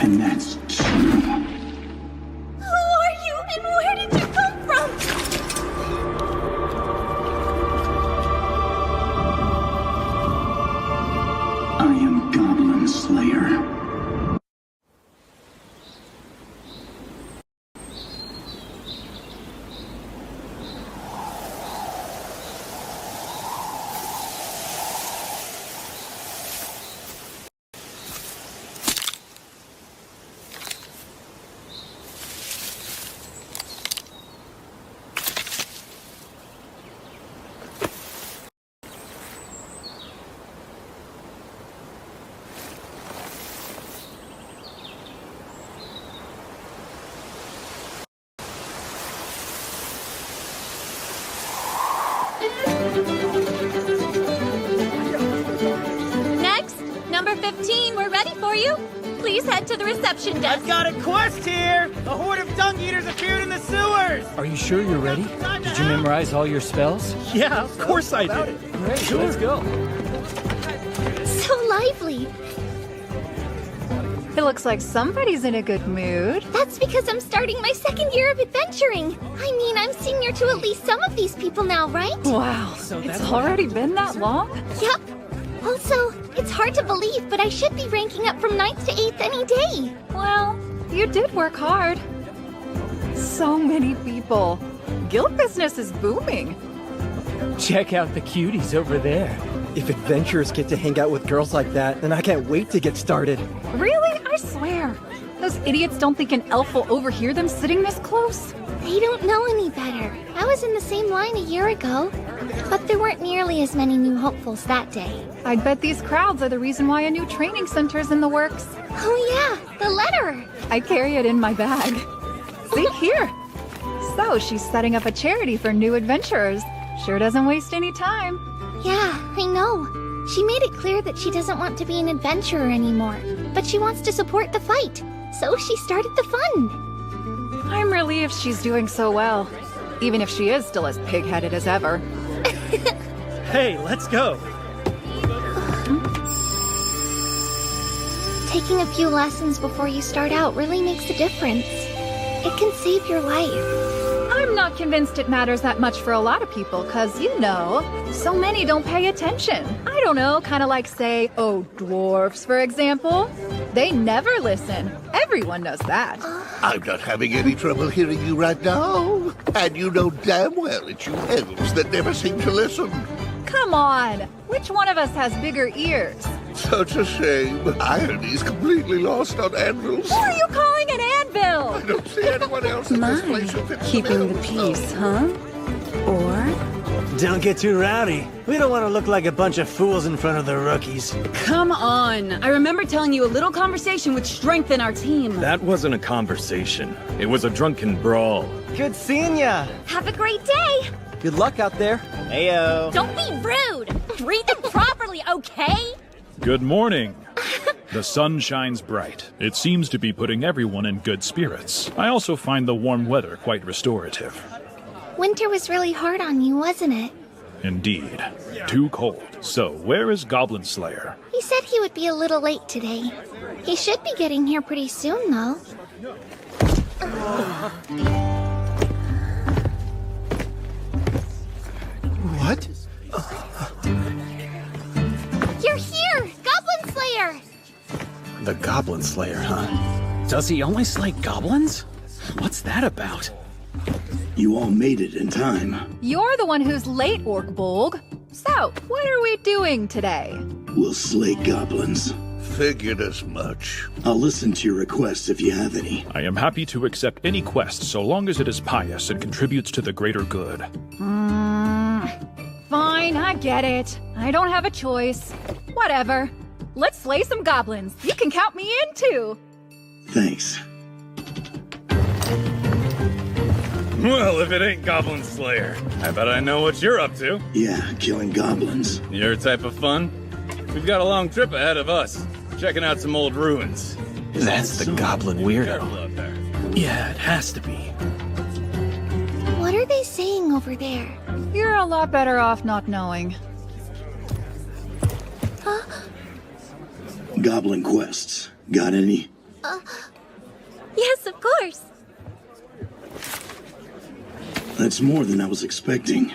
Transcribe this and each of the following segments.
And that's true. Who are you and where did you come from? I am Goblin Slayer. Next, number 15, we're ready for you. Please head to the reception desk. I've got a quest here! A horde of dung eaters appeared in the sewers! Are you sure you're ready? Did you memorize all your spells? Yeah, of course I did. Great, let's go. So lively. It looks like somebody's in a good mood. That's because I'm starting my second year of adventuring. I mean, I'm senior to at least some of these people now, right? Wow, it's already been that long? Yep. Also, it's hard to believe, but I should be ranking up from 9th to 8th any day. Well, you did work hard. So many people. Guild business is booming. Check out the cuties over there. If adventurers get to hang out with girls like that, then I can't wait to get started. Really? I swear. Those idiots don't think an elf will overhear them sitting this close? They don't know any better. I was in the same line a year ago, but there weren't nearly as many new hopefuls that day. I'd bet these crowds are the reason why a new training center's in the works. Oh yeah, the letter. I carry it in my bag. See, here. So she's setting up a charity for new adventurers. Sure doesn't waste any time. Yeah, I know. She made it clear that she doesn't want to be an adventurer anymore, but she wants to support the fight. So she started the fund. I'm relieved she's doing so well, even if she is still as pig-headed as ever. Hey, let's go! Taking a few lessons before you start out really makes a difference. It can save your life. I'm not convinced it matters that much for a lot of people, cause you know, so many don't pay attention. I don't know, kinda like say, oh, dwarfs, for example. They never listen. Everyone knows that. I'm not having any trouble hearing you right now. And you know damn well it's you elves that never seem to listen. Come on! Which one of us has bigger ears? Such a shame. Irony's completely lost on anvils. Who are you calling an anvil? I don't see anyone else in this place who fits Keeping the bill. peace, huh? Or? Don't get too rowdy. We don't want to look like a bunch of fools in front of the rookies. Come on. I remember telling you a little conversation would strengthen our team. That wasn't a conversation. It was a drunken brawl. Good seeing ya! Have a great day! Good luck out there. Heyo. Don't be rude! Read them properly, okay? Good morning. The sun shines bright. It seems to be putting everyone in good spirits. I also find the warm weather quite restorative. Winter was really hard on you, wasn't it? Indeed. Too cold. So, where is Goblin Slayer? He said he would be a little late today. He should be getting here pretty soon, though. What? You're here! Goblin Slayer! The Goblin Slayer, huh? Does he only slay goblins? What's that about? You all made it in time. You're the one who's late, Orkbolg. So, what are we doing today? We'll slay goblins. Figured as much. I'll listen to your requests if you have any. I am happy to accept any quest so long as it is pious and contributes to the greater good. Fine, I get it. I don't have a choice. Whatever. Let's slay some goblins. You can count me in, too. Thanks. Well, if it ain't Goblin Slayer, I bet I know what you're up to. Yeah, killing goblins. Your type of fun? We've got a long trip ahead of us, checking out some old ruins. That's the goblin weirdo. Careful out there. Yeah, it has to be. What are they saying over there? You're a lot better off not knowing. Goblin quests. Got any? Yes, of course. That's more than I was expecting.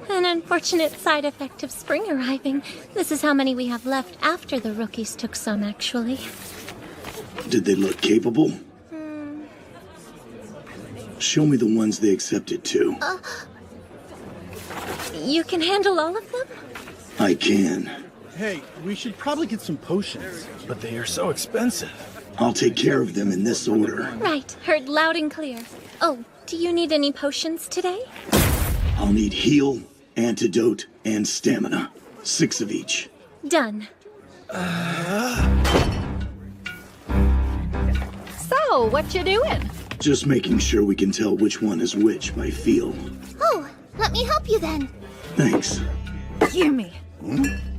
An unfortunate side effect of spring arriving. This is how many we have left after the rookies took some, actually. Did they look capable? Show me the ones they accepted too. You can handle all of them? I can. Hey, we should probably get some potions, but they are so expensive. I'll take care of them in this order. Right, heard loud and clear. Oh, do you need any potions today? I'll need heal, antidote, and stamina. 6 of each. Done. So, what you doing? Just making sure we can tell which one is which by feel. Oh, let me help you then. Thanks. Gimme.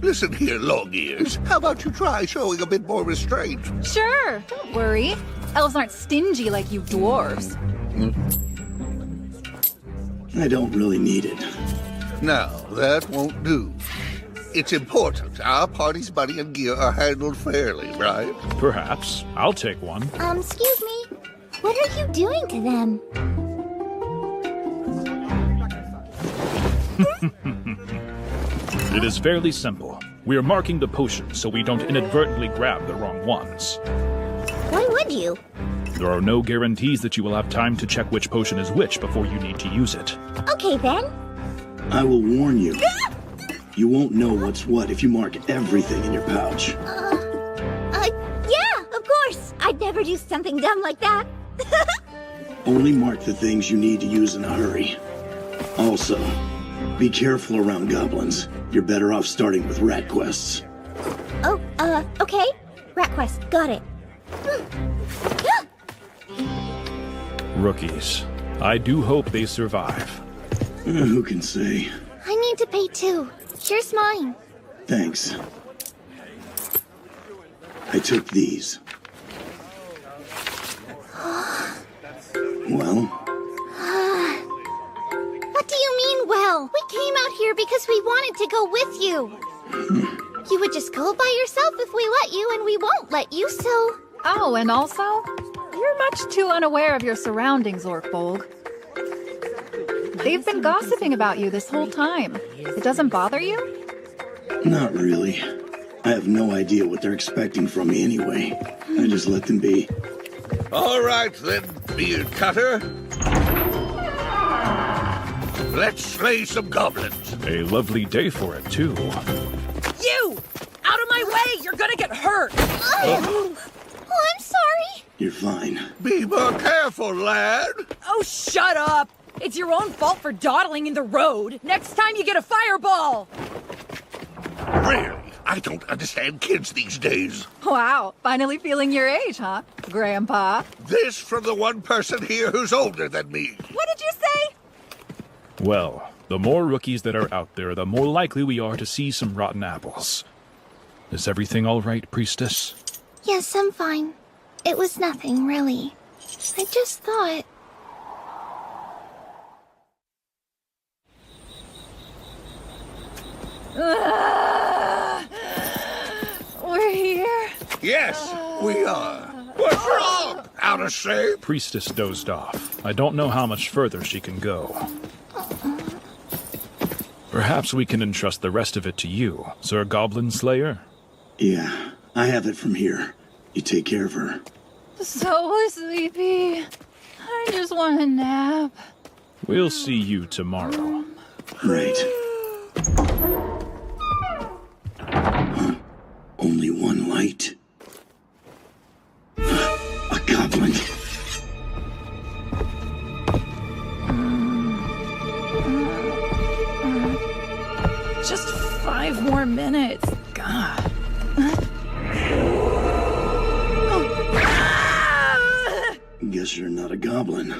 Listen here, long ears. How about you try showing a bit more restraint? Sure, don't worry. Elves aren't stingy like you dwarves. I don't really need it. No, that won't do. It's important our party's money and gear are handled fairly, right? Perhaps. I'll take one. Excuse me. What are you doing to them? It is fairly simple. We are marking the potions so we don't inadvertently grab the wrong ones. Why would you? There are no guarantees that you will have time to check which potion is which before you need to use it. Okay then. I will warn you. You won't know what's what if you mark everything in your pouch. Yeah, of course. I'd never do something dumb like that. Only mark the things you need to use in a hurry. Also, be careful around goblins. You're better off starting with rat quests. Oh, okay. Rat quest, got it. Rookies. I do hope they survive. Who can say? I need to pay too. Here's mine. Thanks. I took these. Well? What do you mean, well? We came out here because we wanted to go with you. You would just go by yourself if we let you, and we won't let you, so... Oh, and also, you're much too unaware of your surroundings, Orkbolg. They've been gossiping about you this whole time. It doesn't bother you? Not really. I have no idea what they're expecting from me anyway. I just let them be. All right, then, beard cutter. Let's slay some goblins. A lovely day for it, too. You! Out of my way! You're gonna get hurt! Oh, I'm sorry. You're fine. Be more careful, lad. Oh, shut up! It's your own fault for dawdling in the road. Next time you get a fireball! Really? I don't understand kids these days. Wow, finally feeling your age, huh, Grandpa? This from the one person here who's older than me. What did you say? Well, the more rookies that are out there, the more likely we are to see some rotten apples. Is everything all right, Priestess? Yes, I'm fine. It was nothing, really. I just thought... We're here. Yes, we are. What's wrong? Out of shape? Priestess dozed off. I don't know how much further she can go. Perhaps we can entrust the rest of it to you, Sir Goblin Slayer? Yeah, I have it from here. You take care of her. So sleepy. I just want a nap. We'll see you tomorrow. Right. Huh? Only one light? A goblin. Just 5 more minutes. God. Guess you're not a goblin. Huh?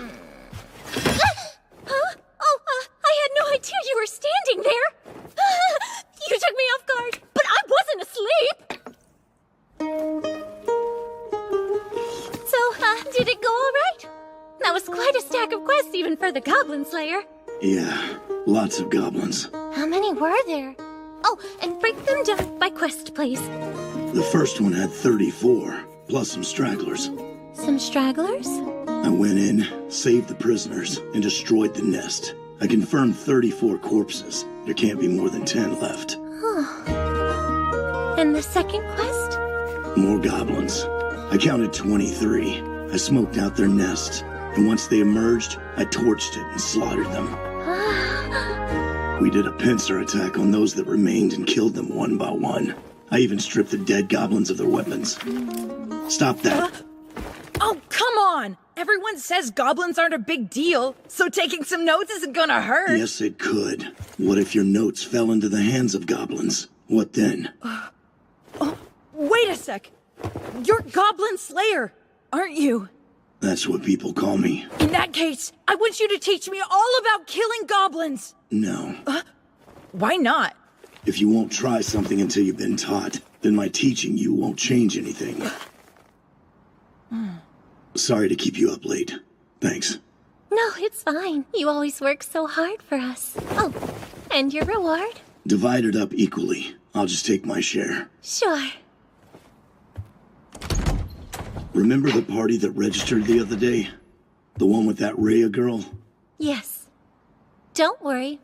Oh, I had no idea you were standing there. You took me off guard, but I wasn't asleep. So, did it go all right? That was quite a stack of quests even for the Goblin Slayer. Yeah, lots of goblins. How many were there? Oh, and break them down by quest, please. The first one had 34, plus some stragglers. Some stragglers? I went in, saved the prisoners, and destroyed the nest. I confirmed 34 corpses. There can't be more than 10 left. Oh. And the second quest? More goblins. I counted 23. I smoked out their nest, and once they emerged, I torched it and slaughtered them. We did a pincer attack on those that remained and killed them one by one. I even stripped the dead goblins of their weapons. Stop that. Oh, come on! Everyone says goblins aren't a big deal, so taking some notes isn't gonna hurt. Yes, it could. What if your notes fell into the hands of goblins? What then? Oh, wait a sec. You're Goblin Slayer, aren't you? That's what people call me. In that case, I want you to teach me all about killing goblins. No. Why not? If you won't try something until you've been taught, then my teaching you won't change anything. Sorry to keep you up late. Thanks. No, it's fine. You always work so hard for us. Oh, and your reward? Divide it up equally. I'll just take my share. Sure. Remember the party that registered the other day? The one with that Rhea girl? Yes. Don't worry.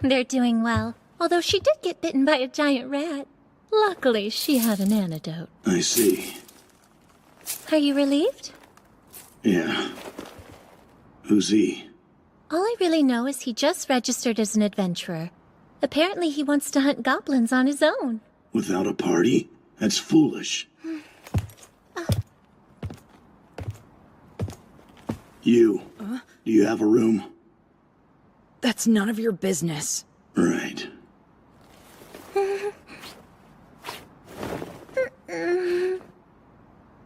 They're doing well. Although she did get bitten by a giant rat. Luckily, she had an antidote. I see. Are you relieved? Yeah. Who's he? All I really know is he just registered as an adventurer. Apparently he wants to hunt goblins on his own. Without a party? That's foolish. You. Do you have a room? That's none of your business. Right.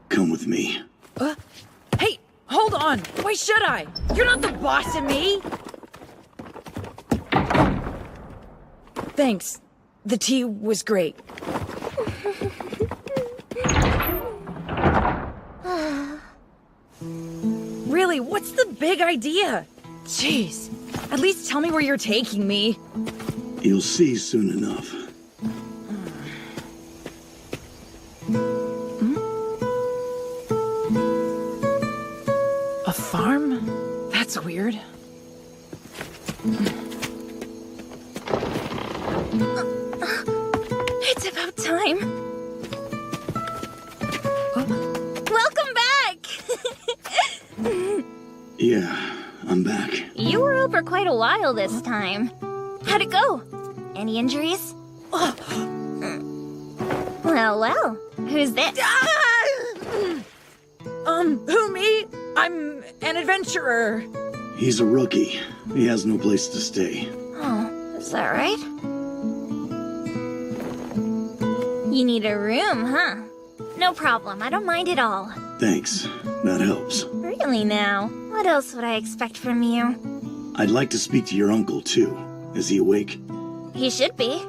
Come with me. Hey, hold on. Why should I? You're not the boss of me. Thanks. The tea was great. Really, what's the big idea? Jeez. At least tell me where you're taking me. You'll see soon enough. A farm? That's weird. It's about time. Welcome back! Yeah, I'm back. You were over quite a while this time. How'd it go? Any injuries? Well, who's this? Who, me? I'm an adventurer. He's a rookie. He has no place to stay. Oh, is that right? You need a room, huh? No problem, I don't mind at all. Thanks. That helps. Really now? What else would I expect from you? I'd like to speak to your uncle, too. Is he awake? He should be.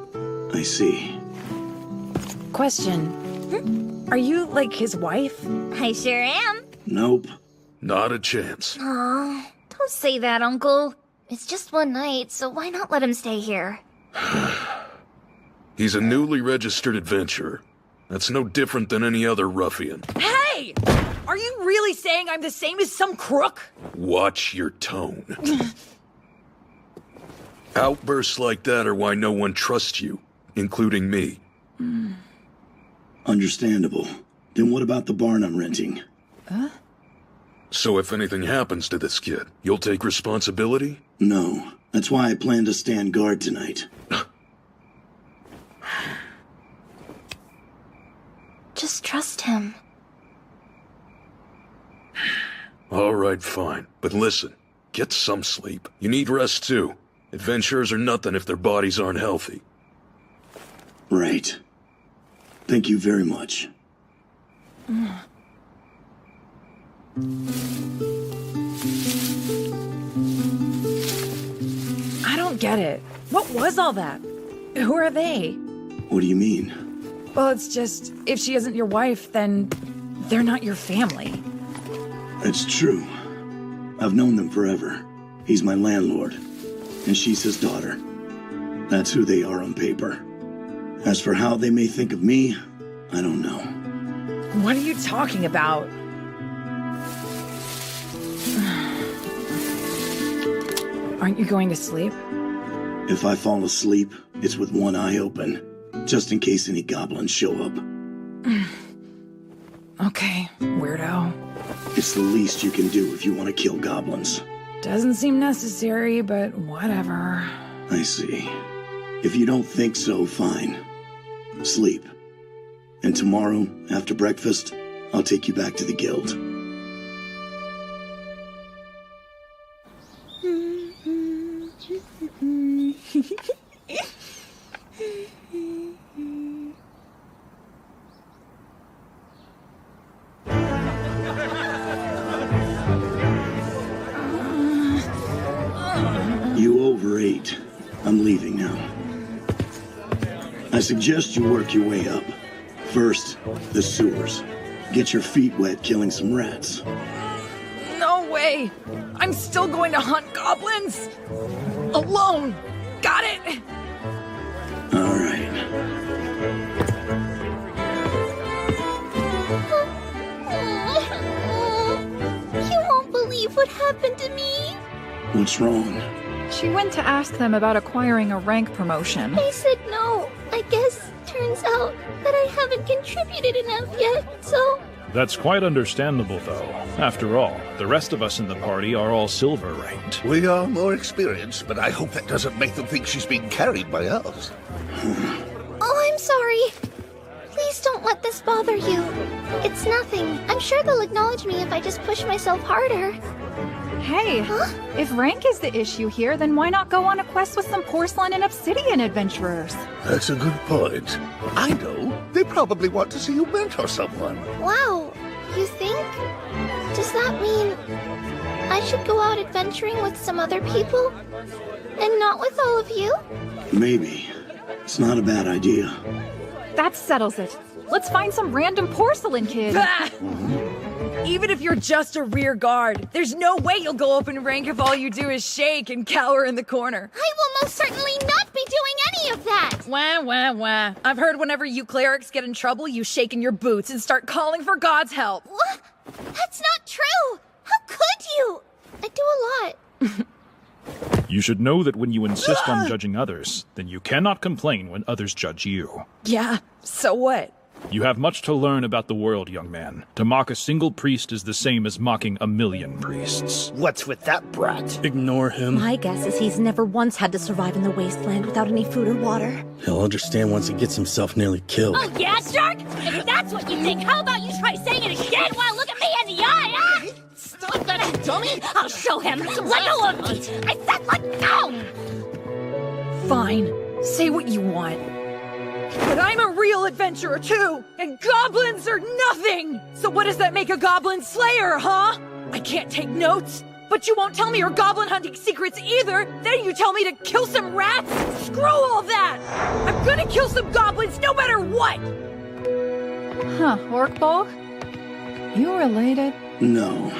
I see. Question. Are you, like, his wife? I sure am. Nope. Not a chance. Aw, don't say that, Uncle. It's just one night, so why not let him stay here? He's a newly registered adventurer. That's no different than any other ruffian. Hey! Are you really saying I'm the same as some crook? Watch your tone. Outbursts like that are why no one trusts you, including me. Understandable. Then what about the barn I'm renting? So if anything happens to this kid, you'll take responsibility? No. That's why I plan to stand guard tonight. Just trust him. All right, fine. But listen, get some sleep. You need rest too. Adventurers are nothing if their bodies aren't healthy. Right. Thank you very much. I don't get it. What was all that? Who are they? What do you mean? Well, it's just, if she isn't your wife, then they're not your family. It's true. I've known them forever. He's my landlord, and she's his daughter. That's who they are on paper. As for how they may think of me, I don't know. What are you talking about? Aren't you going to sleep? If I fall asleep, it's with one eye open, just in case any goblins show up. Okay, weirdo. It's the least you can do if you want to kill goblins. Doesn't seem necessary, but whatever. I see. If you don't think so, fine. Sleep. And tomorrow, after breakfast, I'll take you back to the guild. You overate. I'm leaving now. I suggest you work your way up. First, the sewers. Get your feet wet killing some rats. No way! I'm still going to hunt goblins! Alone! Got it! All right. You won't believe what happened to me. What's wrong? She went to ask them about acquiring a rank promotion. They said no. I guess turns out that I haven't contributed enough yet, so... That's quite understandable, though. After all, the rest of us in the party are all silver ranked. We are more experienced, but I hope that doesn't make them think she's being carried by us. Oh, I'm sorry. Please don't let this bother you. It's nothing. I'm sure they'll acknowledge me if I just push myself harder. Hey, if rank is the issue here, then why not go on a quest with some porcelain and obsidian adventurers? That's a good point. I know. They probably want to see you mentor someone. Wow, you think? Does that mean I should go out adventuring with some other people? And not with all of you? Maybe. It's not a bad idea. That settles it. Let's find some random porcelain kid. Bah! Even if you're just a rear guard, there's no way you'll go up in rank if all you do is shake and cower in the corner. I will most certainly not be doing any of that! Wah, wah, wah. I've heard whenever you clerics get in trouble, you shake in your boots and start calling for God's help. What? That's not true! How could you? I do a lot. You should know that when you insist on judging others, then you cannot complain when others judge you. Yeah, so what? You have much to learn about the world, young man. To mock a single priest is the same as mocking a million priests. What's with that brat? Ignore him. My guess is he's never once had to survive in the wasteland without any food or water. He'll understand once he gets himself nearly killed. Oh, yeah, Shark? If that's what you think, how about you try saying it again while look at me in the eye, huh? Stop that, you dummy! I'll show him. Let go of me! I said let go! Fine. Say what you want. But I'm a real adventurer, too! And goblins are nothing! So what does that make a goblin slayer, huh? I can't take notes, but you won't tell me your goblin hunting secrets either! Then you tell me to kill some rats? Screw all that! I'm gonna kill some goblins no matter what! Huh, Orkbog? You related? No,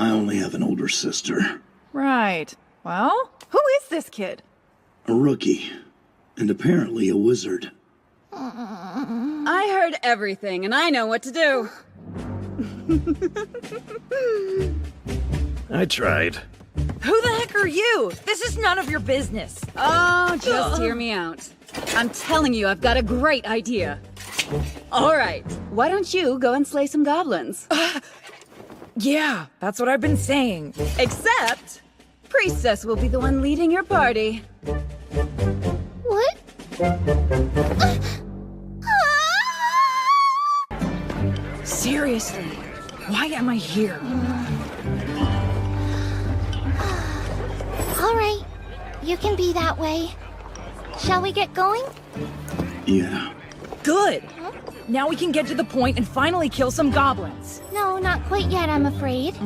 I only have an older sister. Right. Well, who is this kid? A rookie, and apparently a wizard. I heard everything, and I know what to do. I tried. Who the heck are you? This is none of your business. Oh, just hear me out. I'm telling you, I've got a great idea. All right, why don't you go and slay some goblins? Yeah, that's what I've been saying. Except, Priestess will be the one leading your party. What? Seriously, why am I here? All right, you can be that way. Shall we get going? Yeah. Good. Now we can get to the point and finally kill some goblins. No, not quite yet, I'm afraid.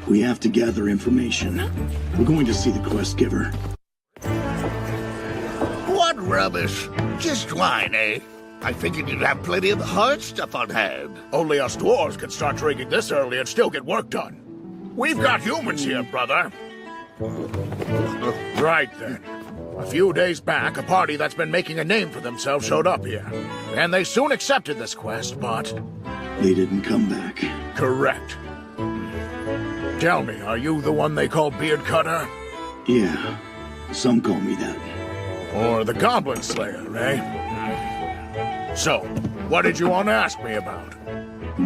We have to gather information. We're going to see the quest giver. What rubbish. Just wine, eh? I figured you'd have plenty of the hard stuff on hand. Only us dwarves can start drinking this early and still get work done. We've got humans here, brother. Right then. A few days back, a party that's been making a name for themselves showed up here. And they soon accepted this quest, but They didn't come back. Correct. Tell me, are you the one they call Beard Cutter? Yeah, some call me that. Or the Goblin Slayer, eh? So, what did you want to ask me about?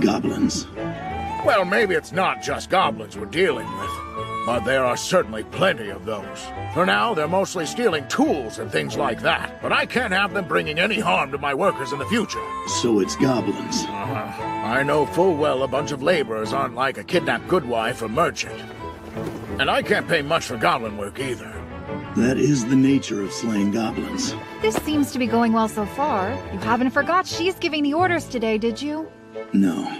Goblins. Well, maybe it's not just goblins we're dealing with, but there are certainly plenty of those. For now, they're mostly stealing tools and things like that, but I can't have them bringing any harm to my workers in the future. So it's goblins. I know full well a bunch of laborers aren't like a kidnapped goodwife or merchant. And I can't pay much for goblin work either. That is the nature of slaying goblins. This seems to be going well so far. You haven't forgot she's giving the orders today, did you? No.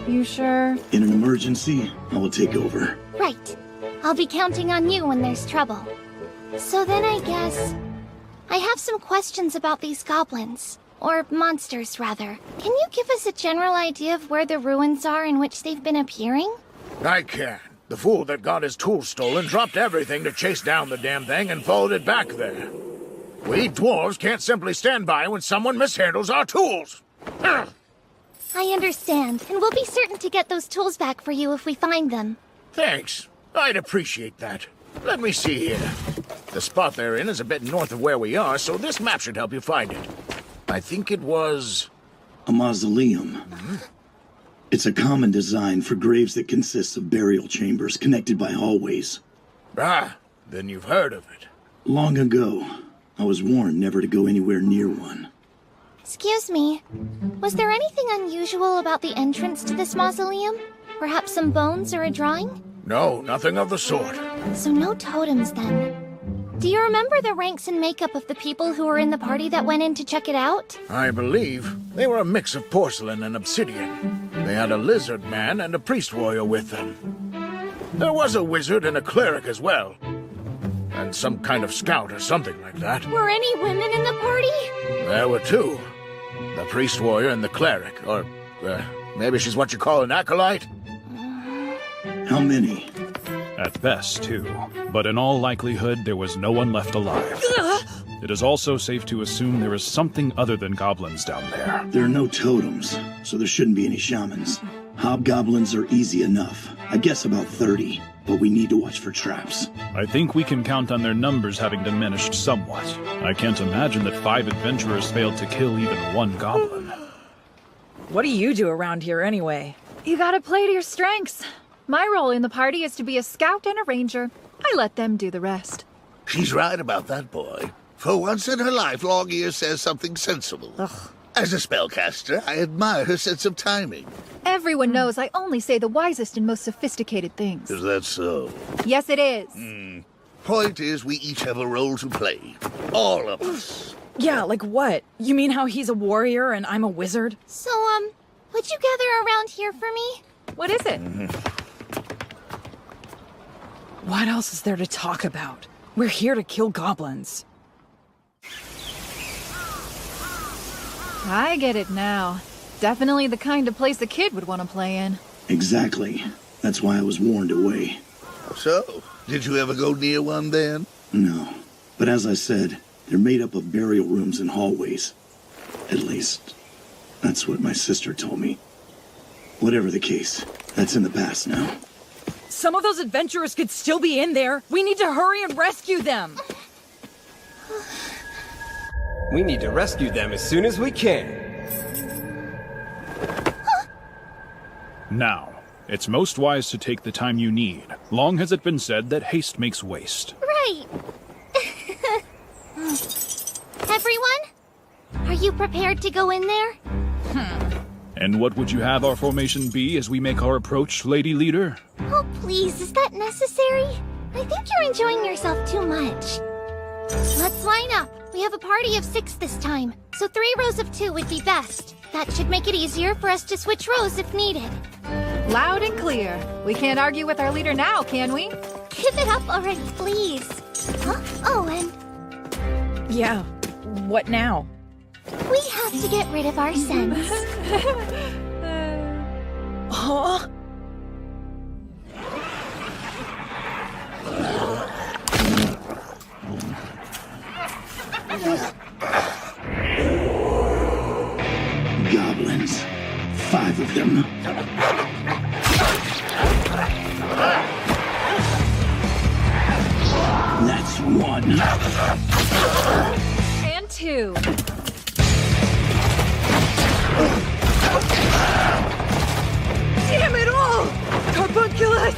You sure? In an emergency, I will take over. Right. I'll be counting on you when there's trouble. So then I guess... I have some questions about these goblins. Or monsters, rather. Can you give us a general idea of where the ruins are in which they've been appearing? I can. The fool that got his tools stolen dropped everything to chase down the damn thing and followed it back there. We dwarves can't simply stand by when someone mishandles our tools. Ugh. I understand, and we'll be certain to get those tools back for you if we find them. Thanks. I'd appreciate that. Let me see here. The spot they're in is a bit north of where we are, so this map should help you find it. I think it was... a mausoleum. It's a common design for graves that consists of burial chambers connected by hallways. Ah, then you've heard of it. Long ago, I was warned never to go anywhere near one. Excuse me. Was there anything unusual about the entrance to this mausoleum? Perhaps some bones or a drawing? No, nothing of the sort. So no totems, then. Do you remember the ranks and makeup of the people who were in the party that went in to check it out? I believe they were a mix of porcelain and obsidian. They had a lizard man and a priest warrior with them. There was a wizard and a cleric as well. And some kind of scout or something like that. Were any women in the party? There were two. The priest warrior and the cleric. Or, maybe she's what you call an acolyte? How many? At best, two. But in all likelihood, there was no one left alive. It is also safe to assume there is something other than goblins down there. There are no totems, so there shouldn't be any shamans. Hobgoblins are easy enough. I guess about 30, but we need to watch for traps. I think we can count on their numbers having diminished somewhat. I can't imagine that 5 adventurers failed to kill even one goblin. What do you do around here anyway? You gotta play to your strengths. My role in the party is to be a scout and a ranger. I let them do the rest. She's right about that, boy. For once in her life, Longear says something sensible. Ugh. As a spellcaster, I admire her sense of timing. Everyone knows I only say the wisest and most sophisticated things. Is that so? Yes, it is. Point is, we each have a role to play. All of us. Yeah, like what? You mean how he's a warrior and I'm a wizard? So, would you gather around here for me? What is it? What else is there to talk about? We're here to kill goblins. I get it now. Definitely the kind of place a kid would want to play in. Exactly. That's why I was warned away. So, did you ever go near one then? No. But as I said, they're made up of burial rooms and hallways. At least, that's what my sister told me. Whatever the case, that's in the past now. Some of those adventurers could still be in there. We need to hurry and rescue them. We need to rescue them as soon as we can. Now, it's most wise to take the time you need. Long has it been said that haste makes waste. Right. Everyone? Are you prepared to go in there? And what would you have our formation be as we make our approach, Lady Leader? Oh, please, is that necessary? I think you're enjoying yourself too much. Let's line up. We have a party of 6 this time, so 3 rows of 2 would be best. That should make it easier for us to switch rows if needed. Loud and clear. We can't argue with our leader now, can we? Give it up already, please. Huh? Oh, and... Yeah, what now? We have to get rid of our scents. Huh? Goblins. 5 of them. That's 1. And 2. Damn it all! Carbunculus!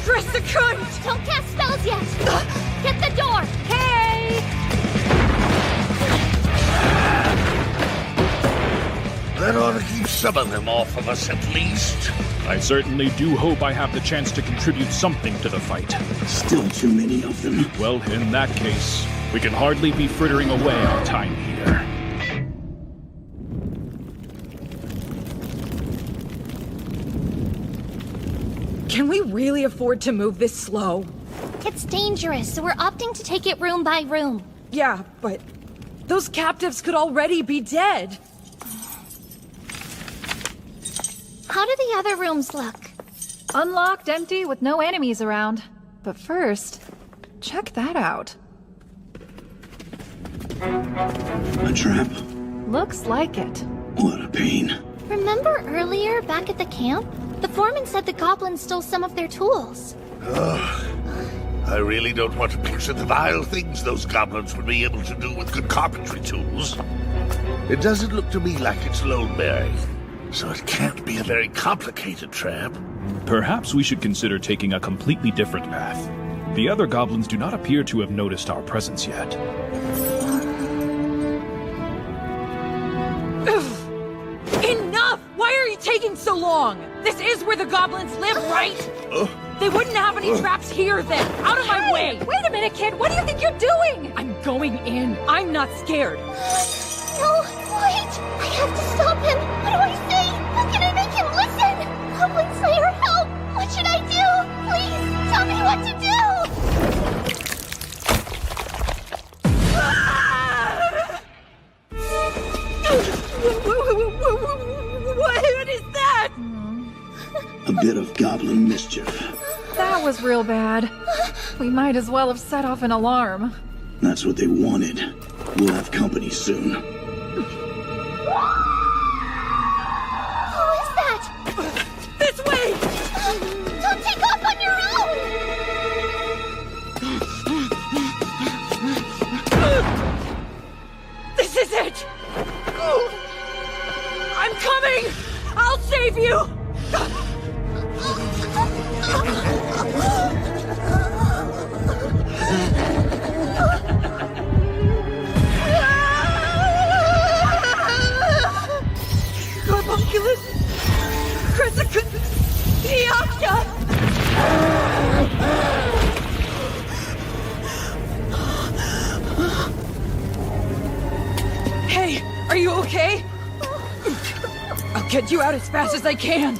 Dress the cunt! Don't cast spells yet! Get the door! Hey! That ought to keep some of them off of us at least. I certainly do hope I have the chance to contribute something to the fight. Still too many of them. Well, in that case, we can hardly be frittering away our time here. Can we really afford to move this slow? It's dangerous, so we're opting to take it room by room. Yeah, but those captives could already be dead. How do the other rooms look? Unlocked, empty, with no enemies around. But first, check that out. A trap? Looks like it. What a pain. Remember earlier, back at the camp? The foreman said the goblins stole some of their tools. I really don't want to picture the vile things those goblins would be able to do with good carpentry tools. It doesn't look to me like it's load-bearing, so it can't be a very complicated trap. Perhaps we should consider taking a completely different path. The other goblins do not appear to have noticed our presence yet. Enough! Why are you taking so long? This is where the goblins live, right? They wouldn't have any traps here then. Out of my way! Wait a minute, kid. What do you think you're doing? I'm going in. I'm not scared. No, wait! I have to stop him! What do I say? How can I make him listen? Goblin Slayer, help! What should I do? Please, tell me what to do! What is that? A bit of goblin mischief. That was real bad. We might as well have set off an alarm. That's what they wanted. We'll have company soon. Who is that? This way! Don't take off on your own! This is it! I'm coming! I'll save you! Carbunculus! Crescicus! Hey, are you okay? I'll get you out as fast as I can.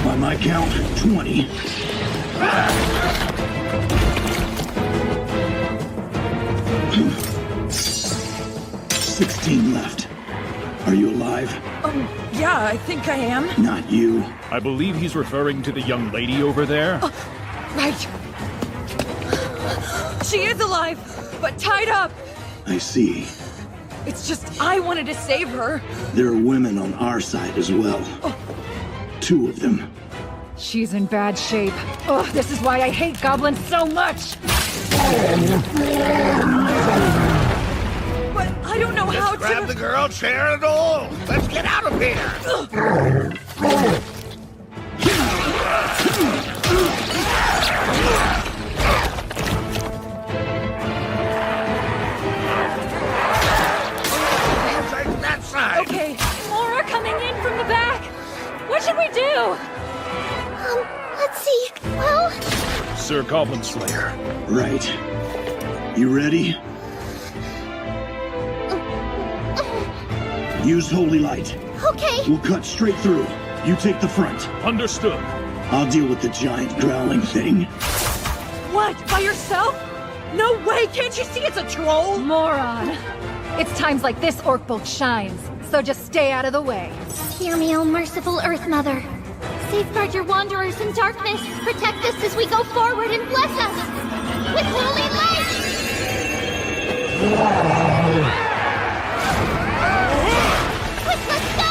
By my count, 20. $16 left. Are you alive? Yeah, I think I am. Not you. I believe he's referring to the young lady over there. Right. She is alive, but tied up. I see. It's just I wanted to save her. There are women on our side as well. 2 of them. She's in bad shape. Oh, this is why I hate goblins so much! But I don't know how to... Grab the girl I'll share it all. Let's get out of here. That side. Okay, more are coming in from the back. What should we do? Let's see. Well, Sir Goblin Slayer. Right. You ready? Use holy light. Okay. We'll cut straight through. You take the front. Understood. I'll deal with the giant growling thing. What? By yourself? No way! Can't you see it's a troll? Moron. It's times like this Orc shines, so just stay out of the way. Hear me, O merciful Earth Mother. Safeguard your wanderers in darkness. Protect us as we go forward and bless us with holy light! Quick, let's go!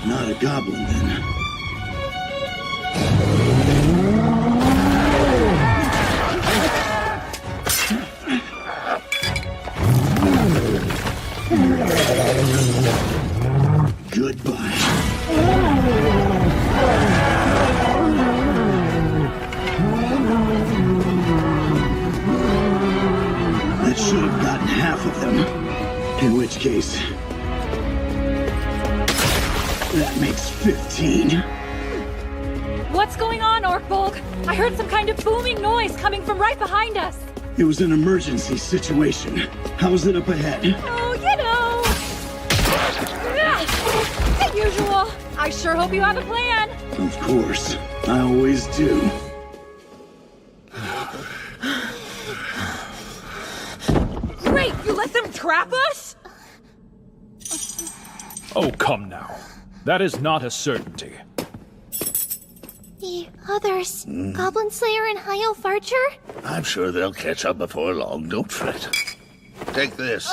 Not a goblin, then. Goodbye. That should have gotten half of them. In which case, that makes 15. What's going on, Orkbolg? I heard some kind of booming noise coming from right behind us. It was an emergency situation. How's it up ahead? Oh, you know. As usual. I sure hope you have a plan. Of course. I always do. Great! You let them trap us? Oh, come now. That is not a certainty. The others, Goblin Slayer and High Elf Archer? I'm sure they'll catch up before long. Don't fret. Take this.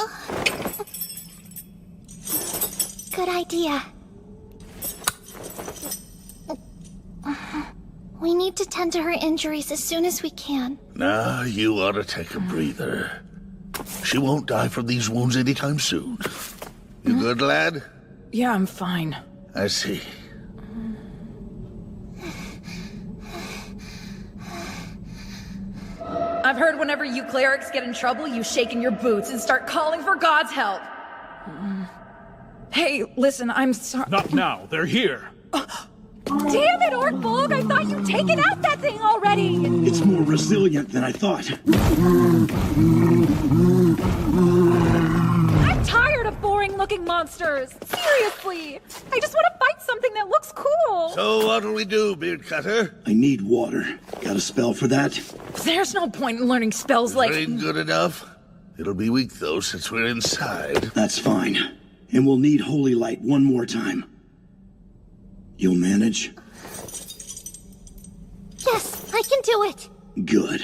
Good idea. We need to tend to her injuries as soon as we can. Now, you ought to take a breather. She won't die from these wounds anytime soon. You good, lad? Yeah, I'm fine. I see. I've heard whenever you clerics get in trouble, you shake in your boots and start calling for God's help. Hey, listen, I'm sorry. Not now. They're here. Damn it, Orkbolg! I thought you'd taken out that thing already! It's more resilient than I thought. I'm tired of boring-looking monsters! Seriously! I just want to fight something that looks cool! So what'll we do, Beard Cutter? I need water. Got a spell for that? There's no point in learning spells like... Ain't good enough. It'll be weak, though, since we're inside. That's fine. And we'll need holy light one more time. You'll manage? Yes, I can do it. Good.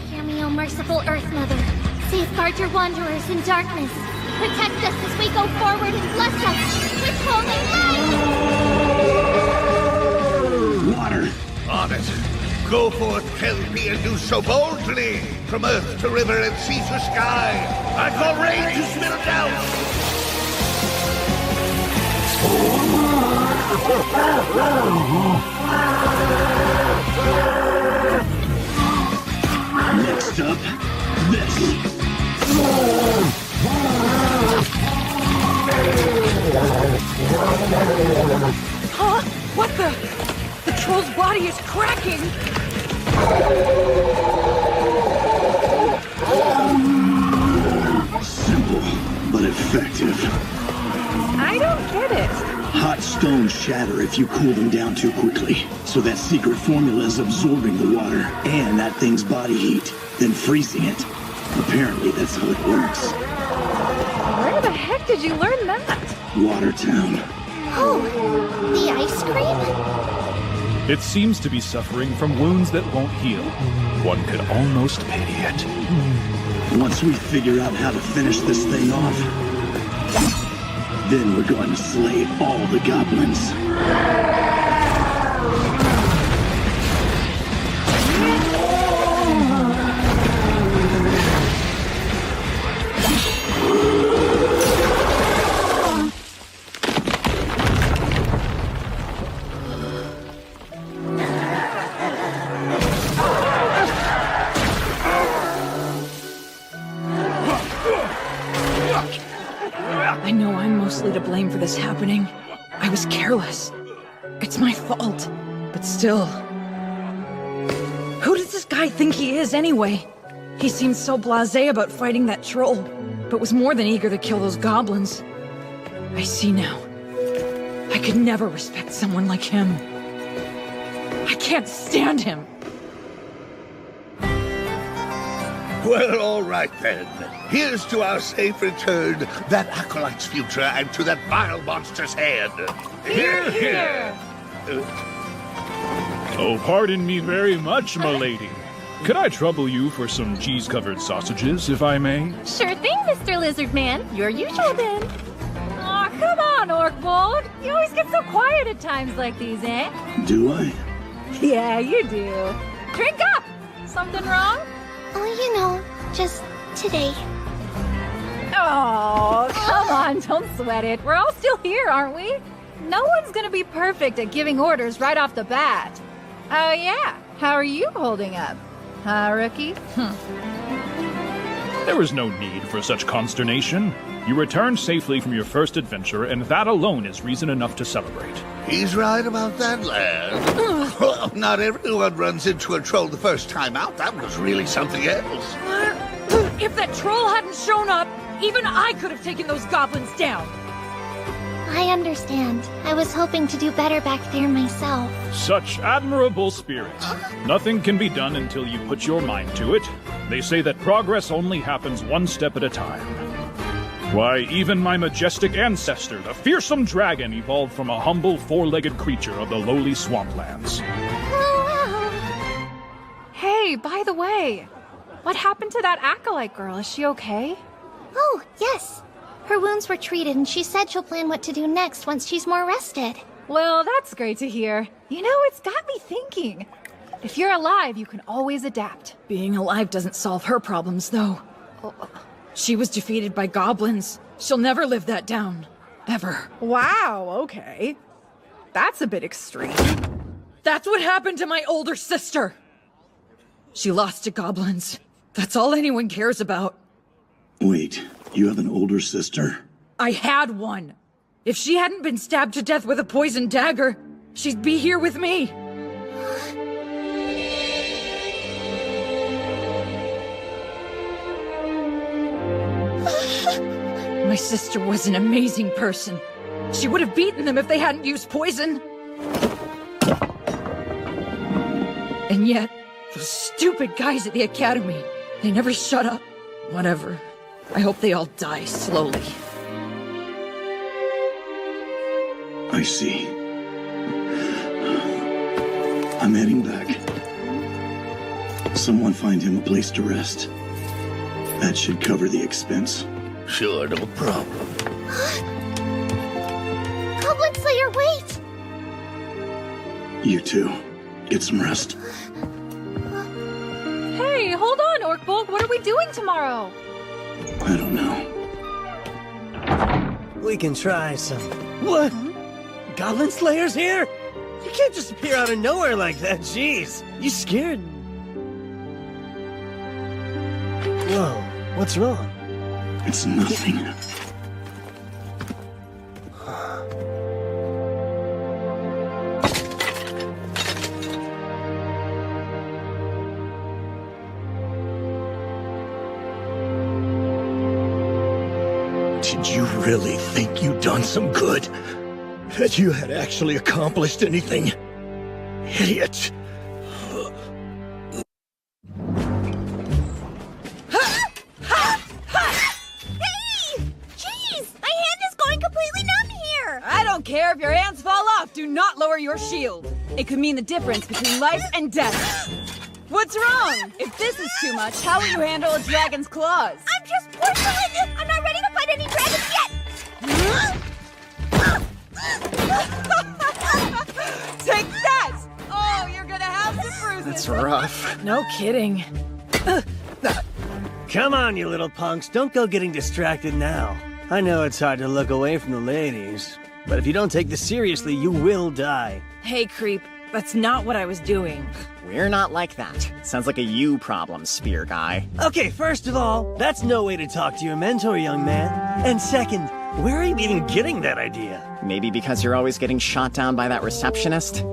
Hear me, O merciful Earth Mother. Safeguard your wanderers in darkness. Protect us as we go forward and bless us with holy light! Water! On it. Go forth, Kelpie, and do so boldly. From earth to river and sea to sky. I call rain to spill down. Next up, this. Huh? What the? The troll's body is cracking! Simple, but effective. I don't get it. Hot stones shatter if you cool them down too quickly. So that secret formula is absorbing the water and that thing's body heat, then freezing it. Apparently that's how it works. Where the heck did you learn that? Watertown. Oh, the ice cream? It seems to be suffering from wounds that won't heal. One could almost pity it. Once we figure out how to finish this thing off, Then we're going to slay all the goblins. I know I'm mostly to blame for this happening. I was careless. It's my fault. But still... Who does this guy think he is, anyway? He seemed so blasé about fighting that troll, but was more than eager to kill those goblins. I see now. I could never respect someone like him. I can't stand him. Well, all right then. Here's to our safe return, that acolyte's future, and to that vile monster's head. Hear, hear! Oh, pardon me very much, m'lady. Could I trouble you for some cheese-covered sausages, if I may? Sure thing, Mr. Lizard Man. Your usual then. Aw, come on, Orkbold. You always get so quiet at times like these, eh? Do I? Yeah, you do. Drink up! Something wrong? Oh, you know, just today. Oh, come on, don't sweat it. We're all still here, aren't we? No one's gonna be perfect at giving orders right off the bat. Oh yeah, how are you holding up? Huh, rookie? There was no need for such consternation. You returned safely from your first adventure, and that alone is reason enough to celebrate. He's right about that, lad. Not everyone runs into a troll the first time out. That was really something else. If that troll hadn't shown up, even I could have taken those goblins down. I understand. I was hoping to do better back there myself. Such admirable spirit. Nothing can be done until you put your mind to it. They say that progress only happens one step at a time. Why, even my majestic ancestor, the fearsome dragon, evolved from a humble four-legged creature of the lowly swamplands. Hey, by the way, what happened to that acolyte girl? Is she okay? Oh, yes. Her wounds were treated, and she said she'll plan what to do next once she's more rested. Well, that's great to hear. You know, it's got me thinking. If you're alive, you can always adapt. Being alive doesn't solve her problems, though. She was defeated by goblins. She'll never live that down. Ever. Wow, okay. That's a bit extreme. That's what happened to my older sister. She lost to goblins. That's all anyone cares about. Wait, you have an older sister? I had one. If she hadn't been stabbed to death with a poisoned dagger, she'd be here with me. My sister was an amazing person. She would have beaten them if they hadn't used poison. And yet, those stupid guys at the academy, they never shut up. Whatever. I hope they all die slowly. I see. I'm heading back. Someone find him a place to rest. That should cover the expense. Sure, no problem. Goblin Slayer, wait! You too. Get some rest. Hey, hold on, Orkbold. What are we doing tomorrow? I don't know. We can try some... What? Goblin Slayer's here? You can't just appear out of nowhere like that, jeez. You scared? Whoa, what's wrong? It's nothing. Did you really think you'd done some good? That you had actually accomplished anything? Idiot. I don't care if your hands fall off. Do not lower your shield. It could mean the difference between life and death. What's wrong? If this is too much, how will you handle a dragon's claws? I'm just porcelain! I'm not ready to fight any dragons yet! No kidding. Come on, you little punks. Don't go getting distracted now. I know it's hard to look away from the ladies, but if you don't take this seriously, you will die. Hey, creep. That's not what I was doing. We're not like that. Sounds like a you problem, spear guy. Okay, first of all, that's no way to talk to your mentor, young man. And second, where are you even getting that idea? Maybe because you're always getting shot down by that receptionist?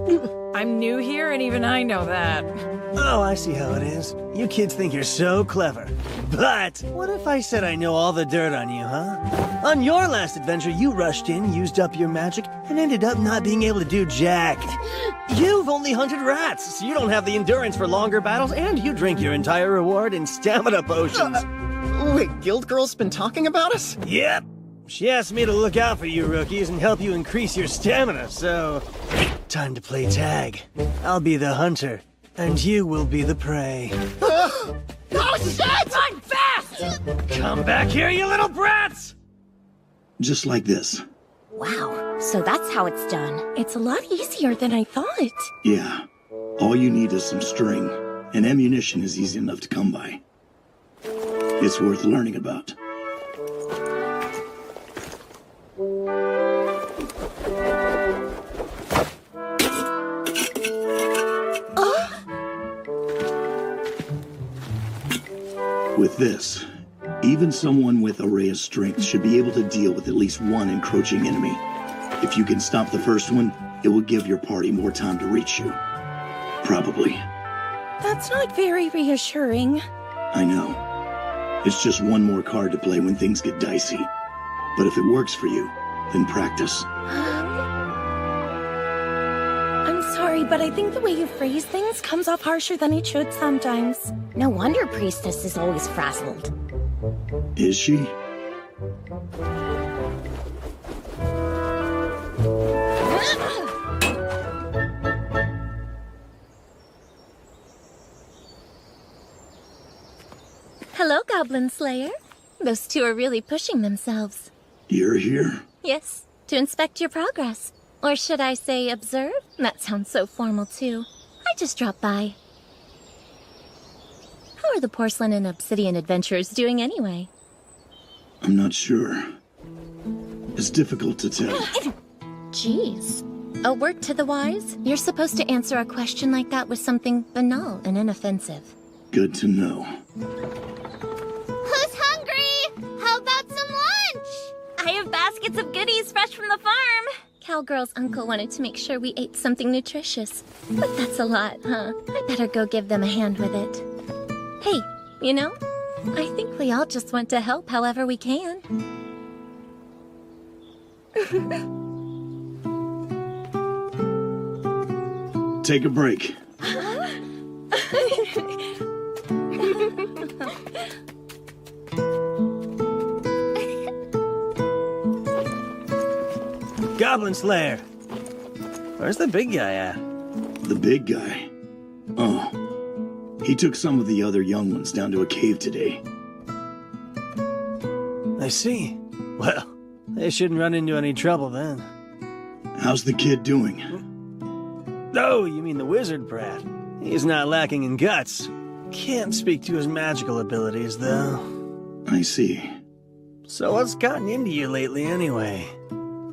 I'm new here, and even I know that. Oh, I see how it is. You kids think you're so clever. But what if I said I know all the dirt on you, huh? On your last adventure, you rushed in, used up your magic, and ended up not being able to do jack. You've only hunted rats, so you don't have the endurance for longer battles, and you drink your entire reward in stamina potions. Wait, Guild Girl's been talking about us? Yep. She asked me to look out for you rookies and help you increase your stamina, so... time to play tag. I'll be the hunter, and you will be the prey. Oh, shit! Run fast! Come back here, you little brats! Just like this. Wow, so that's how it's done. It's a lot easier than I thought. Yeah. All you need is some string, and ammunition is easy enough to come by. It's worth learning about. With this, even someone with a ray of strength should be able to deal with at least one encroaching enemy. If you can stop the first one, it will give your party more time to reach you. Probably. That's not very reassuring. I know. It's just one more card to play when things get dicey. But if it works for you, then practice. I'm sorry, but I think the way you phrase things comes off harsher than it should sometimes. No wonder Priestess is always frazzled. Is she? Hello, Goblin Slayer. Those two are really pushing themselves. You're here? Yes, to inspect your progress. Or should I say observe? That sounds so formal, too. I just dropped by. How are the porcelain and obsidian adventurers doing anyway? I'm not sure. It's difficult to tell. Jeez. A word to the wise? You're supposed to answer a question like that with something banal and inoffensive. Good to know. Who's hungry? How about some lunch? I have baskets of goodies fresh from the farm. Cowgirl's uncle wanted to make sure we ate something nutritious. But that's a lot, huh? I better go give them a hand with it. Hey, you know, I think we all just want to help however we can. Take a break. Goblin Slayer! Where's the big guy at? The big guy? Oh. He took some of the other young ones down to a cave today. I see. Well, they shouldn't run into any trouble then. How's the kid doing? Oh, you mean the wizard brat. He's not lacking in guts. Can't speak to his magical abilities, though. I see. So what's gotten into you lately, anyway?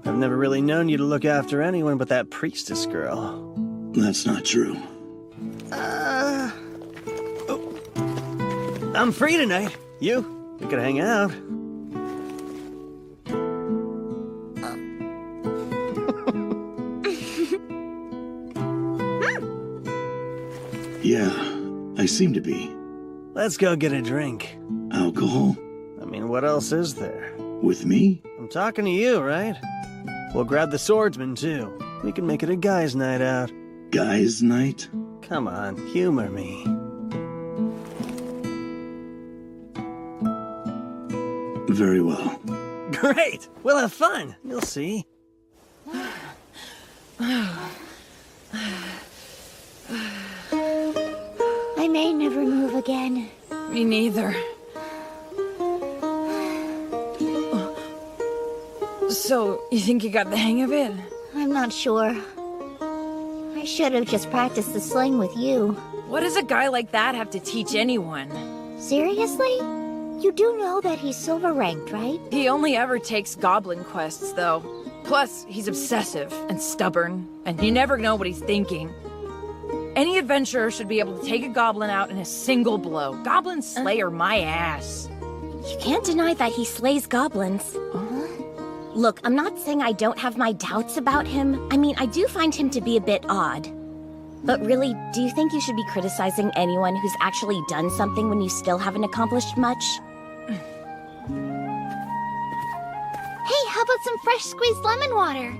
I've never really known you to look after anyone but that priestess girl. That's not true. I'm free tonight. You? We could hang out. Yeah, I seem to be. Let's go get a drink. Alcohol? I mean, what else is there? With me? I'm talking to you, right? We'll grab the swordsman, too. We can make it a guy's night out. Guy's night? Come on, humor me. Very well. Great! We'll have fun. You'll see. I may never move again. Me neither. So, you think you got the hang of it? I'm not sure. I should have just practiced the sling with you. What does a guy like that have to teach anyone? Seriously? You do know that he's silver ranked, right? He only ever takes goblin quests, though. Plus, he's obsessive and stubborn, and you never know what he's thinking. Any adventurer should be able to take a goblin out in a single blow. Goblin Slayer my ass. You can't deny that he slays goblins. Look, I'm not saying I don't have my doubts about him. I mean, I do find him to be a bit odd. But really, do you think you should be criticizing anyone who's actually done something when you still haven't accomplished much? Hey, how about some fresh squeezed lemon water?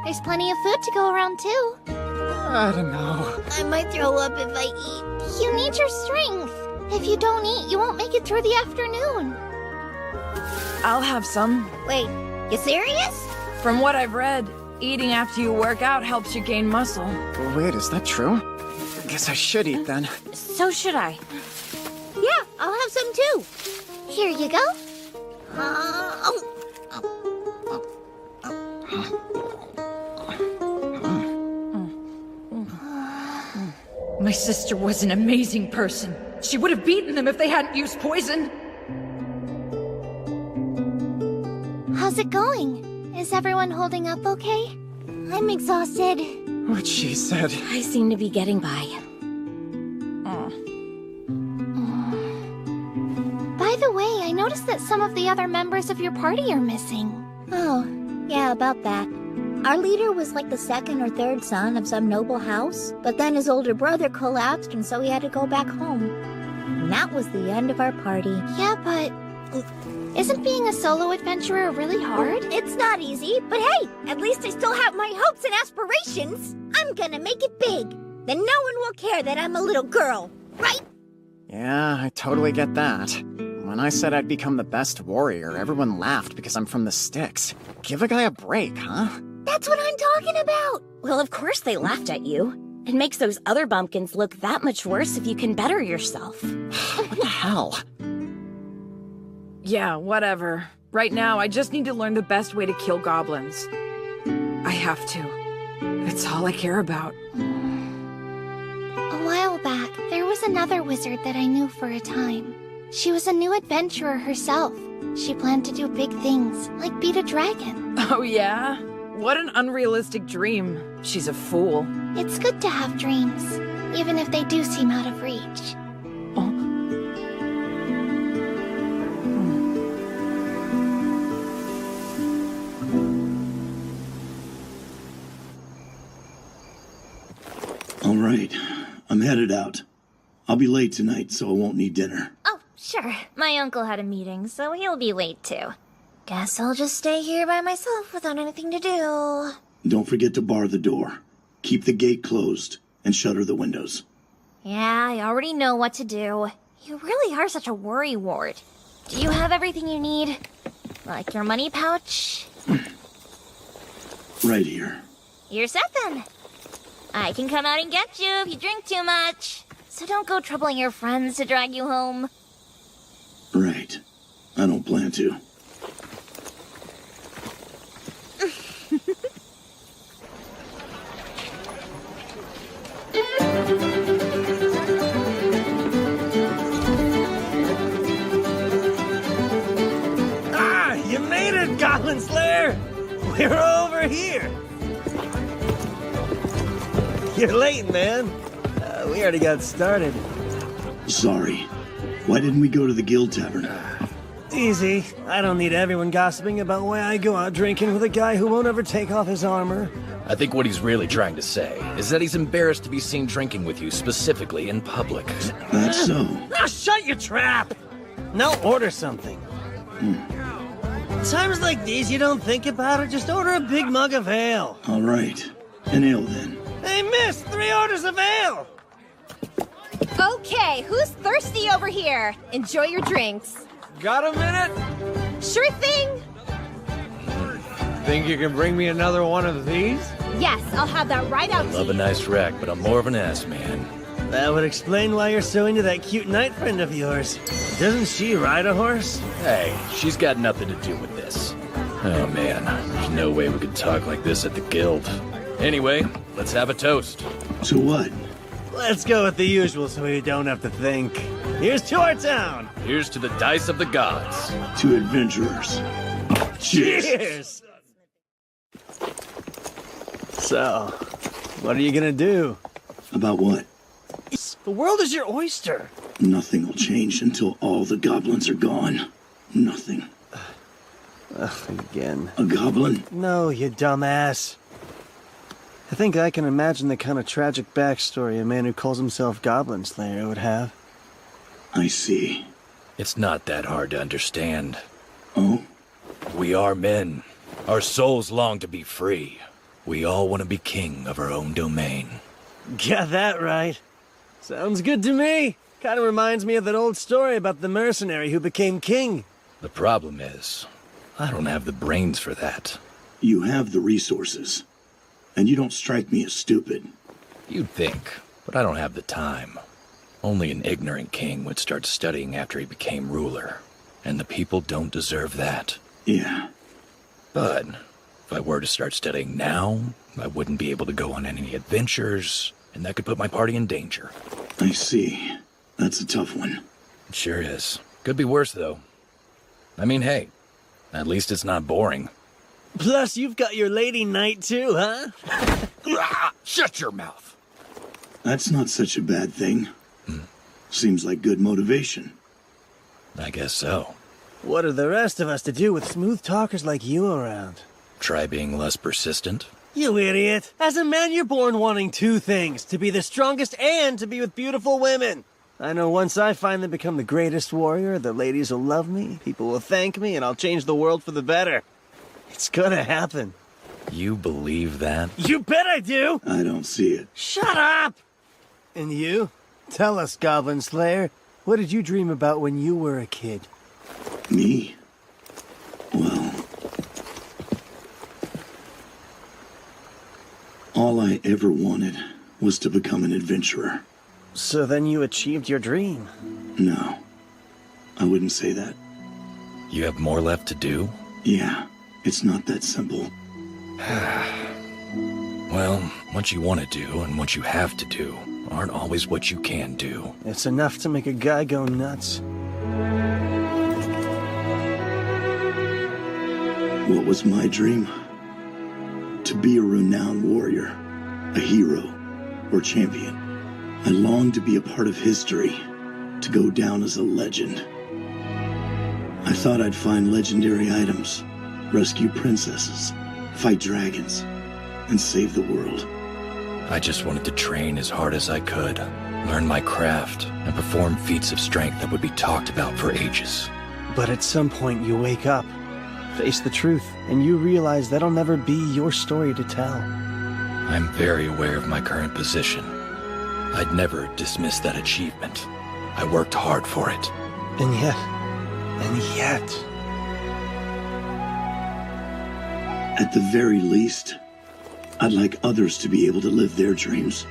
There's plenty of food to go around, too. I don't know. I might throw up if I eat. You need your strength. If you don't eat, you won't make it through the afternoon. I'll have some. Wait, you serious? From what I've read, eating after you work out helps you gain muscle. Wait, is that true? Guess I should eat then. So should I. Yeah, I'll have some too. Here you go. My sister was an amazing person. She would have beaten them if they hadn't used poison. How's it going? Is everyone holding up okay? I'm exhausted. What she said. I seem to be getting by. By the way, I noticed that some of the other members of your party are missing. Oh, yeah, about that. Our leader was like the second or third son of some noble house, but then his older brother collapsed and so he had to go back home. And that was the end of our party. Yeah, but isn't being a solo adventurer really hard? It's not easy, but hey, at least I still have my hopes and aspirations. I'm gonna make it big. Then no one will care that I'm a little girl, right? Yeah, I totally get that. When I said I'd become the best warrior, everyone laughed because I'm from the sticks. Give a guy a break, huh? That's what I'm talking about! Well, of course they laughed at you. It makes those other bumpkins look that much worse if you can better yourself. What the hell? Yeah, whatever. Right now, I just need to learn the best way to kill goblins. I have to. It's all I care about. A while back, there was another wizard that I knew for a time. She was a new adventurer herself. She planned to do big things, like beat a dragon. Oh yeah? What an unrealistic dream. She's a fool. It's good to have dreams, even if they do seem out of reach. All right, I'm headed out. I'll be late tonight, so I won't need dinner. Oh, sure. My uncle had a meeting, so he'll be late too. Guess I'll just stay here by myself without anything to do. Don't forget to bar the door. Keep the gate closed and shutter the windows. Yeah, I already know what to do. You really are such a worrywart. Do you have everything you need? Like your money pouch? Right here. You're set then. I can come out and get you if you drink too much. So don't go troubling your friends to drag you home. Right. I don't plan to. Ah, you made it, Goblin Slayer! We're over here! You're late, man. We already got started. Sorry. Why didn't we go to the Guild Tavern? Easy. I don't need everyone gossiping about why I go out drinking with a guy who won't ever take off his armor. I think what he's really trying to say is that he's embarrassed to be seen drinking with you, specifically in public. That's so. Now shut your trap! Now order something. Times like these, you don't think about it, just order a big mug of ale. All right. An ale, then. Hey, miss! 3 orders of ale! Okay, who's thirsty over here? Enjoy your drinks. Got a minute? Sure thing. Think you can bring me another one of these? Yes, I'll have that right out to Love you. a nice rack, but I'm more of an ass man. That would explain why you're so into that cute knight friend of yours. Doesn't she ride a horse? Hey, she's got nothing to do with this. Oh man, there's no way we could talk like this at the guild. Anyway, let's have a toast. To what? Let's go with the usual so we don't have to think. Here's to our town! Here's to the dice of the gods. To adventurers. Cheers! So, what are you gonna do? About what? The world is your oyster. Nothing will change until all the goblins are gone. Nothing. Again. A goblin? No, you dumbass. I think I can imagine the kind of tragic backstory a man who calls himself Goblin Slayer would have. I see. It's not that hard to understand. Oh? We are men. Our souls long to be free. We all want to be king of our own domain. Got that right. Sounds good to me. Kind of reminds me of that old story about the mercenary who became king. The problem is, I don't have the brains for that. You have the resources. And you don't strike me as stupid. You'd think, but I don't have the time. Only an ignorant king would start studying after he became ruler. And the people don't deserve that. Yeah. But if I were to start studying now, I wouldn't be able to go on any adventures, and that could put my party in danger. I see. That's a tough one. It sure is. Could be worse, though. I mean, hey, at least it's not boring. Plus, you've got your lady knight too, huh? Shut your mouth. That's not such a bad thing. Seems like good motivation. I guess so. What are the rest of us to do with smooth talkers like you around? Try being less persistent. You idiot. As a man, you're born wanting two things. To be the strongest and to be with beautiful women. I know once I finally become the greatest warrior, the ladies will love me, people will thank me, and I'll change the world for the better. It's gonna happen. You believe that? You bet I do! I don't see it. Shut up! And you? Tell us, Goblin Slayer. What did you dream about when you were a kid? Me? Well... all I ever wanted was to become an adventurer. So then you achieved your dream? No. I wouldn't say that. You have more left to do? Yeah. It's not that simple. Well, what you want to do and what you have to do aren't always what you can do. It's enough to make a guy go nuts. What was my dream? To be a renowned warrior, a hero, or champion. I longed to be a part of history, to go down as a legend. I thought I'd find legendary items, rescue princesses, fight dragons, and save the world. I just wanted to train as hard as I could, learn my craft, and perform feats of strength that would be talked about for ages. But at some point you wake up, face the truth, and you realize that'll never be your story to tell. I'm very aware of my current position. I'd never dismiss that achievement. I worked hard for it. And yet... At the very least, I'd like others to be able to live their dreams.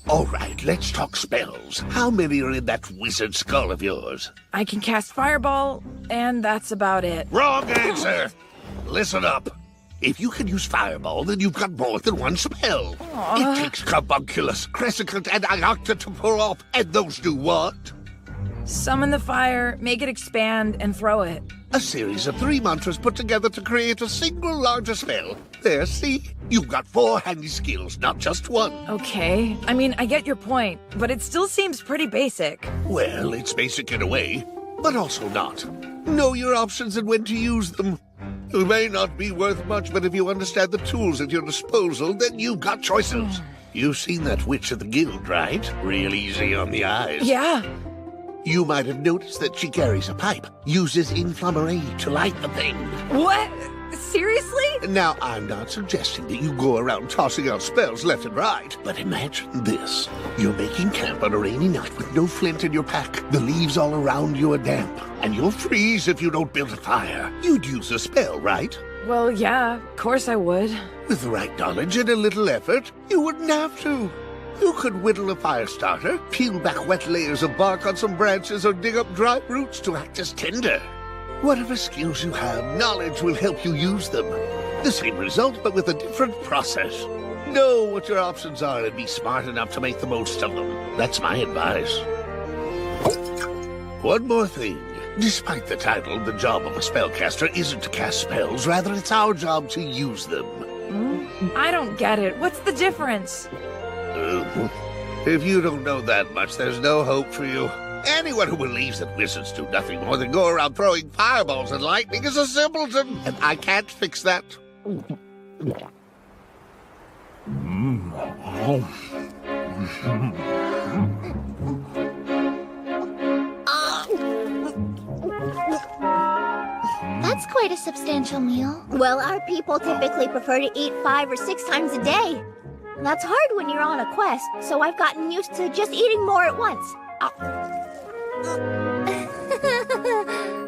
All right, let's talk spells. How many are in that wizard skull of yours? I can cast Fireball, and that's about it. Wrong answer! Listen up. If you can use Fireball, then you've got more than one spell. It takes Carbunculus, Crescicant, and Iocta to pull off, and those do what? Summon the fire, make it expand, and throw it. A series of 3 mantras put together to create a single larger spell. There, see? You've got 4 handy skills, not just one. Okay, I mean, I get your point, but it still seems pretty basic. Well, it's basic in a way, but also not. Know your options and when to use them. They may not be worth much, but if you understand the tools at your disposal, then you've got choices. You've seen that witch at the guild, right? Real easy on the eyes. Yeah. You might have noticed that she carries a pipe, uses inflammare to light the thing. What? Seriously? Now, I'm not suggesting that you go around tossing out spells left and right, but imagine this. You're making camp on a rainy night with no flint in your pack. The leaves all around you are damp, and you'll freeze if you don't build a fire. You'd use a spell, right? Well, yeah, of course I would. With the right knowledge and a little effort, you wouldn't have to. You could whittle a fire starter, peel back wet layers of bark on some branches, or dig up dry roots to act as tinder. Whatever skills you have, knowledge will help you use them. The same result, but with a different process. Know what your options are and be smart enough to make the most of them. That's my advice. One more thing. Despite the title, the job of a spellcaster isn't to cast spells. Rather, it's our job to use them. I don't get it. What's the difference? If you don't know that much, there's no hope for you. Anyone who believes that wizards do nothing more than go around throwing fireballs and lightning is a simpleton, and I can't fix that. That's quite a substantial meal. Well, our people typically prefer to eat 5 or 6 times a day. That's hard when you're on a quest, so I've gotten used to just eating more at once.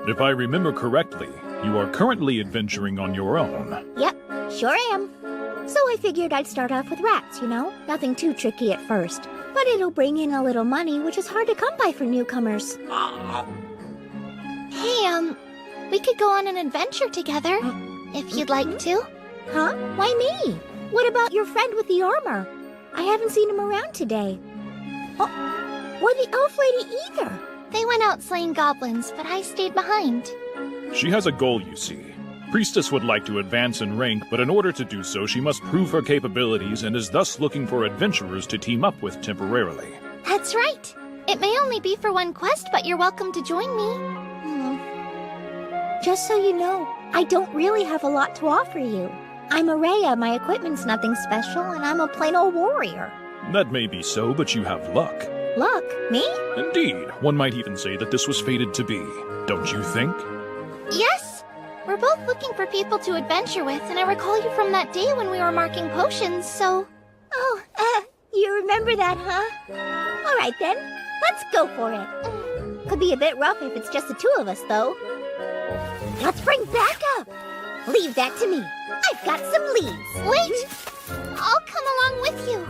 If I remember correctly, you are currently adventuring on your own. Yep, sure am. So I figured I'd start off with rats, you know? Nothing too tricky at first. But it'll bring in a little money, which is hard to come by for newcomers. Hey, we could go on an adventure together, if you'd like to. Huh? Why me? What about your friend with the armor? I haven't seen him around today. Oh, or the elf lady either. They went out slaying goblins, but I stayed behind. She has a goal, you see. Priestess would like to advance in rank, but in order to do so, she must prove her capabilities and is thus looking for adventurers to team up with temporarily. That's right. It may only be for one quest, but you're welcome to join me. Just so you know, I don't really have a lot to offer you. I'm a Rhea, my equipment's nothing special, and I'm a plain old warrior. That may be so, but you have luck. Luck? Me? Indeed. One might even say that this was fated to be. Don't you think? Yes! We're both looking for people to adventure with, and I recall you from that day when we were marking potions, so... Oh, you remember that, huh? All right then, let's go for it. Could be a bit rough if it's just the two of us, though. Let's bring backup! Leave that to me. I've got some leads. Wait! I'll come along with you.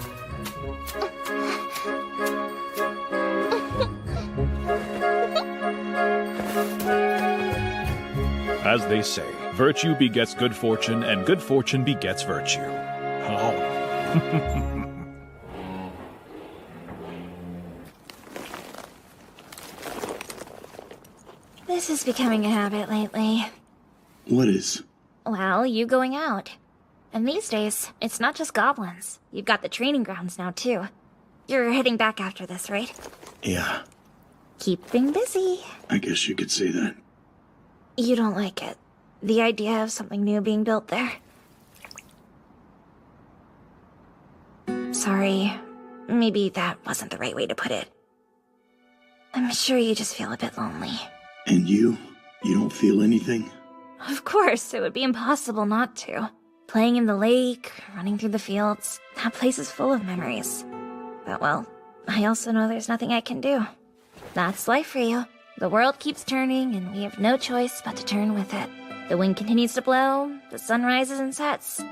As they say, virtue begets good fortune, and good fortune begets virtue. Oh. This is becoming a habit lately. What is? Well, you going out. And these days, it's not just goblins. You've got the training grounds now, too. You're heading back after this, right? Yeah, Keeping busy. I guess you could say that. You don't like it. The idea of something new being built there. Sorry. Maybe that wasn't the right way to put it. I'm sure you just feel a bit lonely. And you? You don't feel anything? Of course, it would be impossible not to. Playing in the lake, running through the fields, that place is full of memories. But well, I also know there's nothing I can do. That's life for you. The world keeps turning, and we have no choice but to turn with it. The wind continues to blow, the sun rises and sets.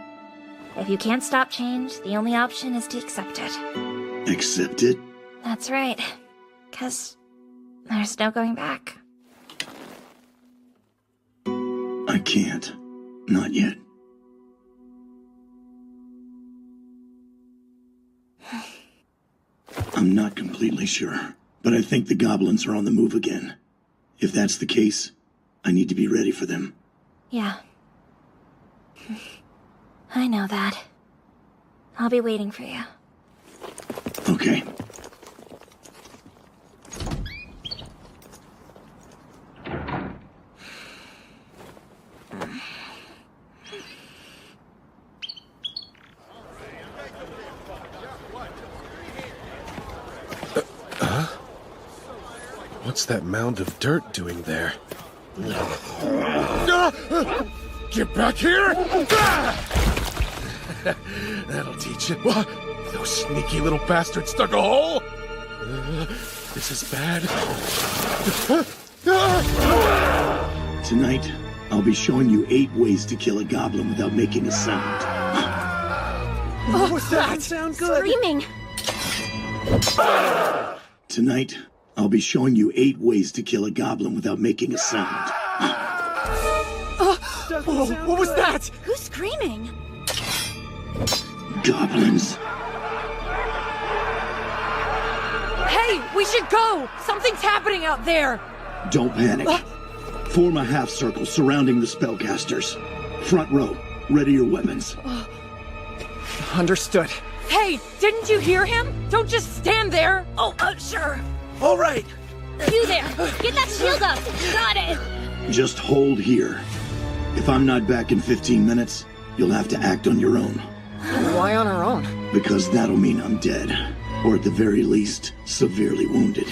If you can't stop change, the only option is to accept it. Accept it? That's right. 'Cause there's no going back. I can't. Not yet. I'm not completely sure, but I think the goblins are on the move again. If that's the case, I need to be ready for them. Yeah. I know that. I'll be waiting for you. Okay. What's that mound of dirt doing there? Get back here! That'll teach you. What? Those sneaky little bastards dug a hole? This is bad. Tonight, I'll be showing you 8 ways to kill a goblin without making a sound. Oh, that sound good. Screaming. Tonight, I'll be showing you 8 ways to kill a goblin without making a sound. What was that? Who's screaming? Goblins. Hey, we should go! Something's happening out there! Don't panic. Form a half circle surrounding the spellcasters. Front row, ready your weapons. Understood. Hey, didn't you hear him? Don't just stand there! Oh, sure. All right. You there! Get that shield up! Got it! Just hold here. If I'm not back in 15 minutes, you'll have to act on your own. Why on our own? Because that'll mean I'm dead. Or at the very least, severely wounded.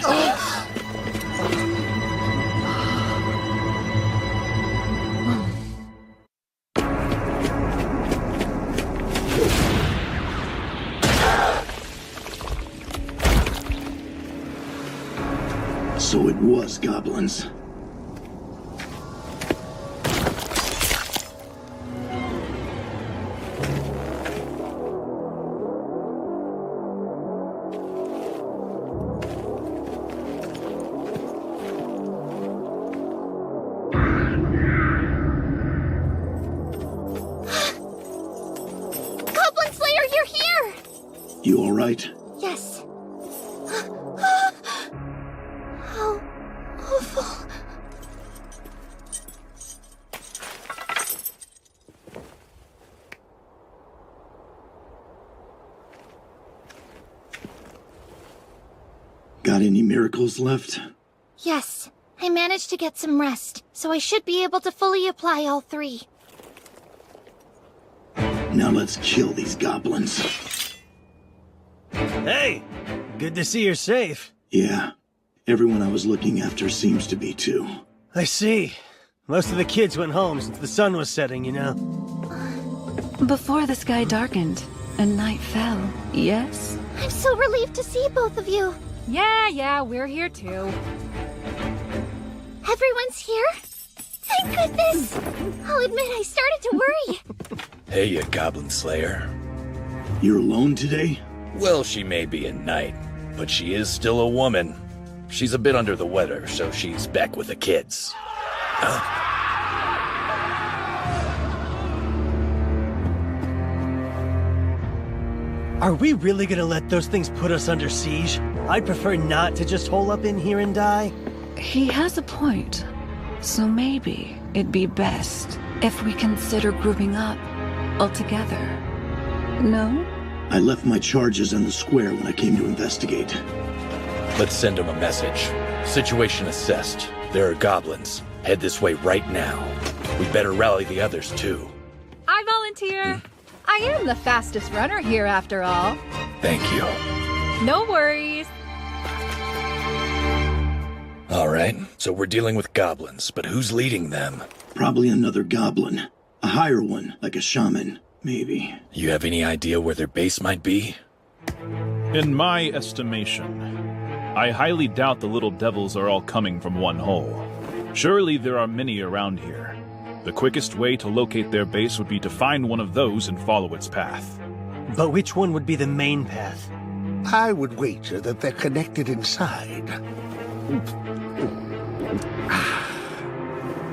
So it was goblins. Goblin Slayer, you're here! You all right? Yes. How awful. Got any miracles left? Yes. I managed to get some rest, so I should be able to fully apply all three. Now let's kill these goblins. Hey! Good to see you're safe. Yeah. Everyone I was looking after seems to be too. I see. Most of the kids went home since the sun was setting, you know. Before the sky darkened and night fell, yes? I'm so relieved to see both of you. Yeah, we're here too. Everyone's here? Thank goodness! I'll admit I started to worry. Hey, you goblin slayer. You're alone today? Well, she may be a knight, but she is still a woman. She's a bit under the weather, so she's back with the kids. Huh? Are we really gonna let those things put us under siege? I'd prefer not to just hole up in here and die. He has a point. So maybe it'd be best if we consider grouping up altogether. No? I left my charges in the square when I came to investigate. Let's send him a message. Situation assessed. There are goblins. Head this way right now. We better rally the others too. I volunteer. I am the fastest runner here after all. Thank you. No worries. All right, so we're dealing with goblins, but who's leading them? Probably another goblin. A higher one, like a shaman, maybe. You have any idea where their base might be? In my estimation, I highly doubt the little devils are all coming from one hole. Surely there are many around here. The quickest way to locate their base would be to find one of those and follow its path. But which one would be the main path? I would wager that they're connected inside.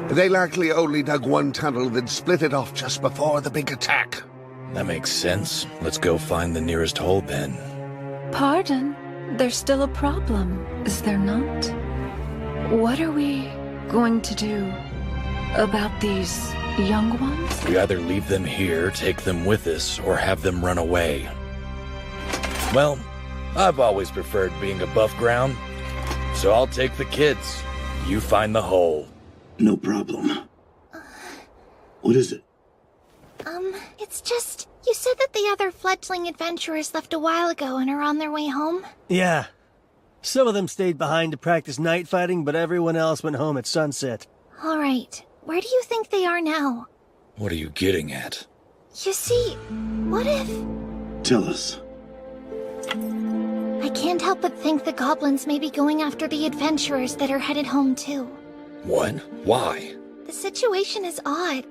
They likely only dug one tunnel, then split it off just before the big attack. That makes sense. Let's go find the nearest hole then. Pardon? There's still a problem, is there not? What are we going to do about these young ones? We either leave them here, take them with us, or have them run away. Well, I've always preferred being above ground, so I'll take the kids. You find the hole. No problem. What is it? It's just... You said that the other fledgling adventurers left a while ago and are on their way home? Yeah. Some of them stayed behind to practice night fighting, but everyone else went home at sunset. Alright. Where do you think they are now? What are you getting at? You see, what if... Tell us. I can't help but think the goblins may be going after the adventurers that are headed home too. What? Why? The situation is odd.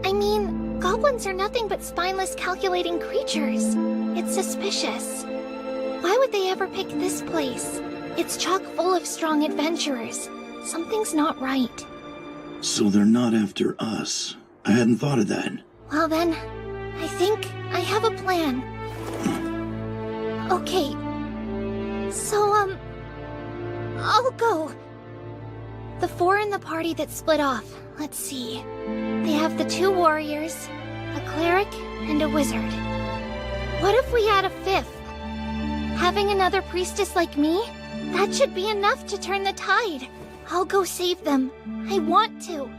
I mean, goblins are nothing but spineless, calculating creatures. It's suspicious. Why would they ever pick this place? It's chock full of strong adventurers. Something's not right. So they're not after us. I hadn't thought of that. Well then, I think I have a plan. Okay. So, I'll go. The 4 in the party that split off, let's see. They have the 2 warriors, a cleric, and a wizard. What if we add a 5th? Having another priestess like me? That should be enough to turn the tide. I'll go save them. I want to.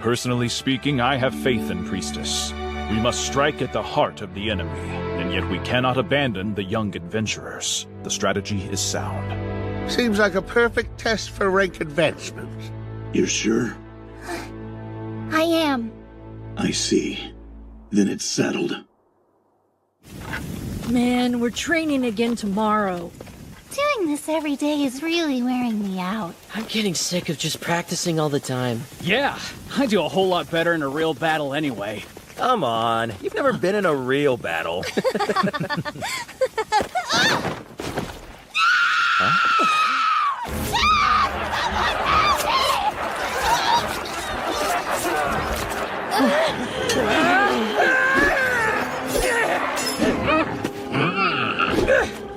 Personally speaking, I have faith in Priestess. We must strike at the heart of the enemy, and yet we cannot abandon the young adventurers. The strategy is sound. Seems like a perfect test for rank advancement. You're sure? I am. I see. Then it's settled. Man, we're training again tomorrow. Doing this every day is really wearing me out. I'm getting sick of just practicing all the time. Yeah, I do a whole lot better in a real battle anyway. Come on, you've never been in a real battle.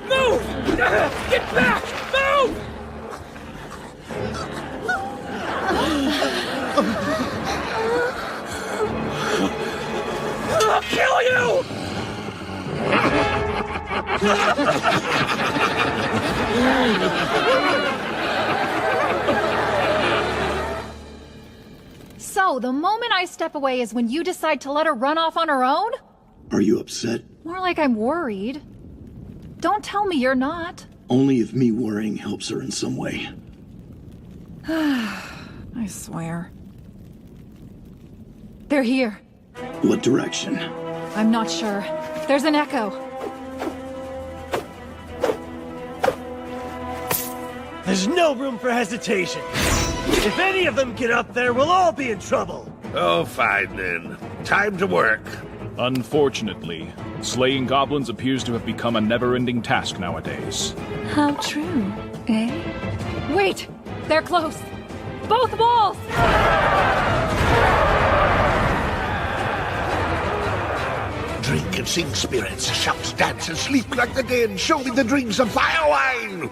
Move! Get back! Move! I'll kill you! So, the moment I step away is when you decide to let her run off on her own? Are you upset? More like I'm worried. Don't tell me you're not. Only if me worrying helps her in some way. I swear. They're here. What direction? I'm not sure. There's an echo. There's no room for hesitation. If any of them get up there, we'll all be in trouble. Oh, fine then. Time to work. Unfortunately, slaying goblins appears to have become a never-ending task nowadays. How true, eh? Wait! They're close! Both walls! Drink and sing, spirits. Shout, dance, and sleep like the dead. Show me the drinks of fire wine.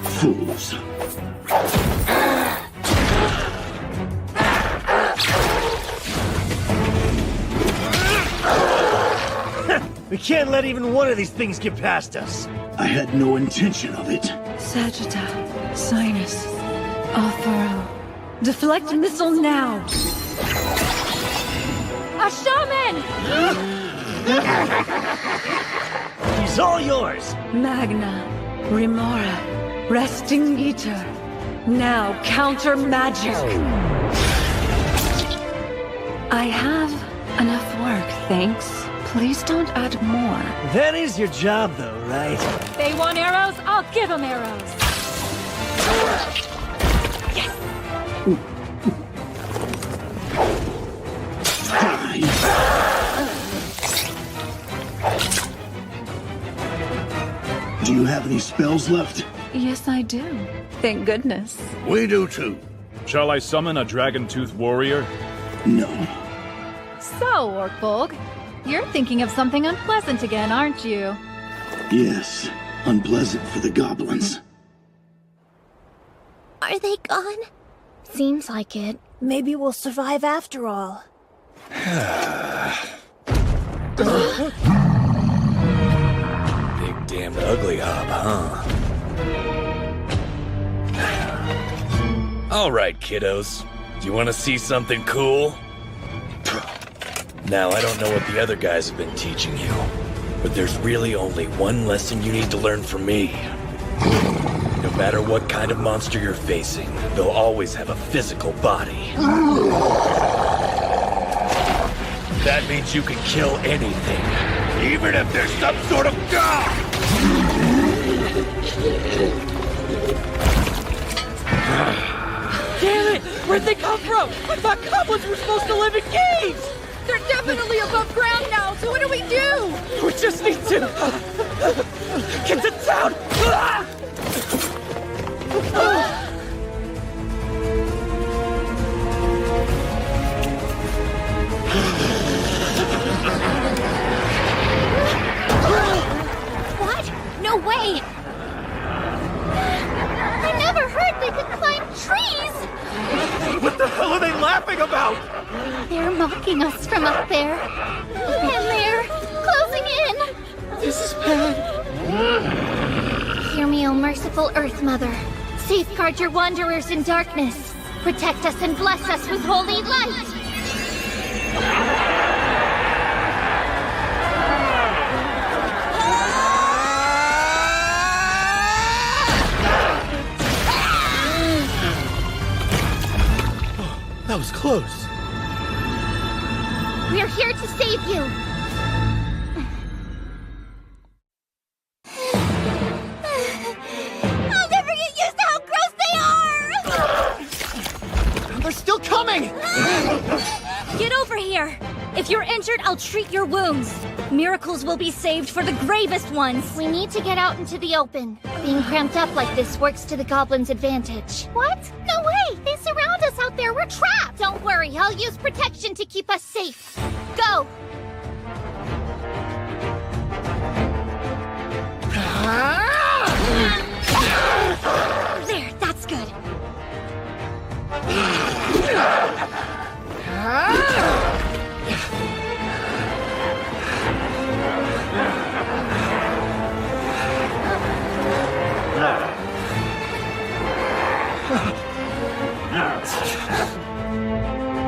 Fools. We can't let even one of these things get past us. I had no intention of it. Sagitta, Sinus, Alfaro. Deflect missile now! A shaman! He's all yours. Magna, Remora, Resting Eater. Now counter magic. I have enough work, thanks. Please don't add more. That is your job, though, right? They want arrows? I'll give them arrows. Yes! Do you have any spells left? Yes, I do. Thank goodness. We do too. Shall I summon a dragon-tooth warrior? No. So, Orkbolg, you're thinking of something unpleasant again, aren't you? Yes. Unpleasant for the goblins. Are they gone? Seems like it. Maybe we'll survive after all. Big damned ugly hob, huh? All right, kiddos. Do you want to see something cool? Now, I don't know what the other guys have been teaching you, but there's really only one lesson you need to learn from me. No matter what kind of monster you're facing, they'll always have a physical body. That means you can kill anything, even if there's some sort of god! Damn it! Where'd they come from? I thought goblins were supposed to live in caves! They're definitely above ground now, so what do we do? We just need to... get to town! the hell are they laughing about? They're mocking us from up there. And they're closing in. This is bad. Hear me, O merciful Earth Mother. Safeguard your wanderers in darkness. Protect us and bless us with holy light. That was close. We're here to save you. I'll never get used to how gross they are! They're still coming! Get over here! If you're injured, I'll treat your wounds. Miracles will be saved for the gravest ones. We need to get out into the open. Being cramped up like this works to the goblins' advantage. What? No way! They surround us out there! We're trapped! Don't worry, I'll use protection to keep us safe. Go! There, that's good.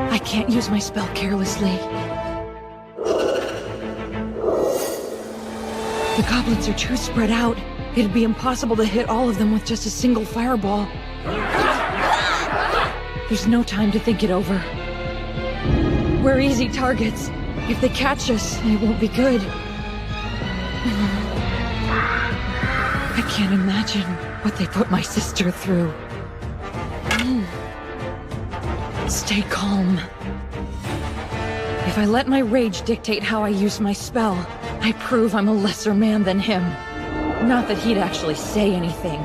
I can't use my spell carelessly. The goblins are too spread out. It'd be impossible to hit all of them with just a single fireball. There's no time to think it over. We're easy targets. If they catch us, it won't be good. I can't imagine what they put my sister through. Stay calm. If I let my rage dictate how I use my spell, I prove I'm a lesser man than him. Not that he'd actually say anything,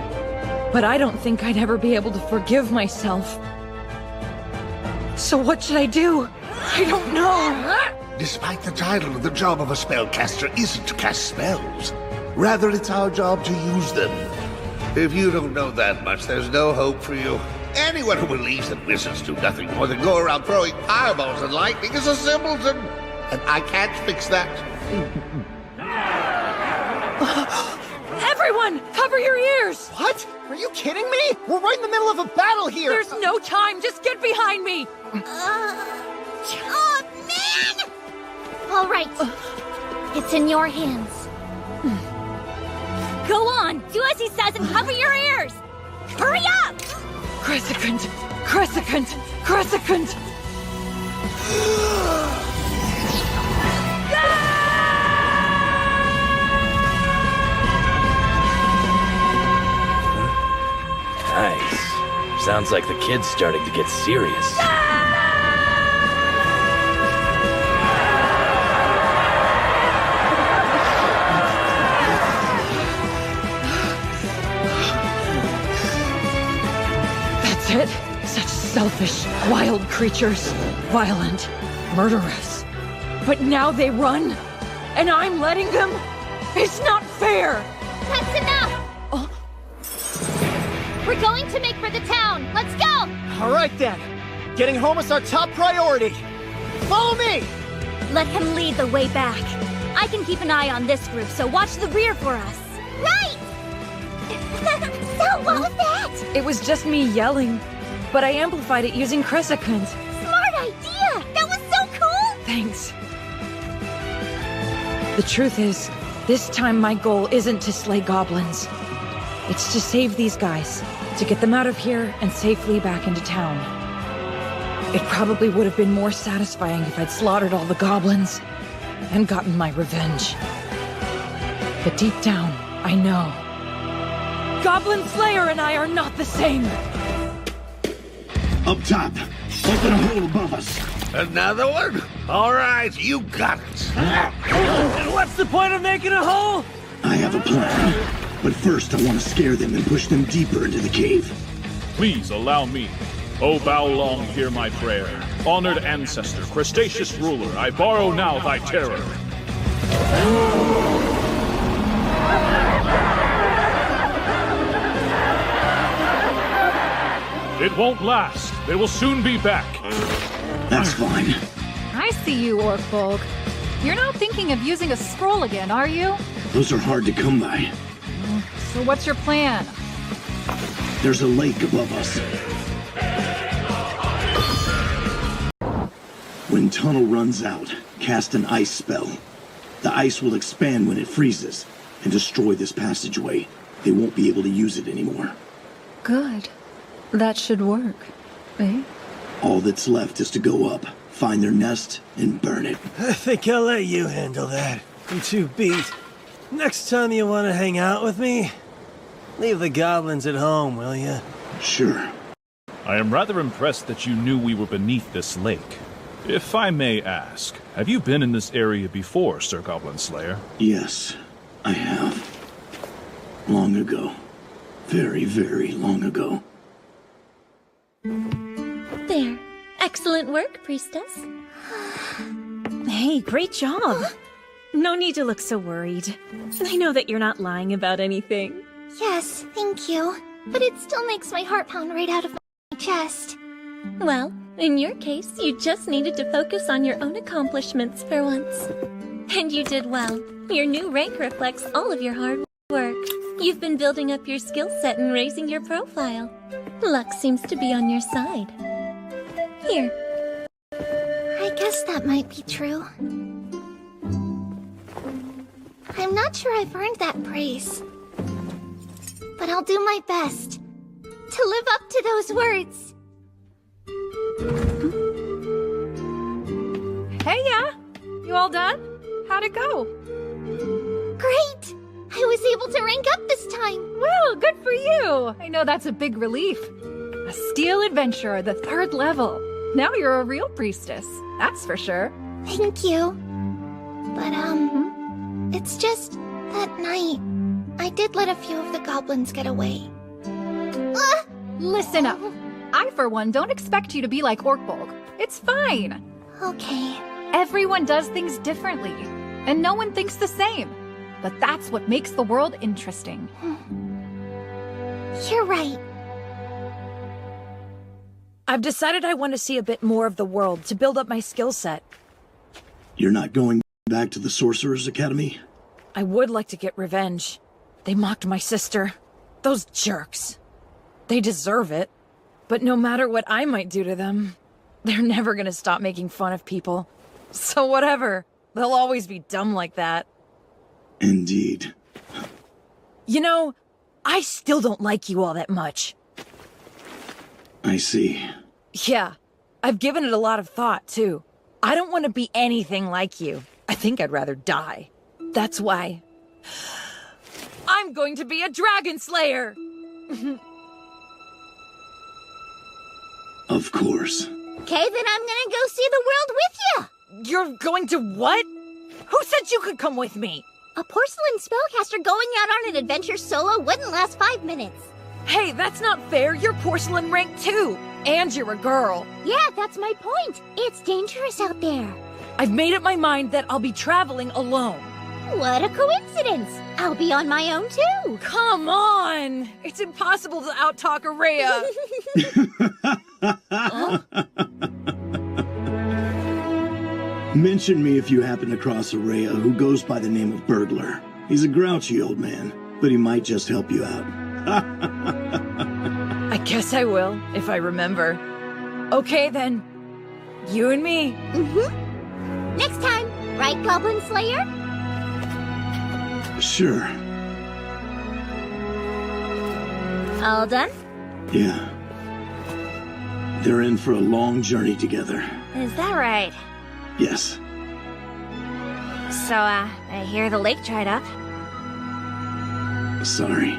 but I don't think I'd ever be able to forgive myself. So what should I do? I don't know. Despite the title, the job of a spellcaster isn't to cast spells. Rather, it's our job to use them. If you don't know that much, there's no hope for you. Anyone who believes that wizards do nothing more than go around throwing fireballs and lightning is a simpleton. And I can't fix that. Everyone, cover your ears! What? Are you kidding me? We're right in the middle of a battle here! There's no time! Just get behind me! Oh, man! All right. It's in your hands. Go on! Do as he says and cover your ears! Hurry up! Crescent! Crescent! Crescent! Nice. Sounds like the kid's starting to get serious. That's it? Such selfish, wild creatures. Violent, murderous. But now they run, and I'm letting them? It's not fair! That's enough! We're going to make for the town. Let's go! All right, then. Getting home is our top priority. Follow me! Let him lead the way back. I can keep an eye on this group, so watch the rear for us. Right! So what was that? It was just me yelling, but I amplified it using Crescent. Smart idea! That was so cool! Thanks. The truth is, this time my goal isn't to slay goblins. It's to save these guys, to get them out of here and safely back into town. It probably would have been more satisfying if I'd slaughtered all the goblins and gotten my revenge. But deep down, I know. Goblin Slayer and I are not the same! Up top. Open a hole above us. Another one? All right, you got it. And what's the point of making a hole? I have a plan. But first, I want to scare them and push them deeper into the cave. Please allow me. O Bao-Long, hear my prayer. Honored ancestor, crustaceous ruler, I borrow now thy terror. It won't last. They will soon be back. That's fine. I see you, Orkbolg. You're not thinking of using a scroll again, are you? Those are hard to come by. So what's your plan? There's a lake above us. When tunnel runs out, cast an ice spell. The ice will expand when it freezes and destroy this passageway. They won't be able to use it anymore. Good. That should work, eh? All that's left is to go up, find their nest, and burn it. I think I'll let you handle that. I'm too beat. Next time you want to hang out with me, leave the goblins at home, will you? Sure. I am rather impressed that you knew we were beneath this lake. If I may ask, have you been in this area before, Sir Goblin Slayer? Yes, I have. Long ago. Very, very long ago. There. Excellent work, priestess. Hey, great job. No need to look so worried. I know that you're not lying about anything. Yes, thank you. But it still makes my heart pound right out of my chest. Well, in your case, you just needed to focus on your own accomplishments for once. And you did well. Your new rank reflects all of your hard work. You've been building up your skill set and raising your profile. Luck seems to be on your side. Here. I guess that might be true. I'm not sure I've earned that praise. But I'll do my best to live up to those words. Hey, ya! You all done? How'd it go? Great! I was able to rank up this time! Well, good for you! I know that's a big relief. A steel adventurer, the 3rd level. Now you're a real priestess, that's for sure. Thank you. But, it's just that night, I did let a few of the goblins get away. Listen up. I, for one, don't expect you to be like Orkbolg. It's fine. Okay. Everyone does things differently, and no one thinks the same. But that's what makes the world interesting. You're right. I've decided I want to see a bit more of the world to build up my skill set. You're not going back to the Sorcerer's Academy? I would like to get revenge. They mocked my sister. Those jerks. They deserve it. But no matter what I might do to them, they're never gonna stop making fun of people. So whatever. They'll always be dumb like that. Indeed. You know, I still don't like you all that much. I see. Yeah, I've given it a lot of thought, too. I don't want to be anything like you. I think I'd rather die. That's why I'm going to be a dragon slayer! Of course. Okay, then I'm gonna go see the world with you! You're going to what? Who said you could come with me? A porcelain spellcaster going out on an adventure solo wouldn't last 5 minutes. Hey, that's not fair. You're porcelain rank too. And you're a girl. Yeah, that's my point. It's dangerous out there. I've made up my mind that I'll be traveling alone. What a coincidence. I'll be on my own too. Come on. It's impossible to outtalk Araya. Mention me if you happen across Araya who goes by the name of Burglar. He's a grouchy old man, but he might just help you out. I guess I will, if I remember. Okay then. You and me. Next time, right, Goblin Slayer? Sure. All done? Yeah. They're in for a long journey together. Is that right? Yes. So, I hear the lake dried up. Sorry.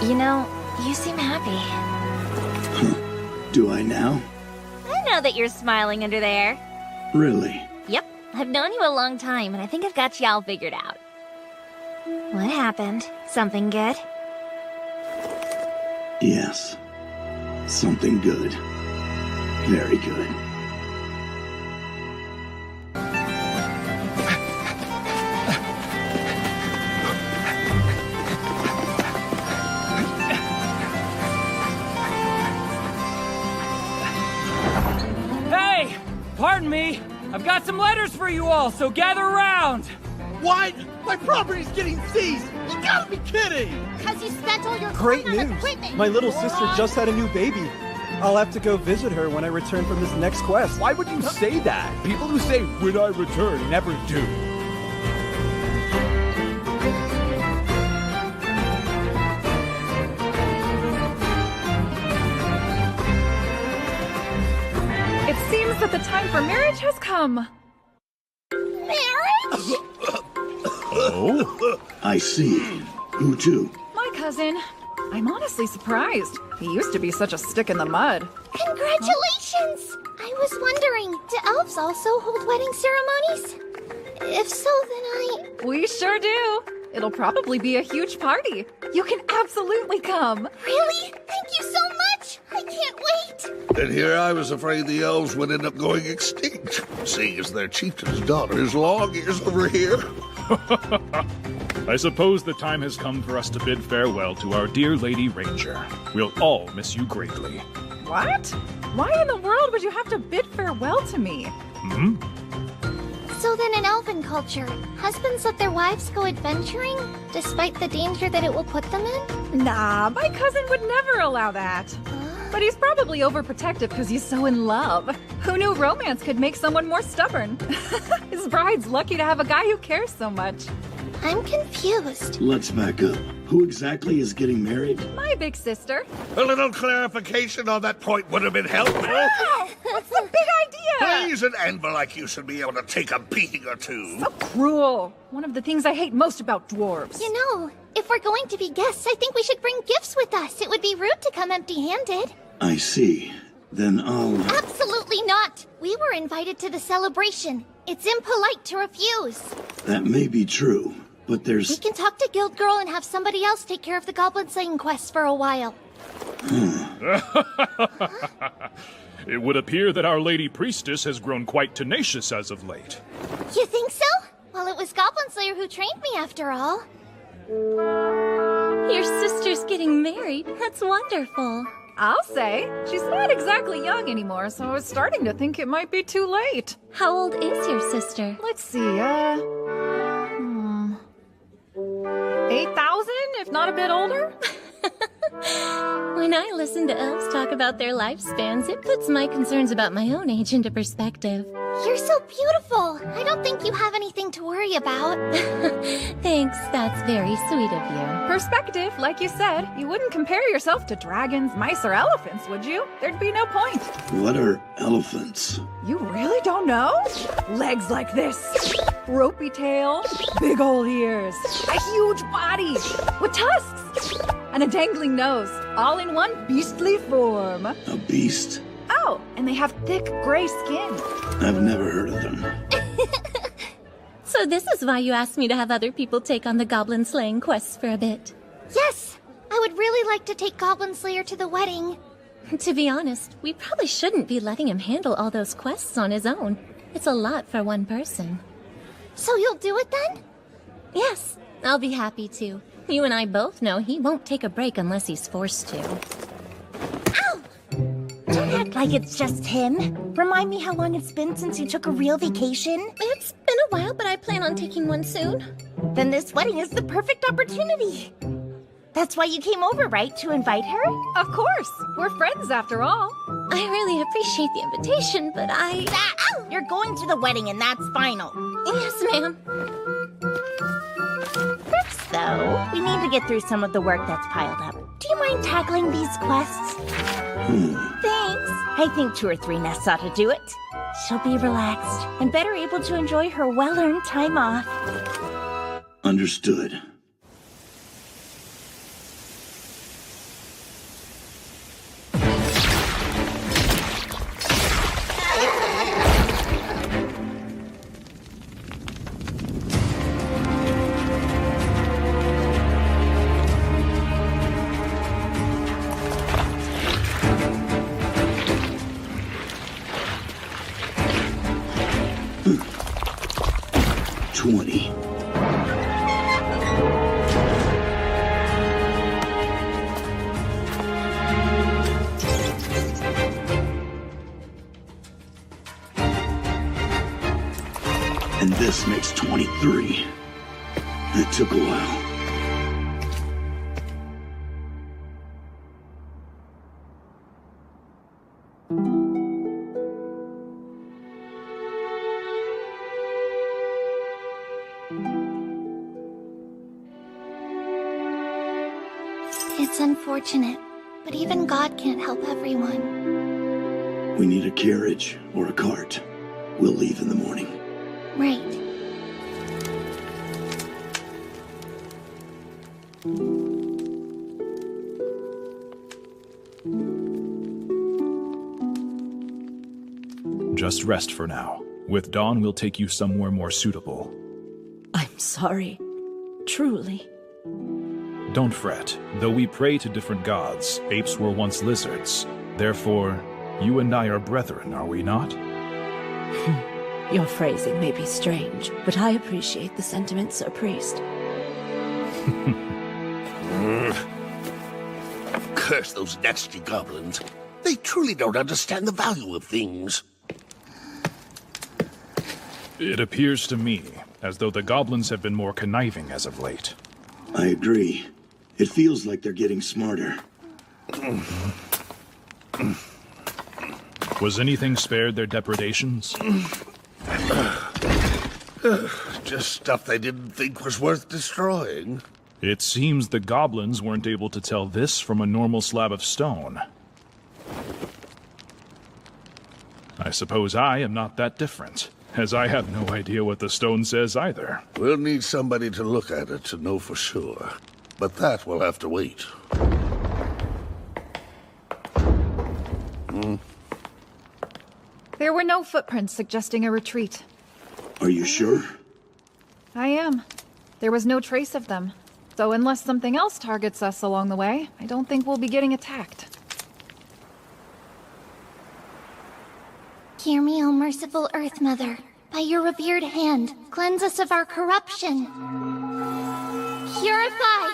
You know, you seem happy. Do I now? I know that you're smiling under there. Really? Yep, I've known you a long time, and I think I've got you all figured out. What happened? Something good? Yes. Something good. Very good. Pardon me. I've got some letters for you all, so gather around. Why? My property's getting seized! You gotta be kidding! Because you spent all your Great coin on news! equipment. My little sister just had a new baby. I'll have to go visit her when I return from this next quest. Why would you say that? People who say, when I return, never do. It seems that the time for marriage has come. Marriage? Oh? I see. Who to? My cousin. I'm honestly surprised. He used to be such a stick in the mud. Congratulations! I was wondering, do elves also hold wedding ceremonies? If so, then We sure do. It'll probably be a huge party. You can absolutely come. Really? Thank you so much! I can't wait! And here I was afraid the elves would end up going extinct, seeing as their chieftain's daughter is long years over here. I suppose the time has come for us to bid farewell to our dear Lady Ranger. We'll all miss you greatly. What? Why in the world would you have to bid farewell to me? Hmm? So then in elven culture, husbands let their wives go adventuring, despite the danger that it will put them in? Nah, my cousin would never allow that. But he's probably overprotective because he's so in love. Who knew romance could make someone more stubborn? His bride's lucky to have a guy who cares so much. I'm confused. Let's back up. Who exactly is getting married? My big sister. A little clarification on that point would have been helpful. Wow! What's the big idea? Please, an anvil like you should be able to take a beating or two. So cruel. One of the things I hate most about dwarves. You know, if we're going to be guests, I think we should bring gifts with us. It would be rude to come empty-handed. I see. Then I'll... Absolutely not! We were invited to the celebration. It's impolite to refuse. That may be true, but We there's... can talk to Guild Girl and have somebody else take care of the goblin slaying quest for a while. It would appear that Our Lady Priestess has grown quite tenacious as of late. You think so? Well, it was Goblin Slayer who trained me after all. Your sister's getting married. That's wonderful. I'll say. She's not exactly young anymore, so I was starting to think it might be too late. How old is your sister? Let's see, 8,000, if not a bit older? When I listen to elves talk about their lifespans, it puts my concerns about my own age into perspective. You're so beautiful. I don't think you have anything to worry about. Thanks, that's very sweet of you. Perspective, like you said. You wouldn't compare yourself to dragons, mice, or elephants, would you? There'd be no point. What are elephants? You really don't know? Legs like this, ropey tail, big old ears, a huge body with tusks, and a dangling nose, all in one beastly form. A beast? Oh, and they have thick gray skin. I've never heard of them. So this is why you asked me to have other people take on the goblin slaying quests for a bit. Yes, I would really like to take Goblin Slayer to the wedding. To be honest, we probably shouldn't be letting him handle all those quests on his own. It's a lot for one person. So you'll do it then? Yes, I'll be happy to. You and I both know he won't take a break unless he's forced to. Ow! Don't act like it's just him. Remind me how long it's been since you took a real vacation. It's been a while, but I plan on taking one soon. Then this wedding is the perfect opportunity. That's why you came over, right? To invite her? Of course. We're friends after all. I really appreciate the invitation, but Ow! You're going to the wedding and that's final. Yes, ma'am. First, though, we need to get through some of the work that's piled up. Do you mind tackling these quests? Thanks. I think 2 or 3 nests ought to do it. She'll be relaxed and better able to enjoy her well-earned time off. Understood. And this makes 23. It took a while. It's unfortunate, but even God can't help everyone. We need a carriage or a cart. We'll leave in the morning. Right. Just rest for now. With dawn, we'll take you somewhere more suitable. I'm sorry. Truly. Don't fret. Though we pray to different gods, apes were once lizards. Therefore, you and I are brethren, are we not? Your phrasing may be strange, but I appreciate the sentiment, Sir Priest. Curse those nasty goblins. They truly don't understand the value of things. It appears to me as though the goblins have been more conniving as of late. I agree. It feels like they're getting smarter. Was anything spared their depredations? Just stuff they didn't think was worth destroying. It seems the goblins weren't able to tell this from a normal slab of stone. I suppose I am not that different, as I have no idea what the stone says either. We'll need somebody to look at it to know for sure. But that will have to wait. There were no footprints suggesting a retreat. Are you sure? I am. There was no trace of them. So unless something else targets us along the way, I don't think we'll be getting attacked. Hear me, O merciful Earth Mother. By your revered hand, cleanse us of our corruption. Purify!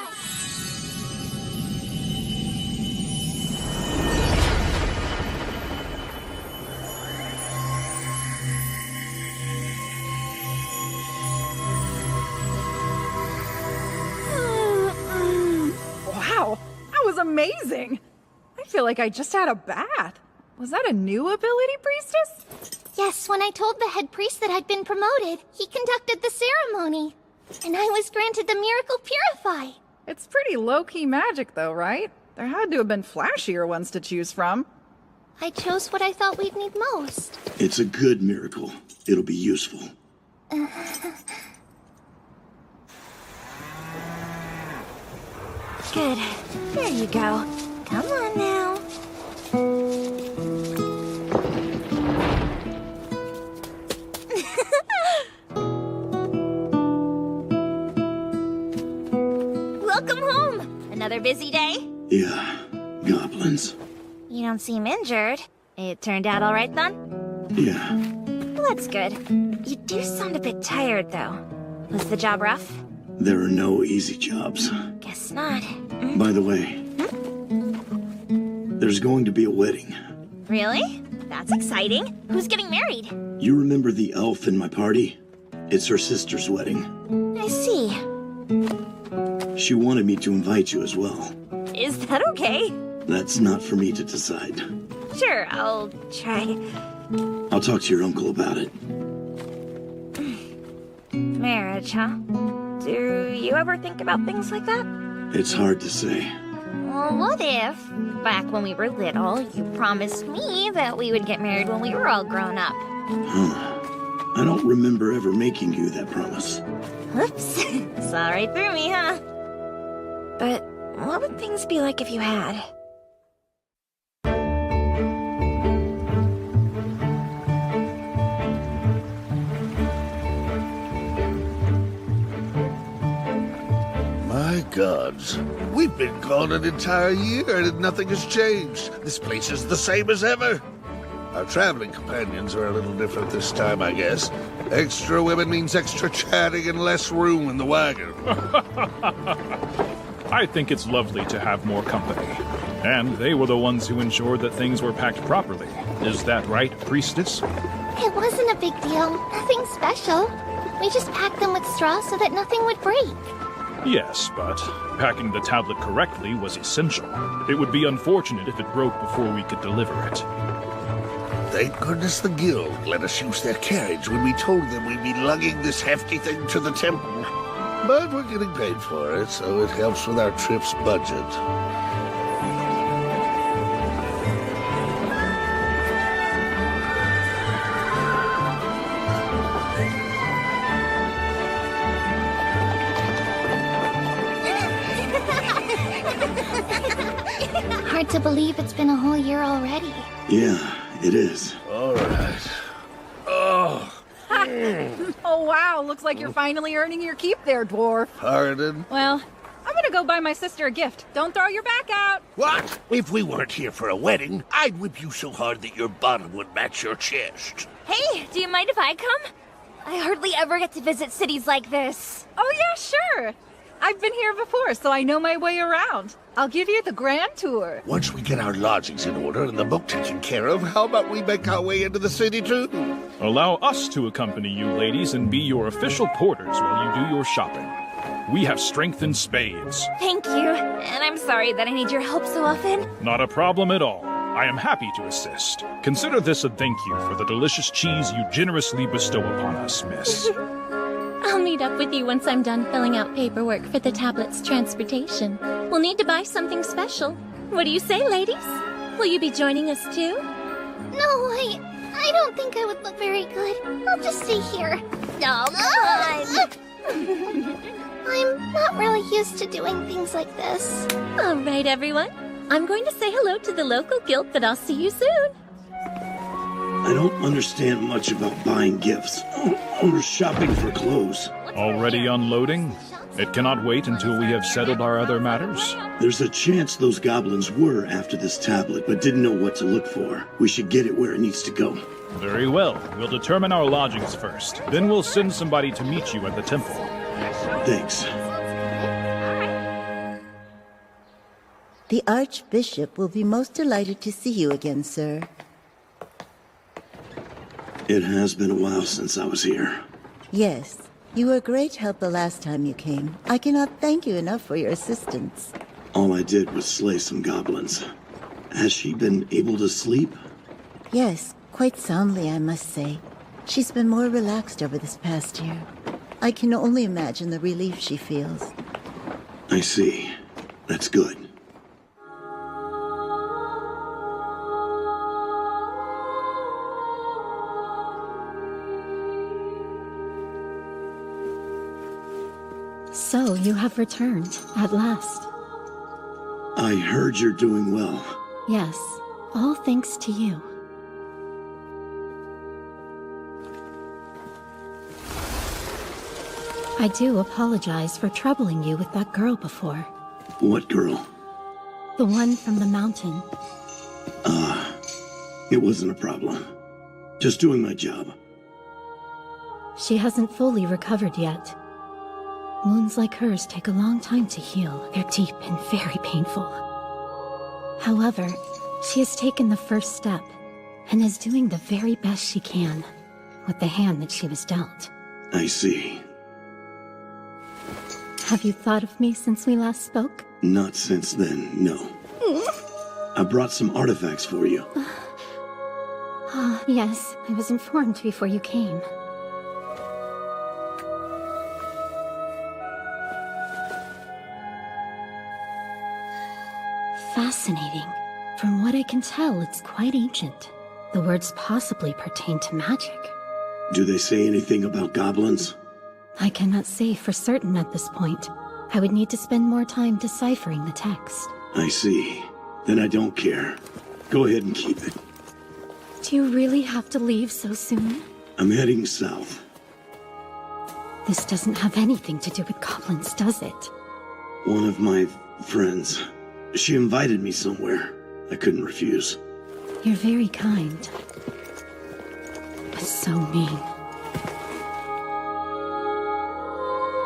Wow, that was amazing! I feel like I just had a bath. Was that a new ability, Priestess? Yes, when I told the head priest that I'd been promoted, he conducted the ceremony. And I was granted the miracle Purify. It's pretty low-key magic, though, right? There had to have been flashier ones to choose from. I chose what I thought we'd need most. It's a good miracle. It'll be useful. Good. There you go. Come on now. Welcome home! Another busy day? Yeah, goblins. You don't seem injured. It turned out all right then? Yeah. Well, that's good. You do sound a bit tired, though. Was the job rough? There are no easy jobs. Guess not. By the way, there's going to be a wedding. Really? That's exciting. Who's getting married? You remember the elf in my party? It's her sister's wedding. I see. She wanted me to invite you as well. Is that okay? That's not for me to decide. Sure, I'll try. I'll talk to your uncle about it. Marriage, huh? Do you ever think about things like that? It's hard to say. Well, what if, back when we were little, you promised me that we would get married when we were all grown up? I don't remember ever making you that promise. Whoops. Saw right through me, huh? But what would things be like if you had? My gods. We've been gone an entire year and nothing has changed. This place is the same as ever. Our traveling companions are a little different this time, I guess. Extra women means extra chatting and less room in the wagon. I think it's lovely to have more company. And they were the ones who ensured that things were packed properly. Is that right, Priestess? It wasn't a big deal. Nothing special. We just packed them with straw so that nothing would break. Yes, but packing the tablet correctly was essential. It would be unfortunate if it broke before we could deliver it. Thank goodness the guild let us use their carriage when we told them we'd be lugging this hefty thing to the temple. But we're getting paid for it, so it helps with our trip's budget. Hard to believe it's been a whole year already. Yeah, it is. All right. Oh. Oh wow, looks like you're finally earning your keep there, dwarf. Pardon? Well, I'm gonna go buy my sister a gift. Don't throw your back out. What? If we weren't here for a wedding, I'd whip you so hard that your bottom would match your chest. Hey, do you mind if I come? I hardly ever get to visit cities like this. Oh yeah, sure. I've been here before, so I know my way around. I'll give you the grand tour. Once we get our lodgings in order and the boat taken care of, how about we make our way into the city too? Allow us to accompany you, ladies, and be your official porters while you do your shopping. We have strength in spades. Thank you, and I'm sorry that I need your help so often. Not a problem at all. I am happy to assist. Consider this a thank you for the delicious cheese you generously bestow upon us, miss. I'll meet up with you once I'm done filling out paperwork for the tablet's transportation. We'll need to buy something special. What do you say, ladies? Will you be joining us too? No, I don't think I would look very good. I'll just stay here. No, come on. I'm not really used to doing things like this. All right, everyone. I'm going to say hello to the local guild, but I'll see you soon. I don't understand much about buying gifts or shopping for clothes. Already unloading? It cannot wait until we have settled our other matters. There's a chance those goblins were after this tablet, but didn't know what to look for. We should get it where it needs to go. Very well. We'll determine our lodgings first. Then we'll send somebody to meet you at the temple. Thanks. The Archbishop will be most delighted to see you again, sir. It has been a while since I was here. Yes, you were a great help the last time you came. I cannot thank you enough for your assistance. All I did was slay some goblins. Has she been able to sleep? Yes, quite soundly, I must say. She's been more relaxed over this past year. I can only imagine the relief she feels. I see. That's good. So, you have returned, at last. I heard you're doing well. Yes, all thanks to you. I do apologize for troubling you with that girl before. What girl? The one from the mountain. It wasn't a problem. Just doing my job. She hasn't fully recovered yet. Wounds like hers take a long time to heal. They're deep and very painful. However, she has taken the first step and is doing the very best she can with the hand that she was dealt. I see. Have you thought of me since we last spoke? Not since then, no. I brought some artifacts for you. Yes, I was informed before you came. Fascinating. From what I can tell, it's quite ancient. The words possibly pertain to magic. Do they say anything about goblins? I cannot say for certain at this point. I would need to spend more time deciphering the text. I see. Then I don't care. Go ahead and keep it. Do you really have to leave so soon? I'm heading south. This doesn't have anything to do with goblins, does it? One of my friends. She invited me somewhere. I couldn't refuse. You're very kind. But so mean.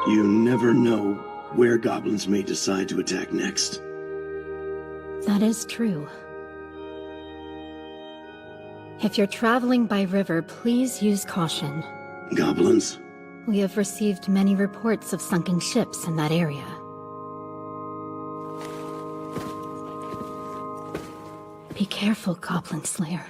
You never know where goblins may decide to attack next. That is true. If you're traveling by river, please use caution. Goblins? We have received many reports of sunken ships in that area. Be careful, Goblin Slayer.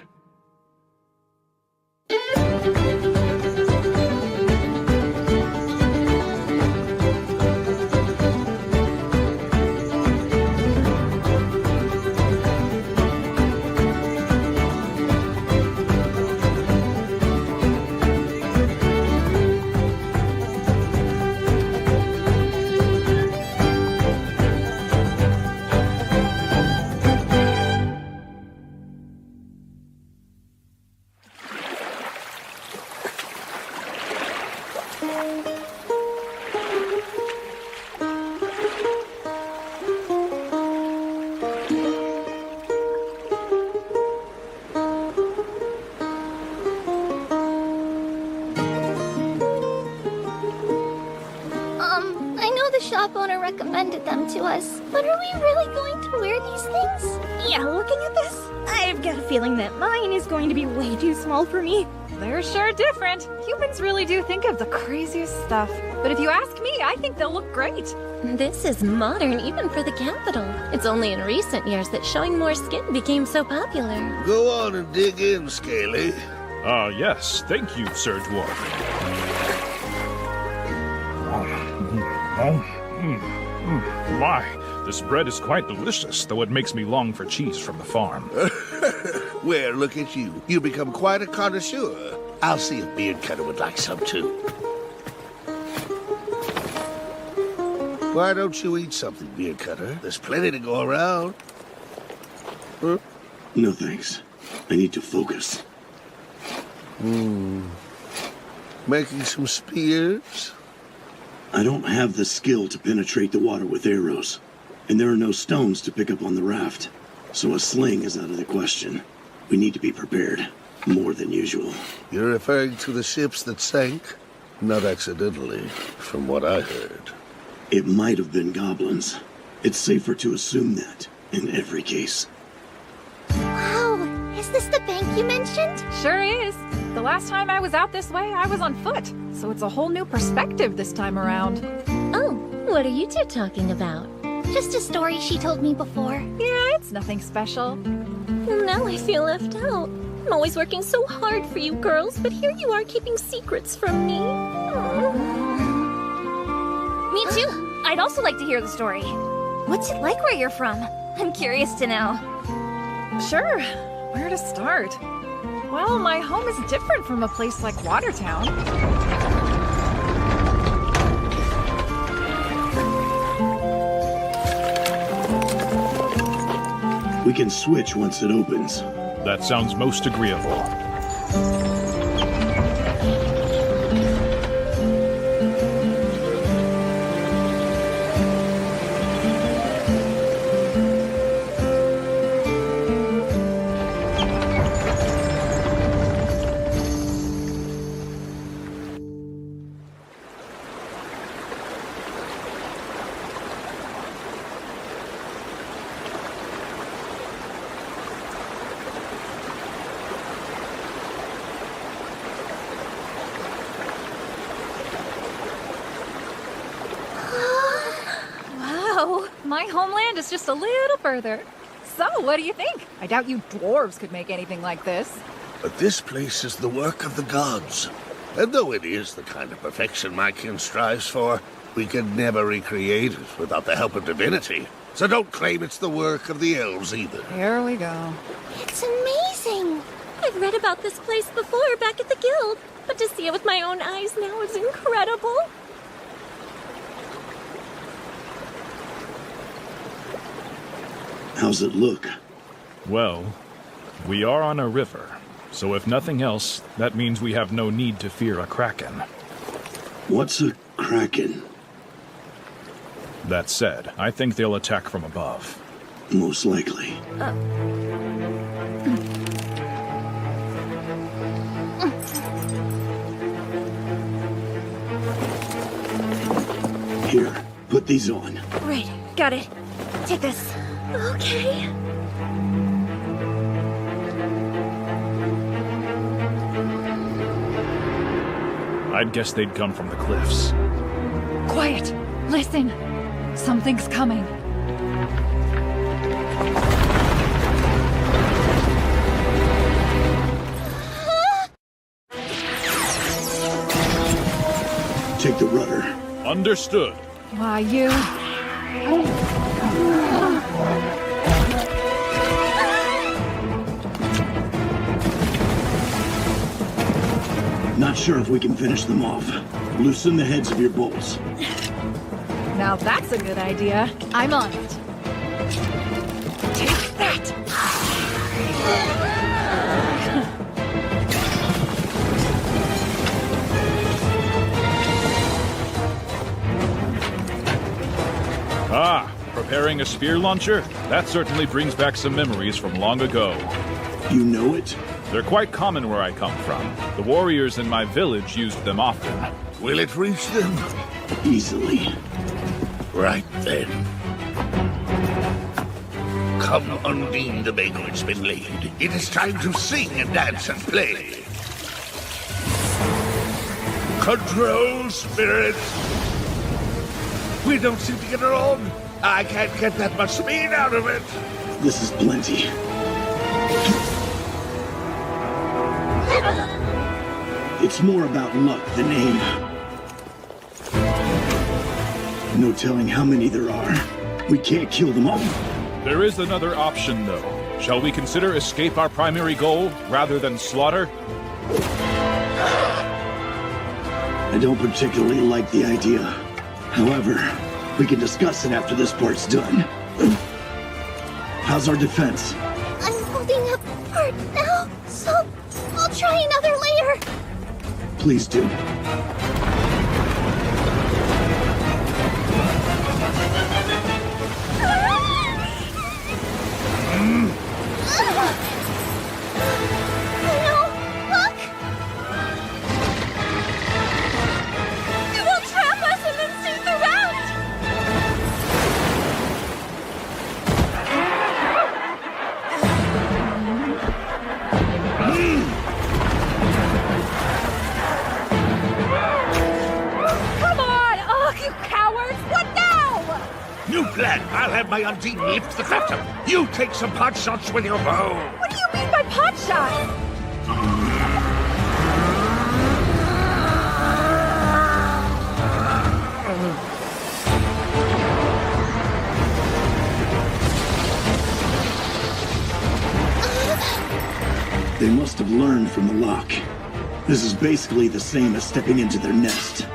I know the shop owner recommended them to us, but are we really going to wear these things? Yeah, looking at this, I've got a feeling that mine is going to be way too small for me. They're sure different. Humans really do think of the craziest stuff. But if you ask me, I think they'll look great. This is modern even for the capital. It's only in recent years that showing more skin became so popular. Go on and dig in, Scaly. Yes. Thank you, Sir Dwarf. My, this bread is quite delicious, though it makes me long for cheese from the farm. Well, look at you. You become quite a connoisseur. I'll see if Beardcutter would like some, too. Why don't you eat something, Beardcutter? There's plenty to go around. Huh? No thanks. I need to focus. Making some spears? I don't have the skill to penetrate the water with arrows, and there are no stones to pick up on the raft, so a sling is out of the question. We need to be prepared, more than usual. You're referring to the ships that sank? Not accidentally, from what I heard. It might have been goblins. It's safer to assume that, in every case. Wow, is this the bank you mentioned? Sure is. The last time I was out this way, I was on foot. So it's a whole new perspective this time around. Oh, what are you two talking about? Just a story she told me before. Yeah, it's nothing special. Now I feel left out. I'm always working so hard for you girls, but here you are keeping secrets from me. Me too. I'd also like to hear the story. What's it like where you're from? I'm curious to know. Sure. Where to start? Well, my home is different from a place like Watertown. We can switch once it opens. That sounds most agreeable. My homeland is just a little further. So, what do you think? I doubt you dwarves could make anything like this. But this place is the work of the gods. And though it is the kind of perfection my kin strives for, we can never recreate it without the help of divinity. So don't claim it's the work of the elves either. Here we go. It's amazing. I've read about this place before back at the guild, but to see it with my own eyes now is incredible. How's it look? Well, we are on a river, so if nothing else, that means we have no need to fear a kraken. What's a kraken? That said, I think they'll attack from above. Most likely. Here, put these on. Right, got it. Take this. Okay. I'd guess they'd come from the cliffs. Quiet! Listen! Something's coming. Take the rudder. Understood. Why, you... Not sure if we can finish them off. Loosen the heads of your bolts. Now that's a good idea. I'm on it. Take that! Ah, preparing a spear launcher? That certainly brings back some memories from long ago. You know it? They're quite common where I come from. The warriors in my village used them often. Will it reach them? Easily. Right then. Come, Undine, the banquet's been laid. It is time to sing and dance and play. Control, spirits! We don't seem to get along. I can't get that much speed out of it. This is plenty. It's more about luck than aim. No telling how many there are. We can't kill them all. There is another option, though. Shall we consider escape our primary goal, rather than slaughter? I don't particularly like the idea. However, we can discuss it after this part's done. How's our defense? I'm holding up part now, so I'll try another layer. Please do. No, look! It will trap us and then sing the round! Come on! Oh, you cowards! What now? New plan. I'll have my Undine lift the phantom. You take some pot shots with your bow. What do you mean by pot shot? They must have learned from the lock. This is basically the same as stepping into their nest.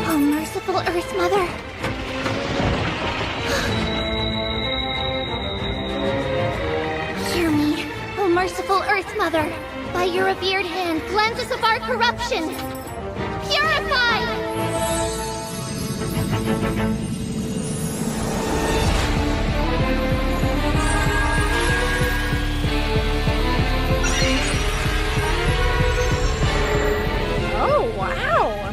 Oh, merciful Earth Mother. Hear me, oh merciful Earth Mother. By your revered hand, cleanse us of our corruption. Purify! Oh, wow!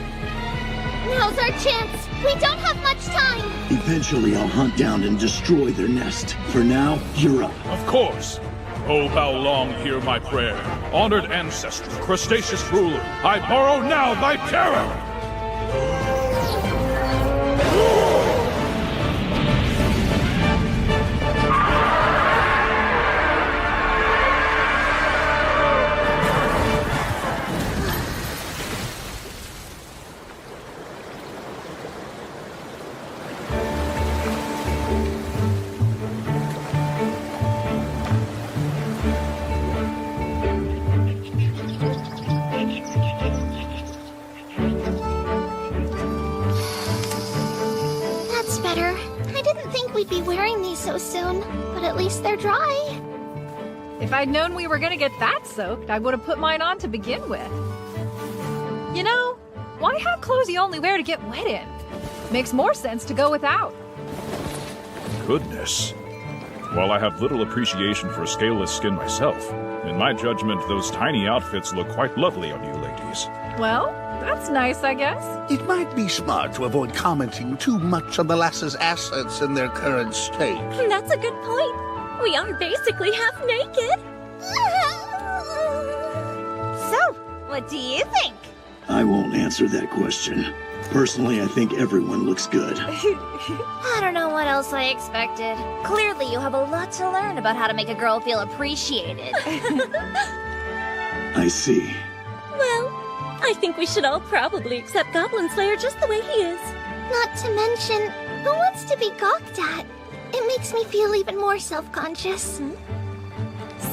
Now's our chance. We don't have much time. Eventually, I'll hunt down and destroy their nest. For now, you're up. Of course. Oh, how long hear my prayer. Honored ancestor, crustaceous ruler, I borrow now thy terror! That's better. I didn't think we'd be wearing these so soon, but at least they're dry. If I'd known we were gonna get that soaked, I would have put mine on to begin with. You know, why have clothes you only wear to get wet in? Makes more sense to go without. Goodness. While I have little appreciation for scaleless skin myself, in my judgment, those tiny outfits look quite lovely on you ladies. Well, that's nice, I guess. It might be smart to avoid commenting too much on the lass's assets in their current state. That's a good point. We are basically half naked. So, What do you think? I won't answer that question. Personally, I think everyone looks good. I don't know what else I expected. Clearly, you have a lot to learn about how to make a girl feel appreciated. I see. Well, I think we should all probably accept Goblin Slayer just the way he is. Not to mention, who wants to be gawked at? It makes me feel even more self-conscious.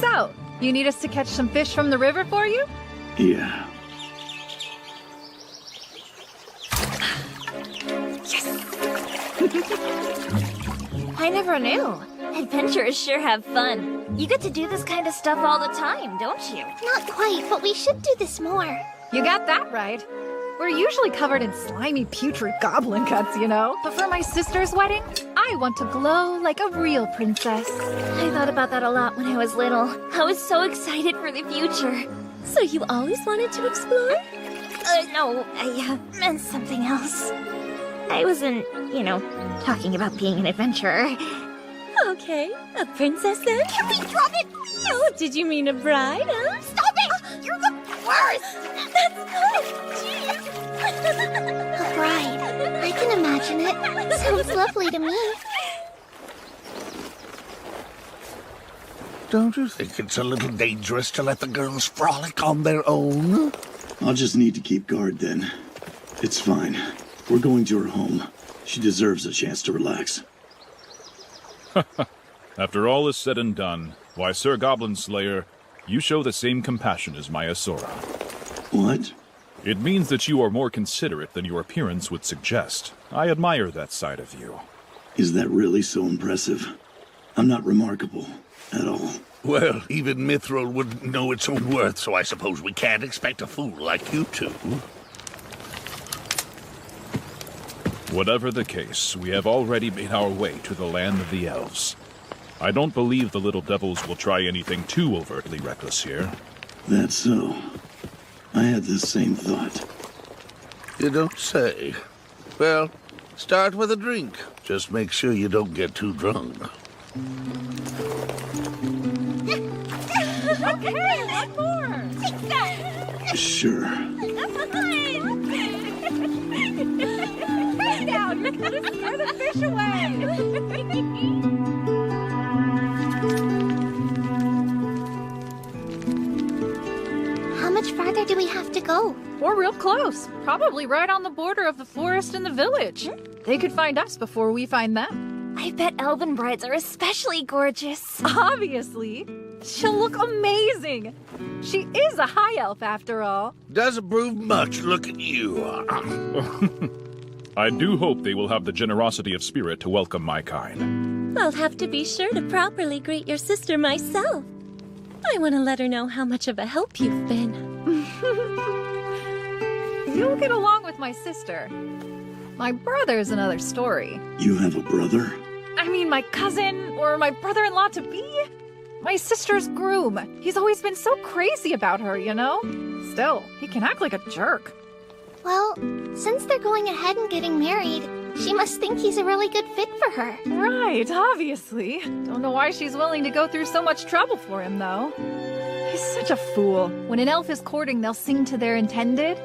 So, you need us to catch some fish from the river for you? Yeah. I never knew. Adventurers sure have fun. You get to do this kind of stuff all the time, don't you? Not quite, but we should do this more. You got that right. We're usually covered in slimy, putrid goblin guts, you know? But for my sister's wedding, I want to glow like a real princess. I thought about that a lot when I was little. I was so excited for the future. So you always wanted to explore? No, I meant something else. I wasn't, talking about being an adventurer. Okay, a princess then? Can we drop it? Oh, did you mean a bride, huh? Stop it! You're the worst! That's good! A bride. I can imagine it. Sounds lovely to me. Don't you think it's a little dangerous to let the girls frolic on their own? I'll just need to keep guard then. It's fine. We're going to her home. She deserves a chance to relax. After all is said and done, why, Sir Goblin Slayer, you show the same compassion as Maya Sora. What? It means that you are more considerate than your appearance would suggest. I admire that side of you. Is that really so impressive? I'm not remarkable at all. Well, even Mithril wouldn't know its own worth, so I suppose we can't expect a fool like you two. Whatever the case, we have already made our way to the land of the elves. I don't believe the little devils will try anything too overtly reckless here. That's so. I had the same thought. You don't say. Well, start with a drink. Just make sure you don't get too drunk. Okay, one more! Sure. Down! You're gonna scare the fish away! How much farther do we have to go? We're real close. Probably right on the border of the forest and the village. They could find us before we find them. I bet elven brides are especially gorgeous. Obviously. She'll look amazing. She is a high elf, after all. Doesn't prove much, look at you. I do hope they will have the generosity of spirit to welcome my kind. I'll have to be sure to properly greet your sister myself. I want to let her know how much of a help you've been. You'll get along with my sister. My brother's another story. You have a brother? I mean, my cousin, or my brother-in-law-to-be. My sister's groom. He's always been so crazy about her, you know? Still, he can act like a jerk. Well, since they're going ahead and getting married, she must think he's a really good fit for her. Right, obviously. Don't know why she's willing to go through so much trouble for him, though. He's such a fool. When an elf is courting, they'll sing to their intended.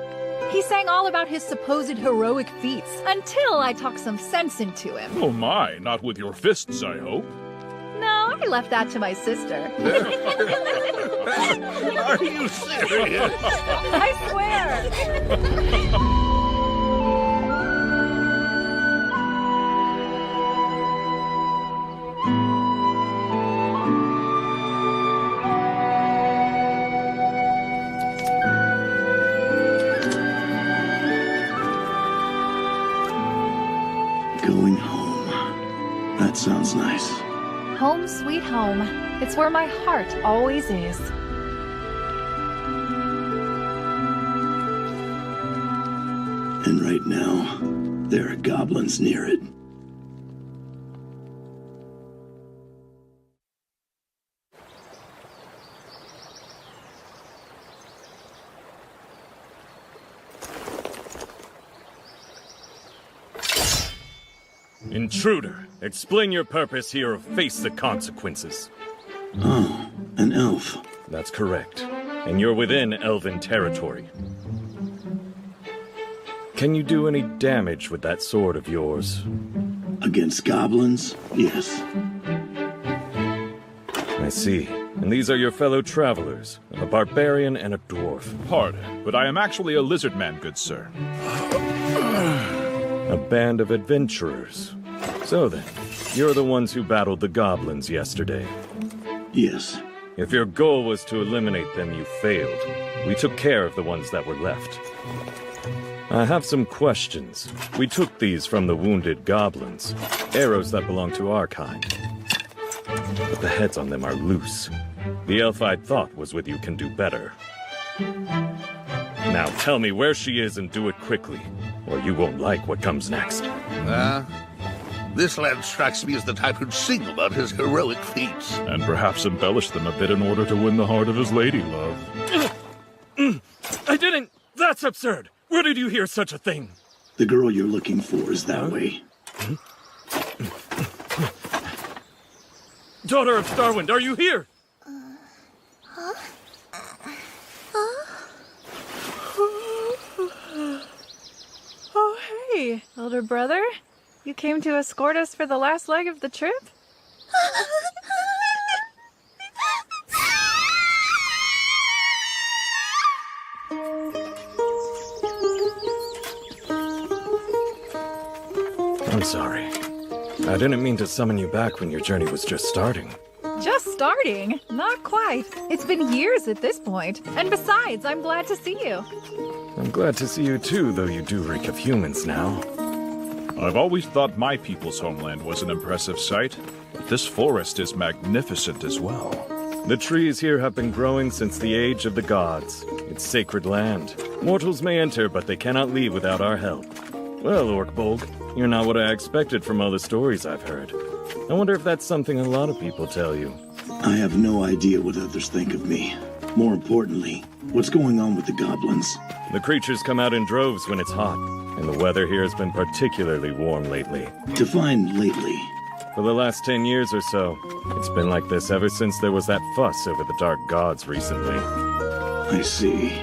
He sang all about his supposed heroic feats, until I talked some sense into him. Oh my, not with your fists, I hope. No, I left that to my sister. Are you serious? I swear! Going home. That sounds nice. Home sweet home. It's where my heart always is. And right now, there are goblins near it. Intruder, explain your purpose here or face the consequences. Oh, an elf. That's correct. and you're within elven territory. Can you do any damage with that sword of yours? Against goblins? Yes. I see. And these are your fellow travelers, a barbarian and a dwarf. Pardon, but I am actually a lizard man, good sir. A band of adventurers. So then, you're the ones who battled the goblins yesterday. Yes. If your goal was to eliminate them, you failed. We took care of the ones that were left. I have some questions. We took these from the wounded goblins. Arrows that belong to our kind. But the heads on them are loose. The elf I'd thought was with you can do better. Now tell me where she is and do it quickly, or you won't like what comes next. This lad strikes me as the type who'd sing about his heroic feats. And perhaps embellish them a bit in order to win the heart of his lady love. I didn't! That's absurd! Where did you hear such a thing? The girl you're looking for is that way. Daughter of Starwind, are you here? Oh, hey, elder brother. You came to escort us for the last leg of the trip? I'm sorry. I didn't mean to summon you back when your journey was just starting. Just starting? Not quite. It's been years at this point. And besides, I'm glad to see you. I'm glad to see you too, though you do reek of humans now. I've always thought my people's homeland was an impressive sight, but this forest is magnificent as well. The trees here have been growing since the age of the gods. It's sacred land. Mortals may enter, but they cannot leave without our help. Well, Orkbolg, you're not what I expected from all the stories I've heard. I wonder if that's something a lot of people tell you. I have no idea what others think of me. More importantly, what's going on with the goblins? The creatures come out in droves when it's hot, and the weather here has been particularly warm lately. Define lately. For the last 10 years or so. It's been like this ever since there was that fuss over the dark gods recently. I see.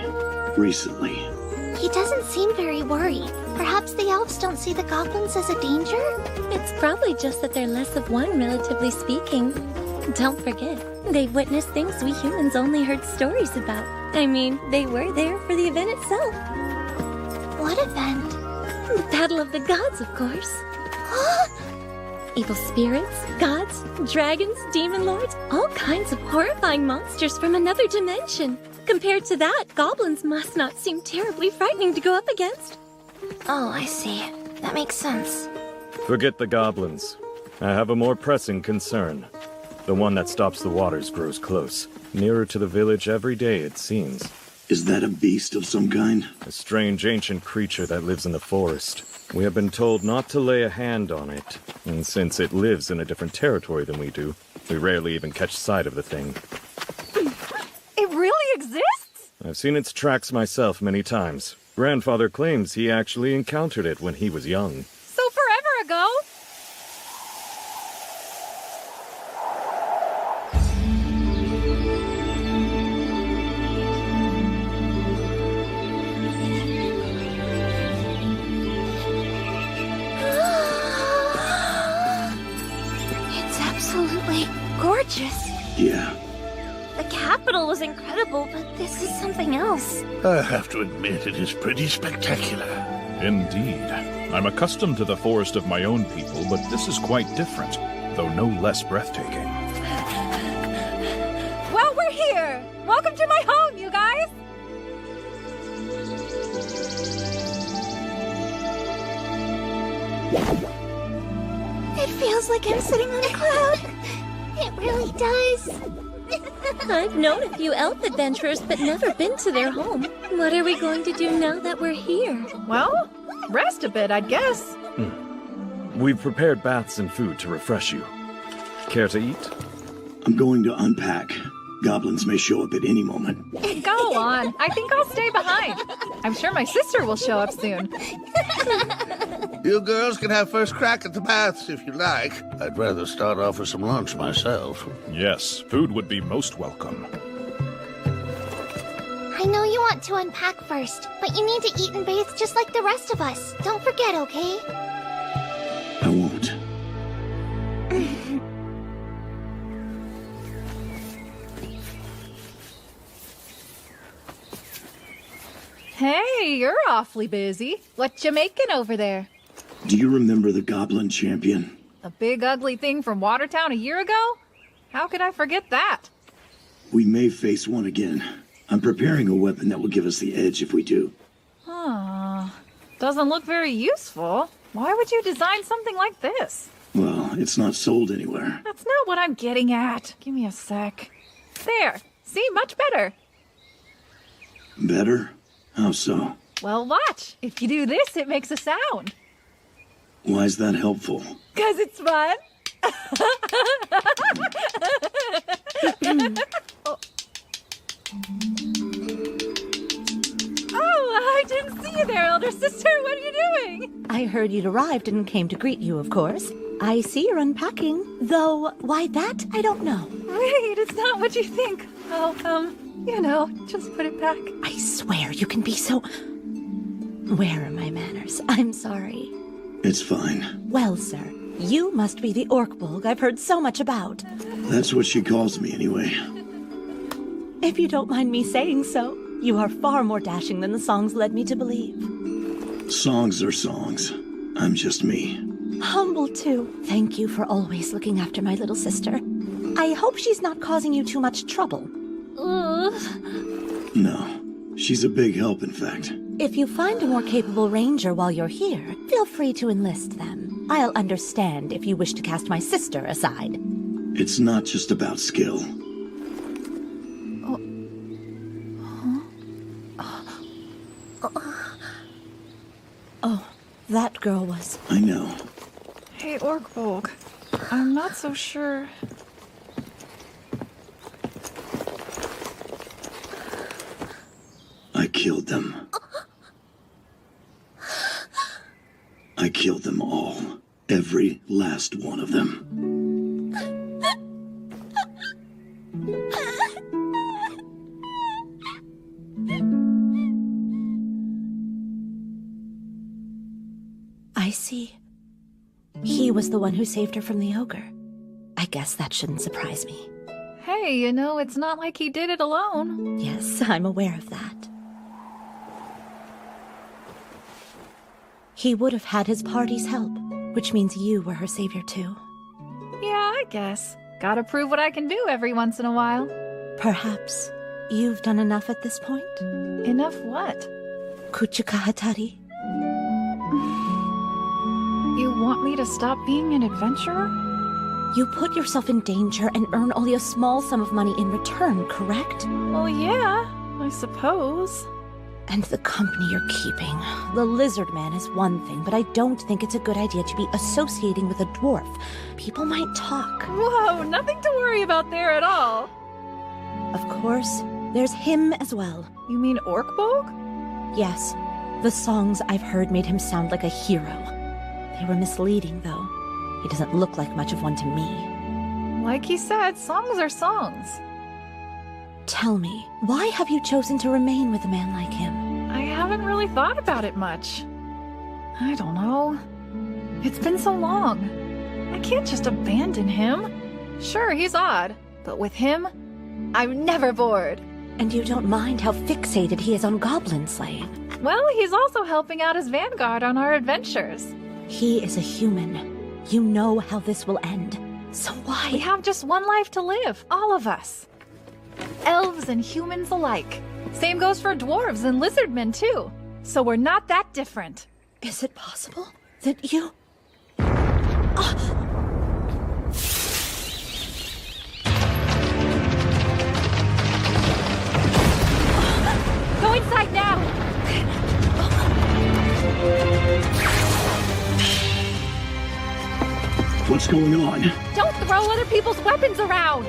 Recently. He doesn't seem very worried. Perhaps the elves don't see the goblins as a danger? It's probably just that they're less of one, relatively speaking. Don't forget, they've witnessed things we humans only heard stories about. I mean, they were there for the event itself. What event? The Battle of the Gods, of course. Evil spirits, gods, dragons, demon lords, all kinds of horrifying monsters from another dimension. Compared to that, goblins must not seem terribly frightening to go up against. Oh, I see. That makes sense. Forget the goblins. I have a more pressing concern. The one that stops the waters grows close. Nearer to the village every day, it seems. Is that a beast of some kind? A strange ancient creature that lives in the forest. We have been told not to lay a hand on it. And since it lives in a different territory than we do, we rarely even catch sight of the thing. It really exists? I've seen its tracks myself many times. Grandfather claims he actually encountered it when he was young. So forever ago? It's absolutely gorgeous. Yeah. The capital was incredible, but this is something else. I have to admit, it is pretty spectacular. Indeed. I'm accustomed to the forest of my own people, but this is quite different, though no less breathtaking. Well, we're here! Welcome to my home, you guys! It feels like I'm sitting on a cloud. It really does. I've known a few elf adventurers, but never been to their home. What are we going to do now that we're here? Well, rest a bit, I'd guess. We've prepared baths and food to refresh you. Care to eat? I'm going to unpack. Goblins may show up at any moment. Go on. I think I'll stay behind. I'm sure my sister will show up soon. You girls can have first crack at the baths if you like. I'd rather start off with some lunch myself. Yes, food would be most welcome. I know you want to unpack first, but you need to eat and bathe just like the rest of us. Don't forget, okay? I won't. Hey, you're awfully busy. What you making over there? Do you remember the Goblin Champion? The big ugly thing from Watertown a year ago? How could I forget that? We may face one again. I'm preparing a weapon that will give us the edge if we do. Doesn't look very useful. Why would you design something like this? Well, it's not sold anywhere. That's not what I'm getting at. Give me a sec. There. See, much better. Better? How so? Well, watch. If you do this, it makes a sound. Why is that helpful? 'Cause it's fun. Oh, I didn't see you there, elder sister. What are you doing? I heard you'd arrived and came to greet you, of course. I see you're unpacking, though why that, I don't know. Wait, it's not what you think. Oh, just put it back. I swear you can be so... Where are my manners? I'm sorry. It's fine. Well, sir, you must be the Orkbulg I've heard so much about. That's what she calls me anyway. If you don't mind me saying so, you are far more dashing than the songs led me to believe. Songs are songs. I'm just me. Humble, too. Thank you for always looking after my little sister. I hope she's not causing you too much trouble. No. She's a big help, in fact. If you find a more capable ranger while you're here, feel free to enlist them. I'll understand if you wish to cast my sister aside. It's not just about skill. Oh, that girl was... I know. Hey, Orkbulg. I'm not so sure. I killed them. I killed them all. Every last one of them. I see. He was the one who saved her from the ogre. I guess that shouldn't surprise me. Hey, it's not like he did it alone. Yes, I'm aware of that. He would have had his party's help, which means you were her savior too. Yeah, I guess. Gotta prove what I can do every once in a while. Perhaps you've done enough at this point? Enough what? Kuchikahatari. You want me to stop being an adventurer? You put yourself in danger and earn only a small sum of money in return, correct? Well, yeah, I suppose. And the company you're keeping. The lizard man is one thing, but I don't think it's a good idea to be associating with a dwarf. People might talk. Whoa, nothing to worry about there at all. Of course, there's him as well. You mean Orkbulg? Yes. The songs I've heard made him sound like a hero. They were misleading, though. He doesn't look like much of one to me. Like he said, songs are songs. Tell me, why have you chosen to remain with a man like him? I haven't really thought about it much. I don't know. It's been so long. I can't just abandon him. Sure, he's odd, but with him, I'm never bored. And you don't mind how fixated he is on goblin slaying? Well, he's also helping out his vanguard on our adventures. He is a human. You know how this will end. So why? We have just one life to live, all of us. Elves and humans alike. Same goes for dwarves and lizardmen, too. So we're not that different. Is it possible that you... Go inside now! What's going on? Don't throw other people's weapons around!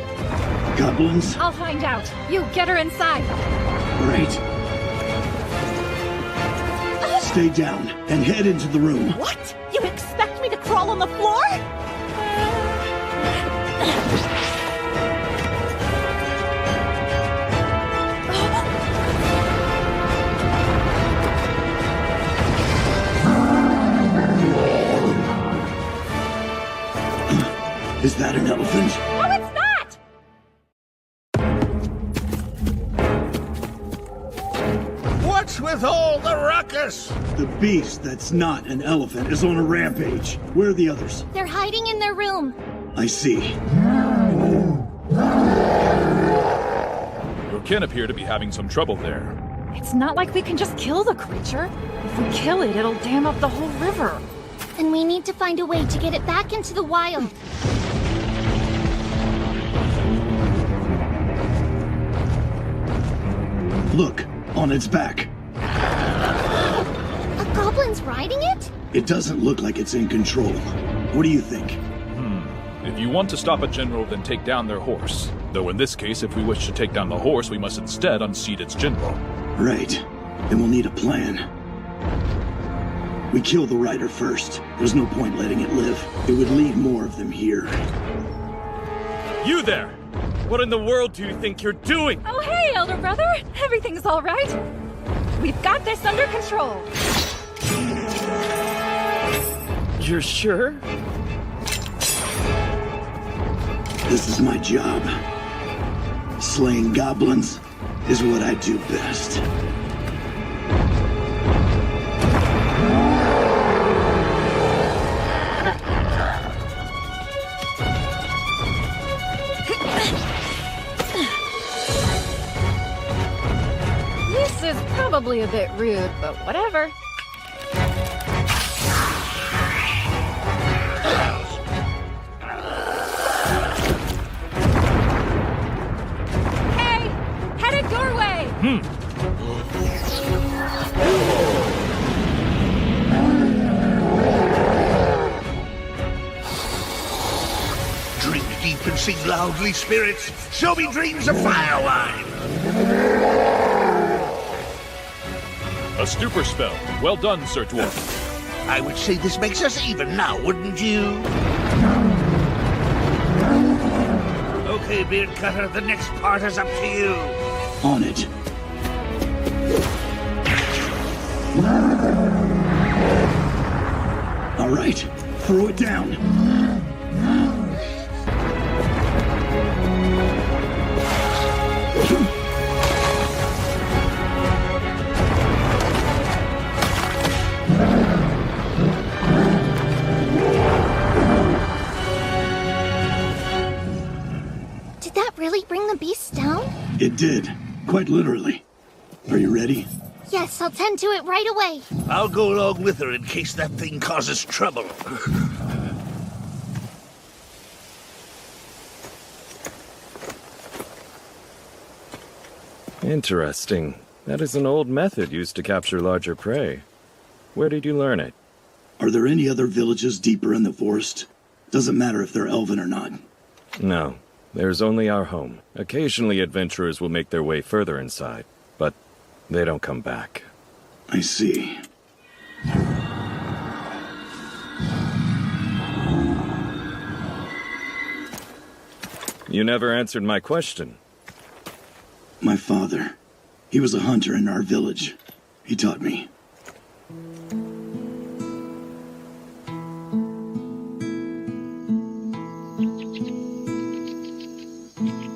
Goblins? I'll find out. You get her inside. Right. Stay down and head into the room. What? You expect me to crawl on the floor? that an elephant? Oh, it's not! What's with all the ruckus? The beast that's not an elephant is on a rampage. Where are the others? They're hiding in their room. I see. You can appear to be having some trouble there. It's not like we can just kill the creature. If we kill it, it'll dam up the whole river. Then we need to find a way to get it back into the wild. Look, on its back. A goblin's riding it? It doesn't look like it's in control. What do you think? If you want to stop a general, then take down their horse. Though in this case, if we wish to take down the horse, we must instead unseat its general. Right. Then we'll need a plan. We kill the rider first. There's no point letting it live. It would lead more of them here. You there! What in the world do you think you're doing? Oh, hey, elder brother! Everything's all right. We've got this under control. You're sure? This is my job. Slaying goblins is what I do best. This is probably a bit rude, but whatever. Hey! Headed your way! Drink deep and sing loudly, spirits. Show me dreams of fire wine. A stupor spell. Well done, Sir Dwarf. I would say this makes us even now, wouldn't you? Okay, Beard Cutter, the next part is up to you. On it. All right, throw it down. Did that really bring the beasts down? It did, quite literally. Are you ready? Yes, I'll tend to it right away. I'll go along with her in case that thing causes trouble. Interesting. That is an old method used to capture larger prey. Where did you learn it? Are there any other villages deeper in the forest? Doesn't matter if they're elven or not. No. There's only our home. Occasionally adventurers will make their way further inside, but they don't come back. I see. You never answered my question. My father. He was a hunter in our village. He taught me.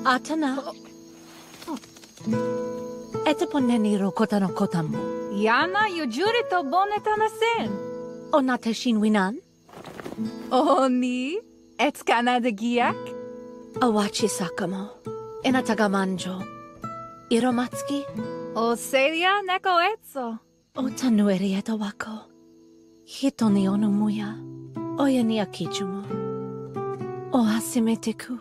Atana. Etaponeniro kotano kotamu. Yana yujurito bonetanasen. Onate shinwinan. Oni etskana de giak. Awachi sakamo. Enatagamanjo. Iromatsuki. Oseria neko etso. Otanueri etawako. Hitoni onumuya. Oyani akichumo. Ohasimeteku.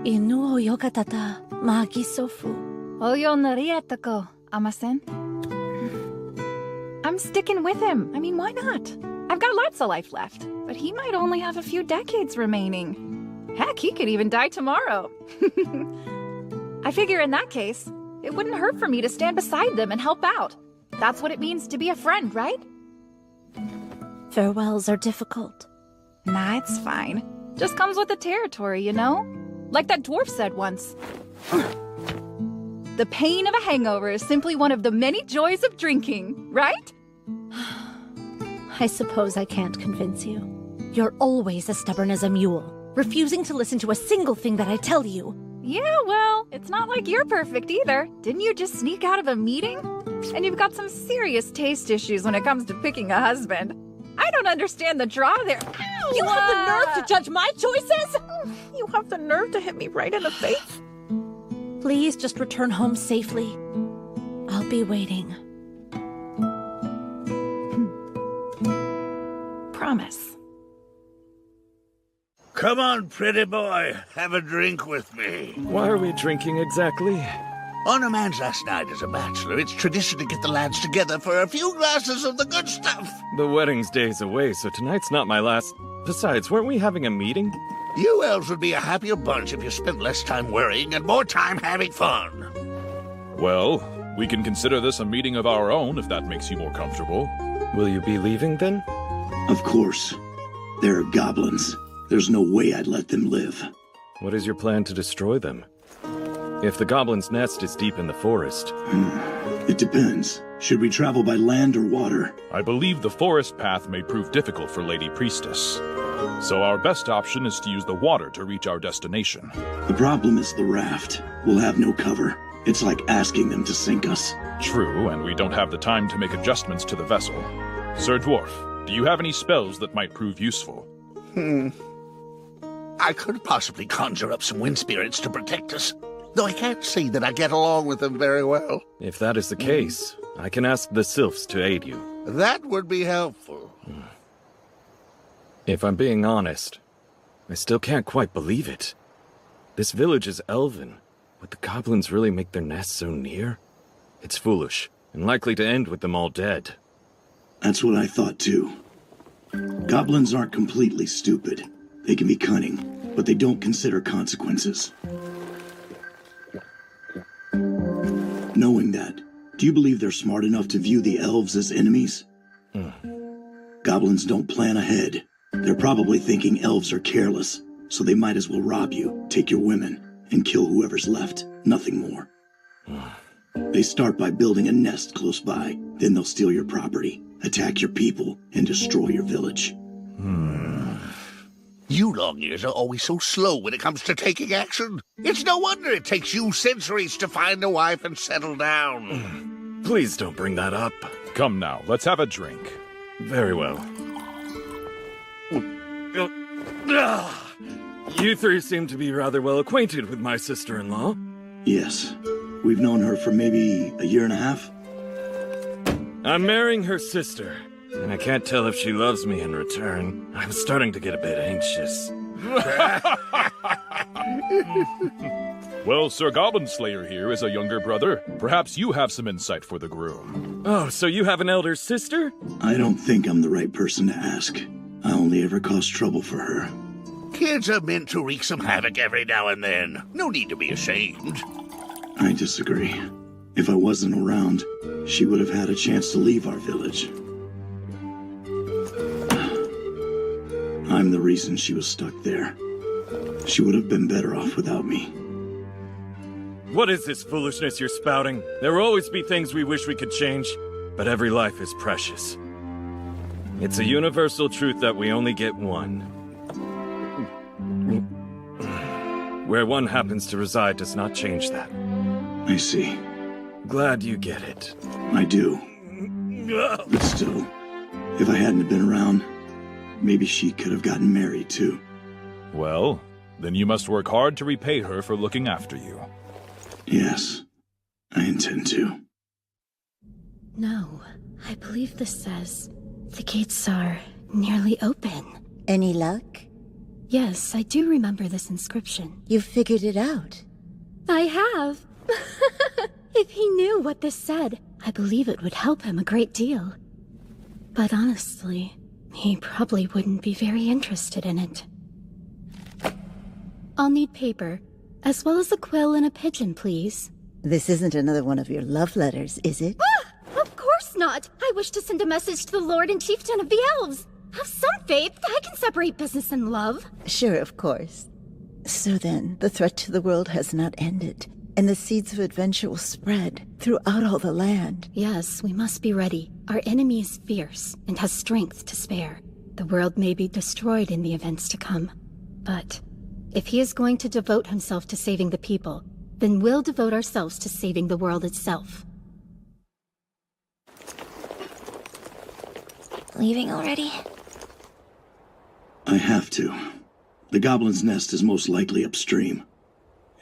Inu oyokatata magisofu. Oyonarietako, Amasen. I'm sticking with him. I mean, why not? I've got lots of life left, but he might only have a few decades remaining. Heck, he could even die tomorrow. I figure in that case, it wouldn't hurt for me to stand beside them and help out. That's what it means to be a friend, right? Farewells are difficult. Nah, it's fine. Just comes with the territory, you know? Like that dwarf said once. The pain of a hangover is simply one of the many joys of drinking, right? I suppose I can't convince you. You're always as stubborn as a mule, refusing to listen to a single thing that I tell you. Yeah, well, it's not like you're perfect either. Didn't you just sneak out of a meeting? And you've got some serious taste issues when it comes to picking a husband. I don't understand the draw there. Ow! You have the nerve to judge my choices? You have the nerve to hit me right in the face? Please just return home safely. I'll be waiting. Promise. Come on, pretty boy. Have a drink with me. Why are we drinking exactly? On a man's last night as a bachelor, it's tradition to get the lads together for a few glasses of the good stuff. The wedding's days away, so tonight's not my last... Besides, weren't we having a meeting? You elves would be a happier bunch if you spent less time worrying and more time having fun. Well, we can consider this a meeting of our own if that makes you more comfortable. Will you be leaving then? Of course. There are goblins. There's no way I'd let them live. What is your plan to destroy them? If the goblin's nest is deep in the forest... It depends. Should we travel by land or water? I believe the forest path may prove difficult for Lady Priestess. So our best option is to use the water to reach our destination. The problem is the raft. We'll have no cover. It's like asking them to sink us. True, and we don't have the time to make adjustments to the vessel. Sir Dwarf, do you have any spells that might prove useful? I could possibly conjure up some wind spirits to protect us, though I can't see that I get along with them very well. If that is the case, I can ask the sylphs to aid you. That would be helpful. If I'm being honest, I still can't quite believe it. This village is elven. Would the goblins really make their nests so near? It's foolish, and likely to end with them all dead. That's what I thought too. Goblins aren't completely stupid. They can be cunning, but they don't consider consequences. Knowing that, do you believe they're smart enough to view the elves as enemies? Goblins don't plan ahead. They're probably thinking elves are careless, so they might as well rob you, take your women, and kill whoever's left. Nothing more. They start by building a nest close by, then they'll steal your property, attack your people, and destroy your village. You long-ears are always so slow when it comes to taking action. It's no wonder it takes you centuries to find a wife and settle down. Please don't bring that up. Come now, let's have a drink. Very well. You three seem to be rather well acquainted with my sister-in-law. Yes. We've known her for maybe a year and a half. I'm marrying her sister, and I can't tell if she loves me in return. I'm starting to get a bit anxious. Well, Sir Goblin Slayer here is a younger brother. Perhaps you have some insight for the groom. Oh, so you have an elder sister? I don't think I'm the right person to ask. I only ever cause trouble for her. Kids are meant to wreak some havoc every now and then. No need to be ashamed. I disagree. If I wasn't around, she would have had a chance to leave our village. I'm the reason she was stuck there. She would have been better off without me. What is this foolishness you're spouting? There will always be things we wish we could change, but every life is precious. It's a universal truth that we only get one. Where one happens to reside does not change that. I see. Glad you get it. I do. But still, if I hadn't been around, maybe she could have gotten married too. Well, then you must work hard to repay her for looking after you. Yes, I intend to. No, I believe this says the gates are nearly open. Any luck? Yes, I do remember this inscription. You figured it out. I have. If he knew what this said, I believe it would help him a great deal. But honestly, he probably wouldn't be very interested in it. I'll need paper, as well as a quill and a pigeon, please. This isn't another one of your love letters, is it? Ah! Of course not! I wish to send a message to the Lord and Chieftain of the Elves. Have some faith. I can separate business and love. Sure, of course. So then, the threat to the world has not ended, and the seeds of adventure will spread throughout all the land. Yes, we must be ready. Our enemy is fierce and has strength to spare. The world may be destroyed in the events to come, but If he is going to devote himself to saving the people, then we'll devote ourselves to saving the world itself. Leaving already? I have to. The goblin's nest is most likely upstream.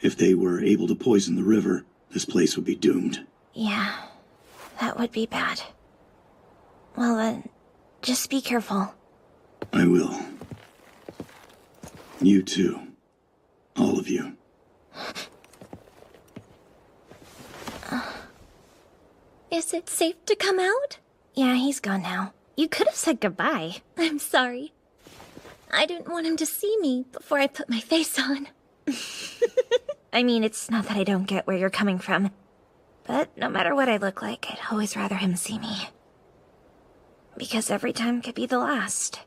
If they were able to poison the river, this place would be doomed. Yeah, that would be bad. Well then, just be careful. I will. You too. All of you. Is it safe to come out? Yeah, he's gone now. You could have said goodbye. I'm sorry. I didn't want him to see me before I put my face on. I mean, it's not that I don't get where you're coming from. But no matter what I look like, I'd always rather him see me. Because every time could be the last.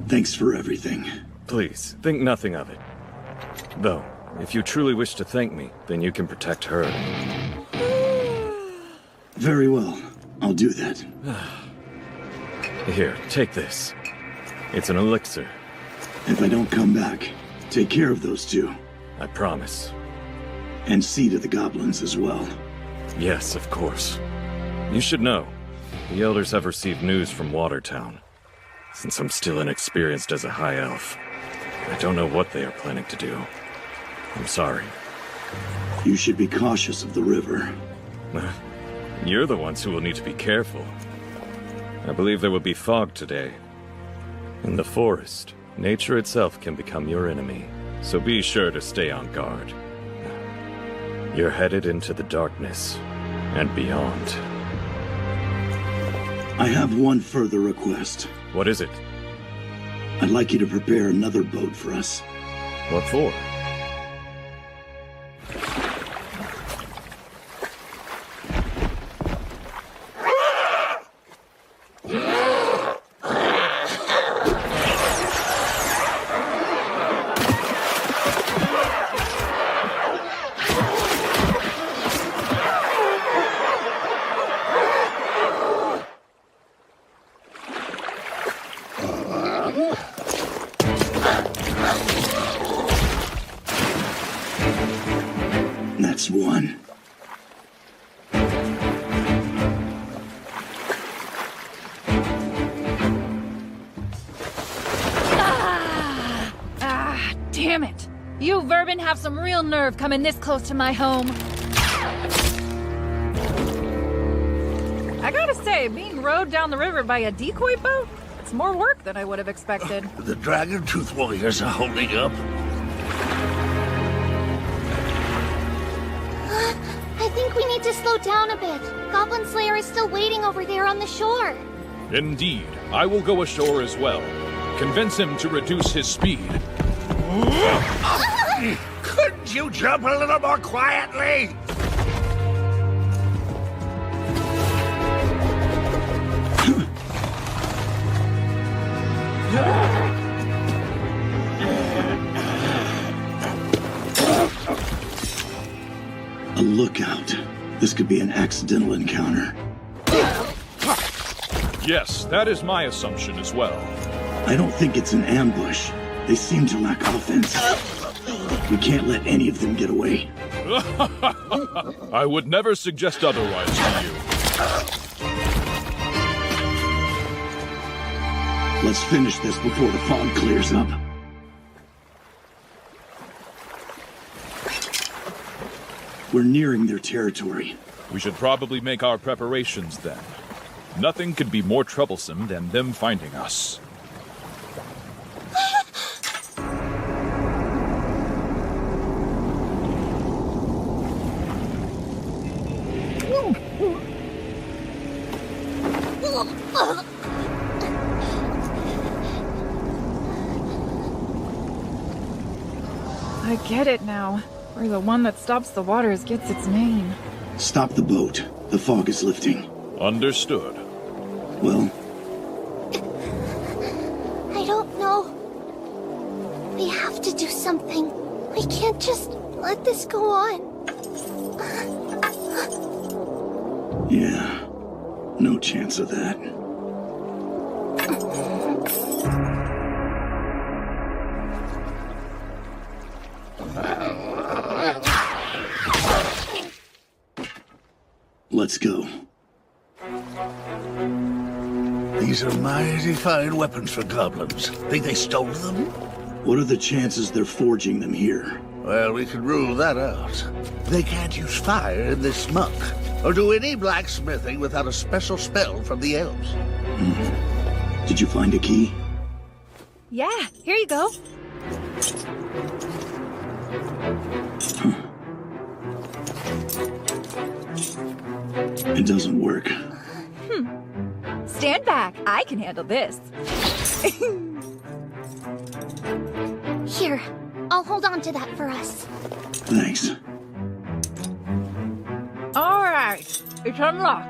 Thanks for everything. Please, think nothing of it. Though, if you truly wish to thank me, then you can protect her. Very well. I'll do that. Here, take this. It's an elixir. If I don't come back, take care of those two. I promise. And see to the goblins as well. Yes, of course. You should know, the elders have received news from Watertown. Since I'm still inexperienced as a high elf, I don't know what they are planning to do. I'm sorry. You should be cautious of the river. You're the ones who will need to be careful. I believe there will be fog today. In the forest, nature itself can become your enemy, so be sure to stay on guard. You're headed into the darkness and beyond. I have one further request. What is it? I'd like you to prepare another boat for us. What for? That's one. Damn it! You vermin have some real nerve coming this close to my home. I gotta say, being rowed down the river by a decoy boat, it's more work than I would have expected. The Dragon Tooth Warriors are holding up. I think we need to slow down a bit. Goblin Slayer is still waiting over there on the shore. Indeed. I will go ashore as well. Convince him to reduce his speed. Couldn't you jump a little more quietly? A lookout. This could be an accidental encounter. Yes, that is my assumption as well. I don't think it's an ambush. They seem to lack offense. We can't let any of them get away. I would never suggest otherwise to you. Let's finish this before the fog clears up. We're nearing their territory. We should probably make our preparations then. Nothing could be more troublesome than them finding us. I get it now. Where the one that stops the waters gets its name. Stop the boat. The fog is lifting. Understood. Well? I don't know. We have to do something. We can't just let this go on. Yeah. No chance of that. Let's go. These are mighty fine weapons for goblins. Think they stole them? What are the chances they're forging them here? Well, we can rule that out. They can't use fire in this muck, or do any blacksmithing without a special spell from the elves. Did you find a key? Yeah, here you go. It doesn't work. Stand back. I can handle this. Here, I'll hold on to that for us. Thanks. All right, it's unlocked.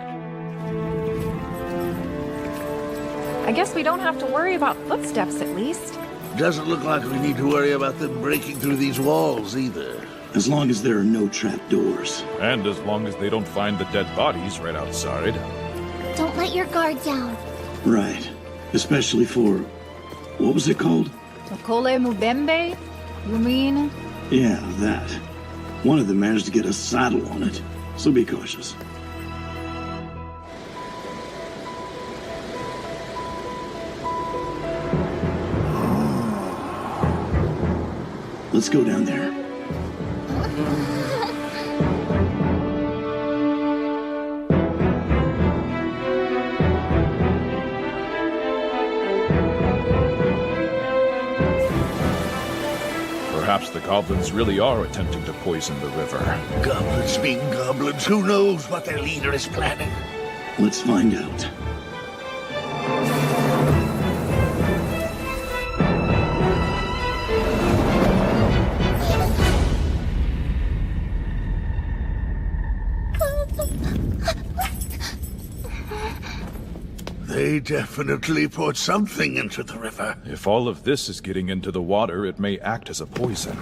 I guess we don't have to worry about footsteps, at least. Doesn't look like we need to worry about them breaking through these walls, either. As long as there are no trapdoors. And as long as they don't find the dead bodies right outside. Don't let your guard down. Right. Especially for... what was it called? Makole Mubembe? You mean? Yeah, that. One of them managed to get a saddle on it, so be cautious. Let's go down there. Perhaps the goblins really are attempting to poison the river. Goblins being goblins, who knows what their leader is planning? Let's find out. They definitely poured something into the river. If all of this is getting into the water, it may act as a poison.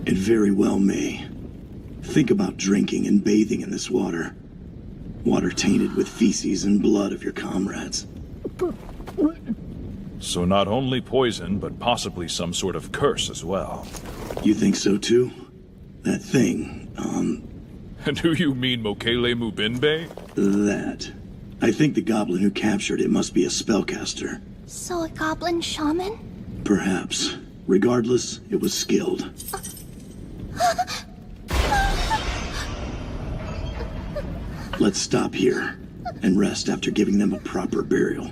It very well may. Think about drinking and bathing in this water. Water tainted with feces and blood of your comrades. So not only poison, but possibly some sort of curse as well. You think so too? That thing, And do you mean Mokele Mubinbe? That. I think the goblin who captured it must be a spellcaster. So a goblin shaman? Perhaps. Regardless, it was skilled. Let's stop here and rest after giving them a proper burial.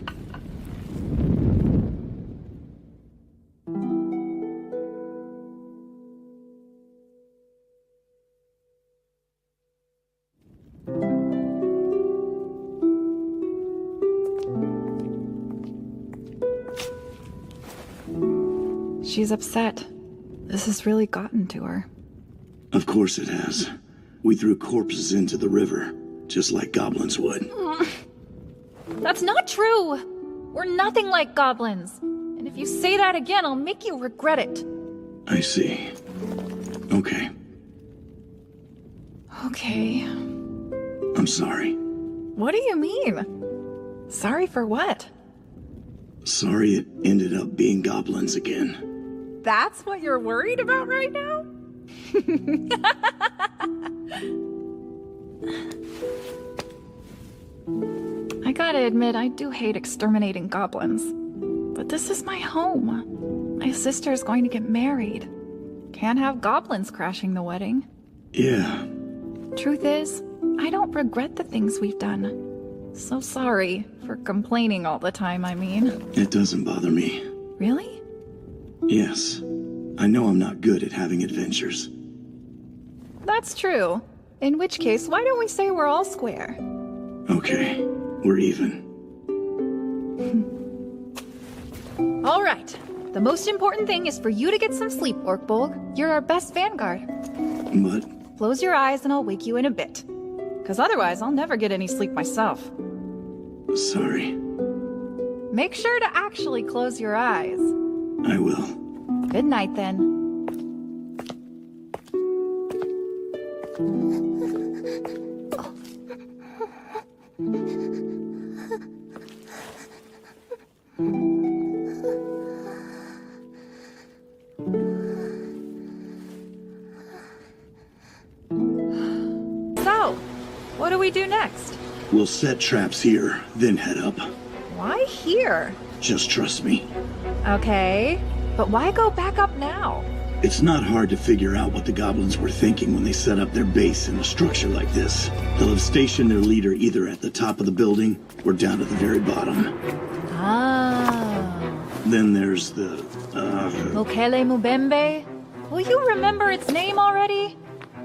She's upset. This has really gotten to her. Of course it has. We threw corpses into the river, just like goblins would. That's not true! We're nothing like goblins. And if you say that again, I'll make you regret it. I see. Okay. Okay. I'm sorry. What do you mean? Sorry for what? Sorry it ended up being goblins again. That's what you're worried about right now? I gotta admit, I do hate exterminating goblins. But this is my home. My sister's going to get married. Can't have goblins crashing the wedding. Yeah. Truth is, I don't regret the things we've done. So sorry for complaining all the time, I mean. It doesn't bother me. Really? Yes. I know I'm not good at having adventures. That's true. In which case, why don't we say we're all square? Okay, we're even. All right. The most important thing is for you to get some sleep, Orkbolg. You're our best vanguard. But... Close your eyes and I'll wake you in a bit. Because otherwise, I'll never get any sleep myself. Sorry. Make sure to actually close your eyes. I will. Good night, then. What do we do next? We'll set traps here, then head up. Why here? Just trust me. Okay, but why go back up now? It's not hard to figure out what the goblins were thinking when they set up their base in a structure like this. They'll have stationed their leader either at the top of the building or down at the very bottom. Ah. Then there's the, Mokele Mubembe? Will you remember its name already?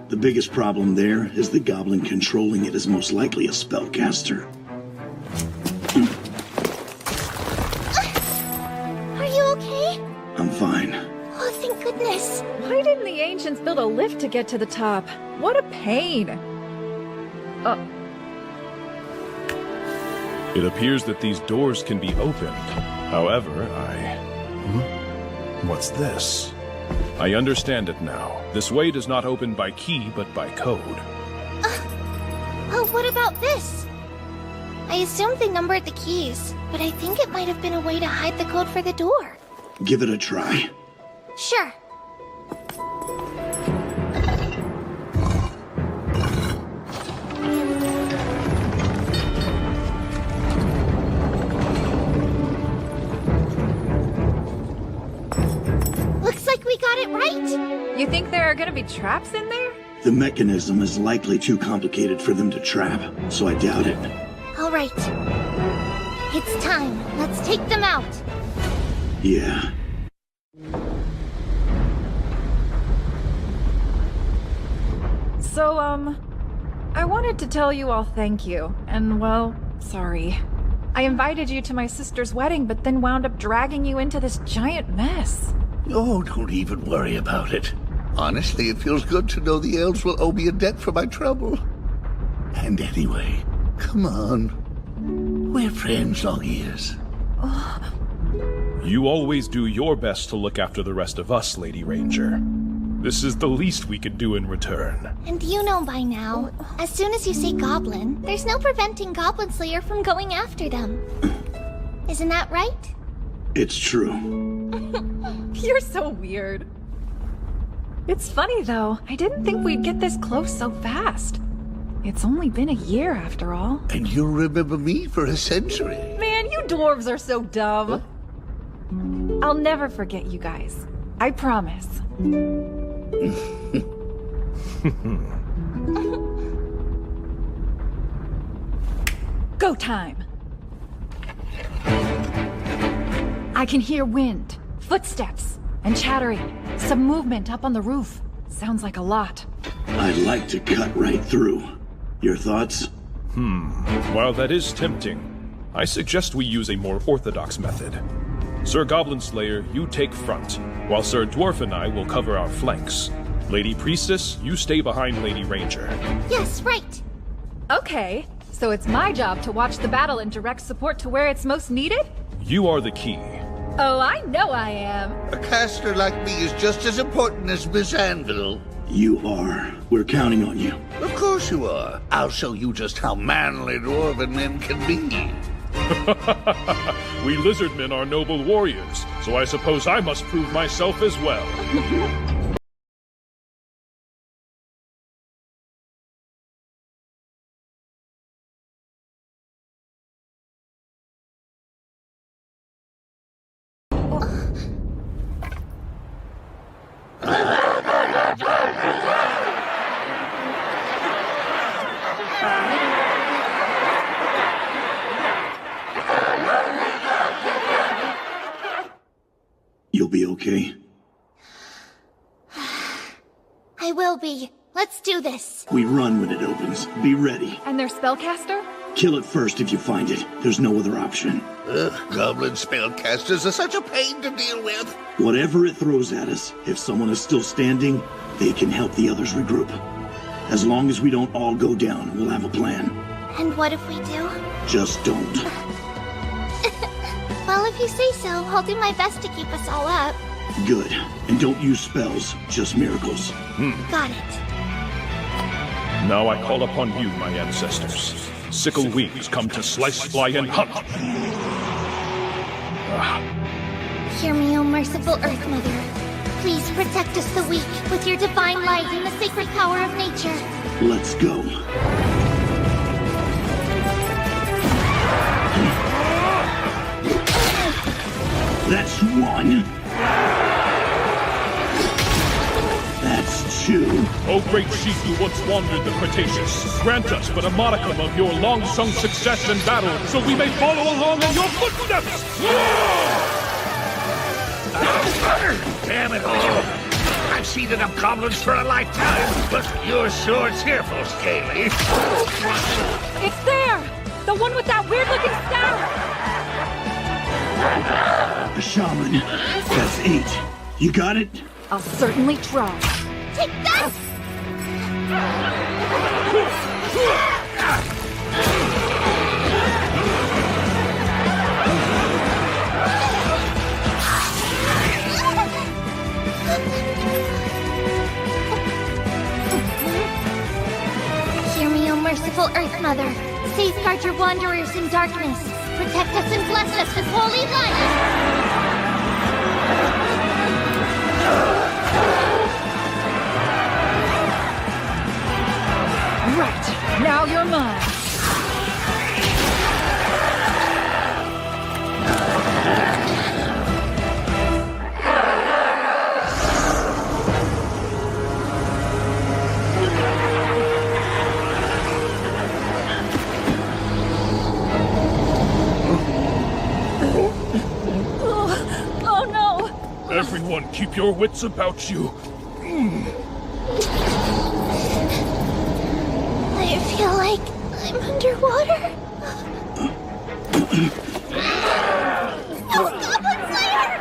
The biggest problem there is the goblin controlling it is most likely a spellcaster. Are you okay? I'm fine. Oh, thank goodness. Why didn't the ancients build a lift to get to the top? What a pain. It appears that these doors can be opened. However, What's this? I understand it now. This way does not open by key, but by code. Oh, what about this? I assumed they numbered the keys, but I think it might have been a way to hide the code for the door. Give it a try. Sure. Looks like we got it right. You think there are gonna be traps in there? The mechanism is likely too complicated for them to trap, so I doubt it. All right. It's time. Let's take them out. Yeah. So, I wanted to tell you all thank you, and well, sorry. I invited you to my sister's wedding, but then wound up dragging you into this giant mess. Oh, don't even worry about it. Honestly, it feels good to know the elves will owe me a debt for my trouble. And anyway, come on. We're friends, long ears. You always do your best to look after the rest of us, Lady Ranger. This is the least we could do in return. And you know by now, as soon as you say goblin, there's no preventing Goblin Slayer from going after them. Isn't that right? It's true. You're so weird. It's funny, though. I didn't think we'd get this close so fast. It's only been a year, after all. And you'll remember me for a century. Man, you dwarves are so dumb. I'll never forget you guys. I promise. Go time! I can hear wind, footsteps, and chattering. Some movement up on the roof. Sounds like a lot. I'd like to cut right through. Your thoughts? While that is tempting, I suggest we use a more orthodox method. Sir Goblin Slayer, you take front, while Sir Dwarf and I will cover our flanks. Lady Priestess, you stay behind Lady Ranger. Yes, right. Okay, so it's my job to watch the battle and direct support to where it's most needed? You are the key. Oh, I know I am. A caster like me is just as important as Miss Anvil. You are. We're counting on you. Of course you are. I'll show you just how manly dwarven men can be. We lizard men are noble warriors, so I suppose I must prove myself as well. You'll be okay. I will be. Let's do this. We run when it opens. Be ready. And their spellcaster? Kill it first if you find it. There's no other option. Ugh, goblin spellcasters are such a pain to deal with. Whatever it throws at us, if someone is still standing, they can help the others regroup. As long as we don't all go down, we'll have a plan. And what if we do? Just don't. Well, if you say so, I'll do my best to keep us all up. Good. And don't use spells, just miracles. Got it. Now I call upon you, my ancestors. Sickle wings come to slice, fly, and hunt. Hear me, O merciful Earth Mother. Please protect us, the weak, with your divine light and the sacred power of nature. Let's go. That's 1. That's 2. O great chief who once wandered the Cretaceous, grant us but a modicum of your long-sung success in battle, so we may follow along in your footsteps! Damn it all! I've seen enough goblins for a lifetime, but you're sure cheerful, Scaly. It's there! The one with that weird-looking staff! A shaman. That's 8. You got it? I'll certainly try. Take this! Hear me, O merciful Earth Mother. Safeguard your wanderers in darkness. Protect us and bless us with holy light. Right, now you're mine. Oh no! Everyone, keep your wits about you. I feel like I'm underwater. No, Goblin Slayer!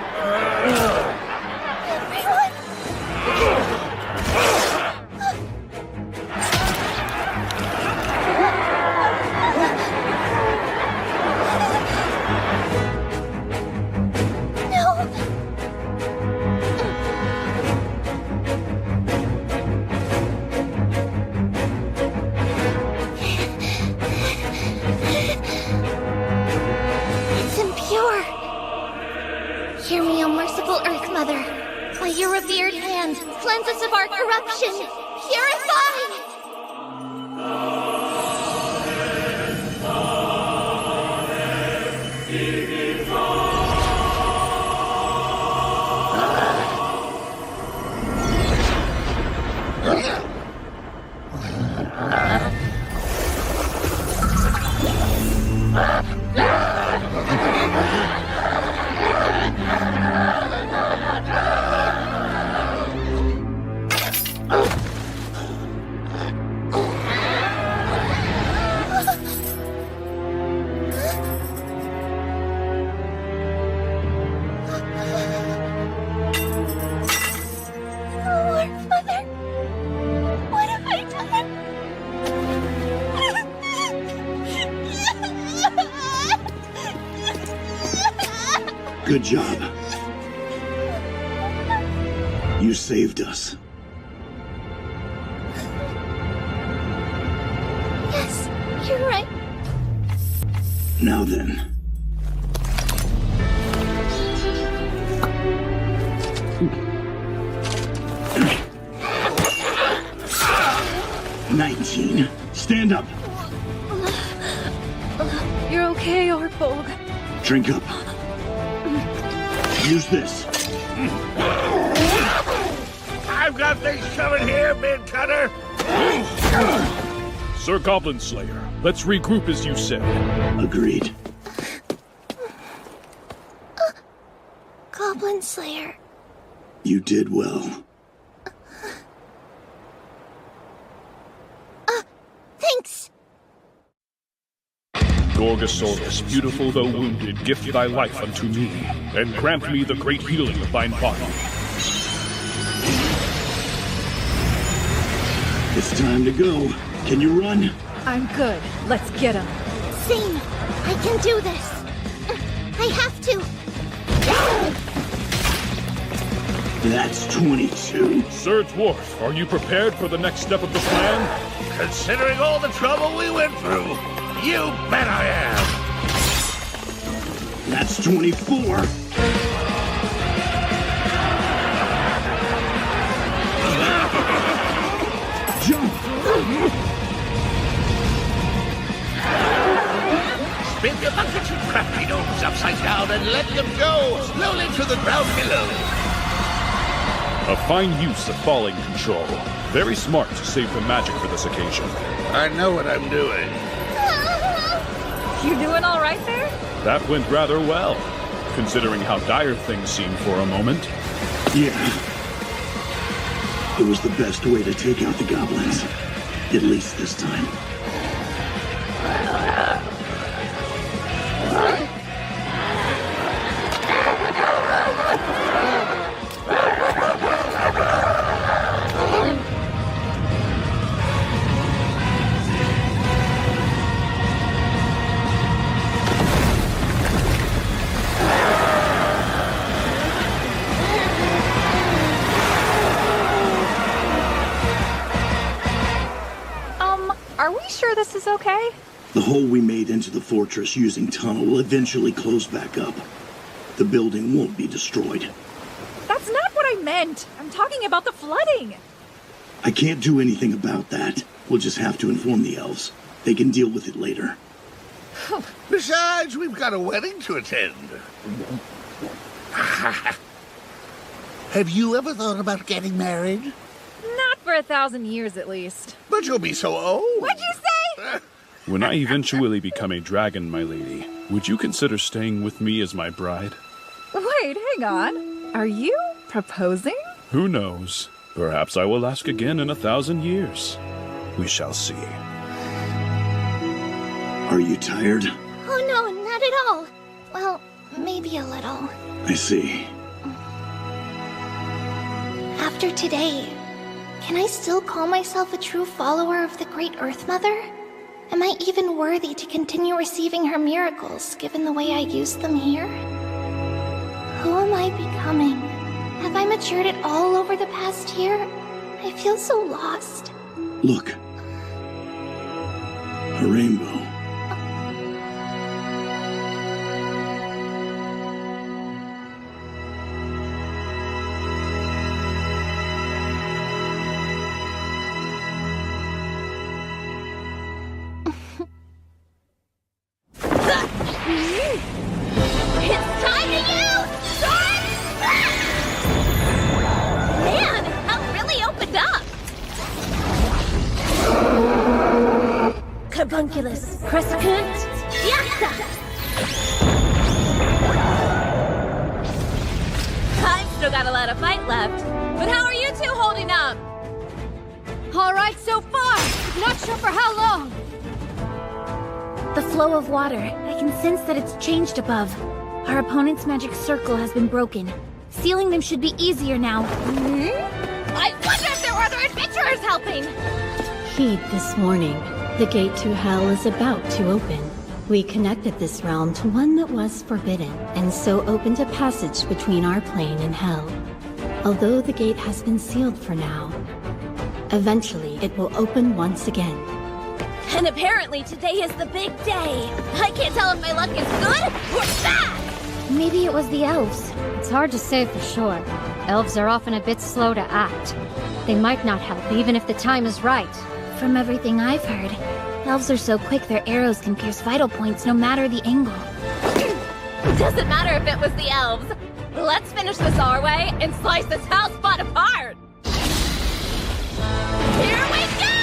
Everyone! No! It's impure. Hear me, O merciful Earth Mother. By your revered hand, cleanse us of our corruption. Purify! Lord Mother, what have I done? Good job. You saved us. Yes, you're right. Now then. "19. Stand up. You're okay, Ortbold. Drink up. Use this. I've got things coming here, mid-cutter. Sir Goblin Slayer, let's regroup as you said. Agreed. Goblin Slayer. You did well. Thanks. Gorgosaurus, beautiful though wounded, gift thy life unto me, and grant me the great healing of thine body. It's time to go. Can you run? I'm good. Let's get him. Same. I can do this. I have to. That's 22. Sir Dwarf, are you prepared for the next step of the plan? Considering all the trouble we went through, you bet I am. That's 24. Jump! Spin your bucket, you crafty gnomes, upside down down and let them go slowly to the ground below. A fine use of falling control. Very smart to save the magic for this occasion. I know what I'm doing. You doing all right there? That went rather well, considering how dire things seemed for a moment. Yeah. It was the best way to take out the goblins. At least this time. Are we sure this is okay? The hole we made into the fortress using tunnel will eventually close back up. The building won't be destroyed. That's not what I meant. I'm talking about the flooding. I can't do anything about that. We'll just have to inform the elves. They can deal with it later. Besides, we've got a wedding to attend. Have you ever thought about getting married? Not for 1,000 years, at least. But you'll be so old. What'd you say? When I eventually become a dragon, my lady, would you consider staying with me as my bride? Wait, hang on. Are you proposing? Who knows? Perhaps I will ask again in 1,000 years. We shall see. Are you tired? Oh no, not at all. Well, maybe a little. I see. After today, can I still call myself a true follower of the Great Earth Mother? Am I even worthy to continue receiving her miracles, given the way I used them here? Who am I becoming? Have I matured at all over the past year? I feel so lost. Look. A rainbow. It's time to use Sword! Man, hell really opened up! Carbunculus, Crescent, Yakta! I've still got a lot of fight left. But how are you two holding up? All right so far. Not sure for how long. The flow of water. I can sense that it's changed above. Our opponent's magic circle has been broken. Sealing them should be easier now. I wonder if there were other adventurers helping! Heed this warning. The gate to hell is about to open. We connected this realm to one that was forbidden, and so opened a passage between our plane and hell. Although the gate has been sealed for now, eventually it will open once again. And apparently today is the big day. I can't tell if my luck is good or bad! Maybe it was the elves. It's hard to say for sure. Elves are often a bit slow to act. They might not help even if the time is right. From everything I've heard, elves are so quick their arrows can pierce vital points no matter the angle. Doesn't matter if it was the elves. Let's finish this our way and slice this house spot apart! Here we go!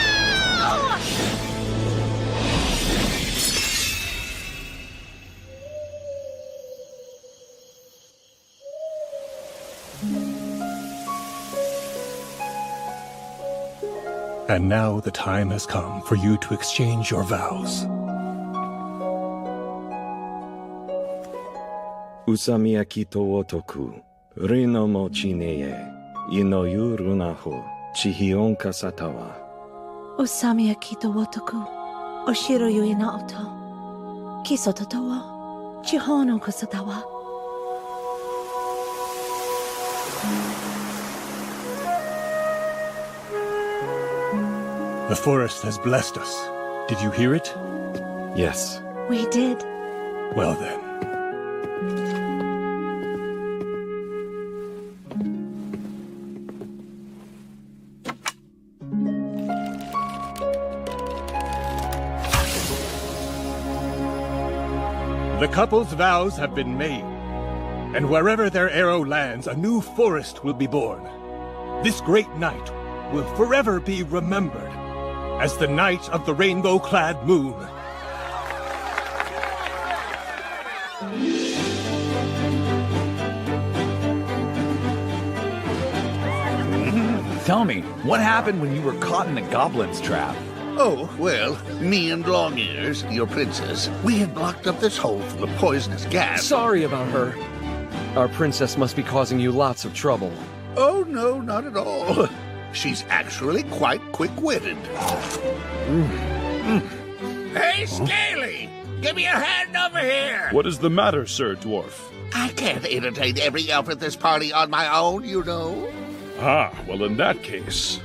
And now the time has come for you to exchange your vows. Usamiyaki to otoku, rino mo chineye, inoyu runaho, chihion kasatawa. Osamiyaki to wotoku, oshiro yu inaoto, kisototawa, chihono kusatawa. The forest has blessed us. Did you hear it? Yes. We did. Well then. The couple's vows have been made. And wherever their arrow lands, a new forest will be born. This great night will forever be remembered as the night of the rainbow-clad moon. Tell me, what happened when you were caught in the goblin's trap? Oh, well, me and Longears, your princess, we had blocked up this hole full of poisonous gas. Sorry about her. Our princess must be causing you lots of trouble. Oh, no, not at all. She's actually quite quick-witted. Hey, Scaly! Give me a hand over here! What is the matter, Sir Dwarf? I can't entertain every elf at this party on my own, you know. Ah, well in that case,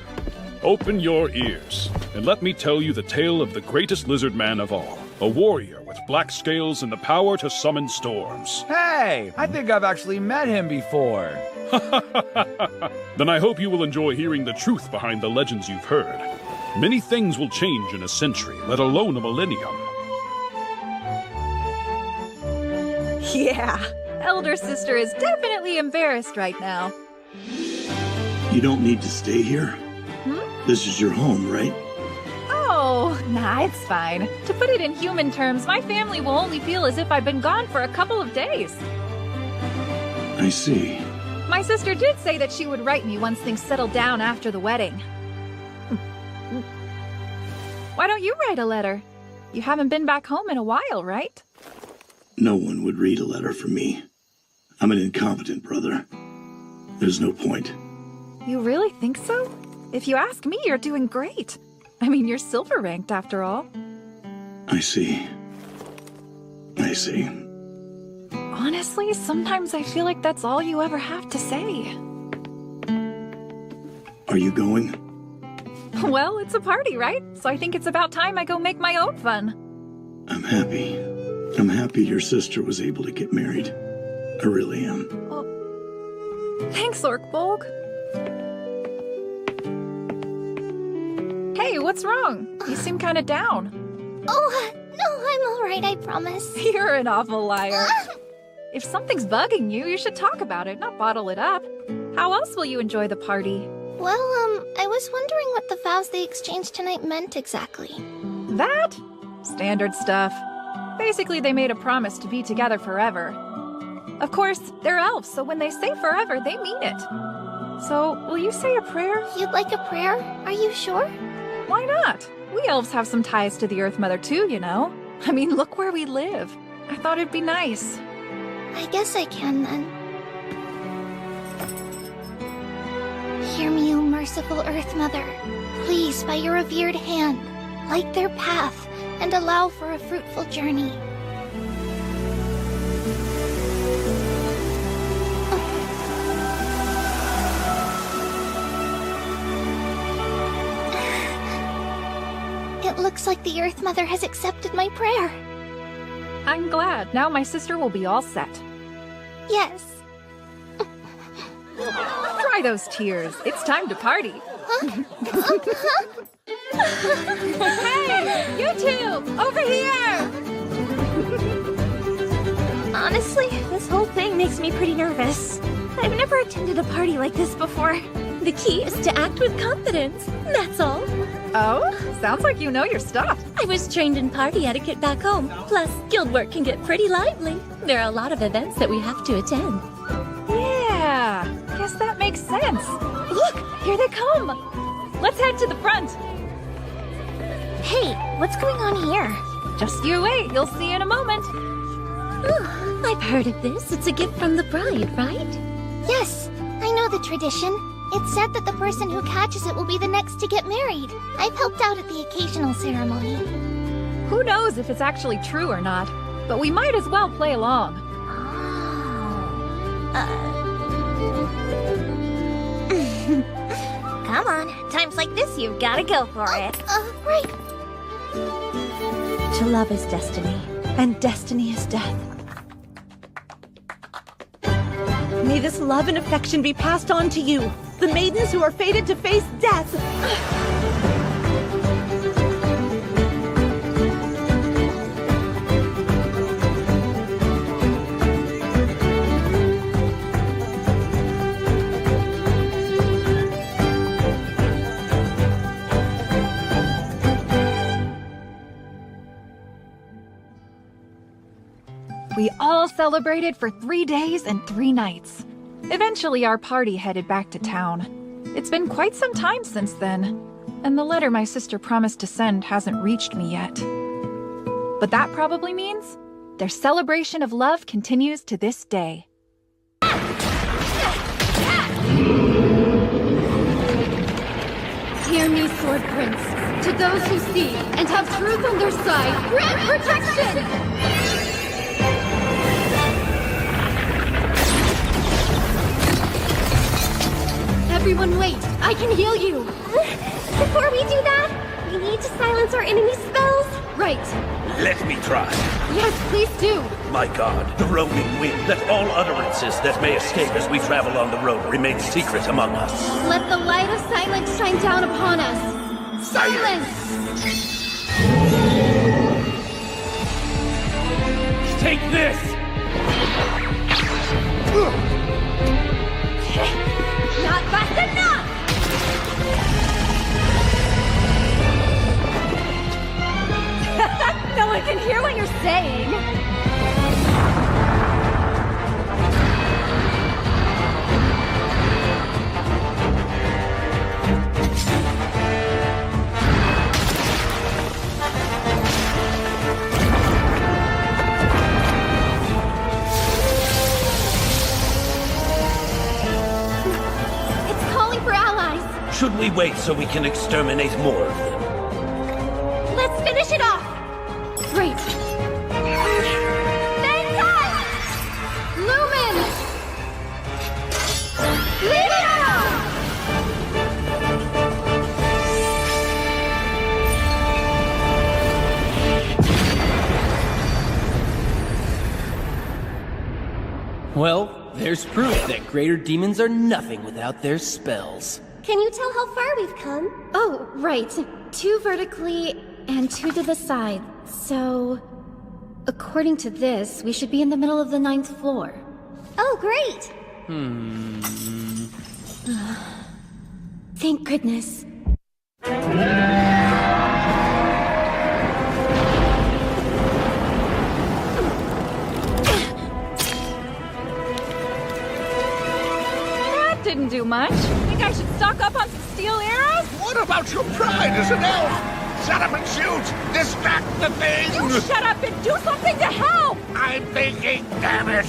open your ears, and let me tell you the tale of the greatest lizard man of all. A warrior with black scales and the power to summon storms. Hey, I think I've actually met him before. Then I hope you will enjoy hearing the truth behind the legends you've heard. Many things will change in a century, let alone a millennium. Yeah, elder sister is definitely embarrassed right now. You don't need to stay here. This is your home, right? Oh, nah, it's fine. To put it in human terms, my family will only feel as if I've been gone for a couple of days. I see. My sister did say that she would write me once things settled down after the wedding. Why don't you write a letter? You haven't been back home in a while, right? No one would read a letter from me. I'm an incompetent brother. There's no point. You really think so? If you ask me, you're doing great. I mean, you're silver ranked after all. I see. I see. Honestly, sometimes I feel like that's all you ever have to say. Are you going? Well, it's a party, right? So I think it's about time I go make my own fun. I'm happy. I'm happy your sister was able to get married. I really am. Thanks, Orkbolg. Hey, what's wrong? You seem kind of down. Oh, no, I'm all right, I promise. You're an awful liar. If something's bugging you, you should talk about it, not bottle it up. How else will you enjoy the party? Well, I was wondering what the vows they exchanged tonight meant exactly. That? Standard stuff. Basically, they made a promise to be together forever. Of course, they're elves, so when they say forever, they mean it. So, will you say a prayer? You'd like a prayer? Are you sure? Why not? We elves have some ties to the Earth Mother too, you know. I mean, look where we live. I thought it'd be nice. I guess I can then. Hear me, O merciful Earth Mother. Please, by your revered hand, light their path and allow for a fruitful journey. It looks like the Earth Mother has accepted my prayer. I'm glad. Now my sister will be all set. Yes. Dry those tears. It's time to party. Hey, you two! Over here! Honestly, this whole thing makes me pretty nervous. I've never attended a party like this before. The key is to act with confidence. That's all. Oh? Sounds like you know your stuff. I was trained in party etiquette back home. Plus, guild work can get pretty lively. There are a lot of events that we have to attend. Yeah, guess that makes sense. Look, here they come. Let's head to the front. Hey, what's going on here? Just you wait, you'll see in a moment. Oh, I've heard of this. It's a gift from the bride, right? Yes, I know the tradition. It's said that the person who catches it will be the next to get married. I've helped out at the occasional ceremony. Who knows if it's actually true or not, but we might as well play along. Come on, times like this, you've got to go for it. Right. To love is destiny, and destiny is death. May this love and affection be passed on to you, the maidens who are fated to face death. We all celebrated for 3 days and 3 nights. Eventually, our party headed back to town. It's been quite some time since then, and the letter my sister promised to send hasn't reached me yet. But that probably means their celebration of love continues to this day. Hear me, Sword Prince. To those who see and have truth on their side, grant protection! Everyone wait! I can heal you! Before we do that, we need to silence our enemy spells. Right. Let me try. Yes, please do. My god, the roaming wind, let all utterances that may escape as we travel on the road remain secret among us. Let the light of silence shine down upon us. Silence! Take this! Not fast enough! No one can hear what you're saying. It's calling for allies. Should we wait so we can exterminate more of them? Let's finish it off. Great. Thank God! Lumen! Leo! Well, there's proof that greater demons are nothing without their spells. Can you tell how far we've come? Oh, right. 2 vertically and 2 to the side. So, according to this, we should be in the middle of the 9th floor. Oh, great! Thank goodness. That didn't do much. Think I should stock up on some steel arrows? What about your pride as an elf? Shut up and shoot! Distract the thing! You shut up and do something to help! I'm thinking, damn it!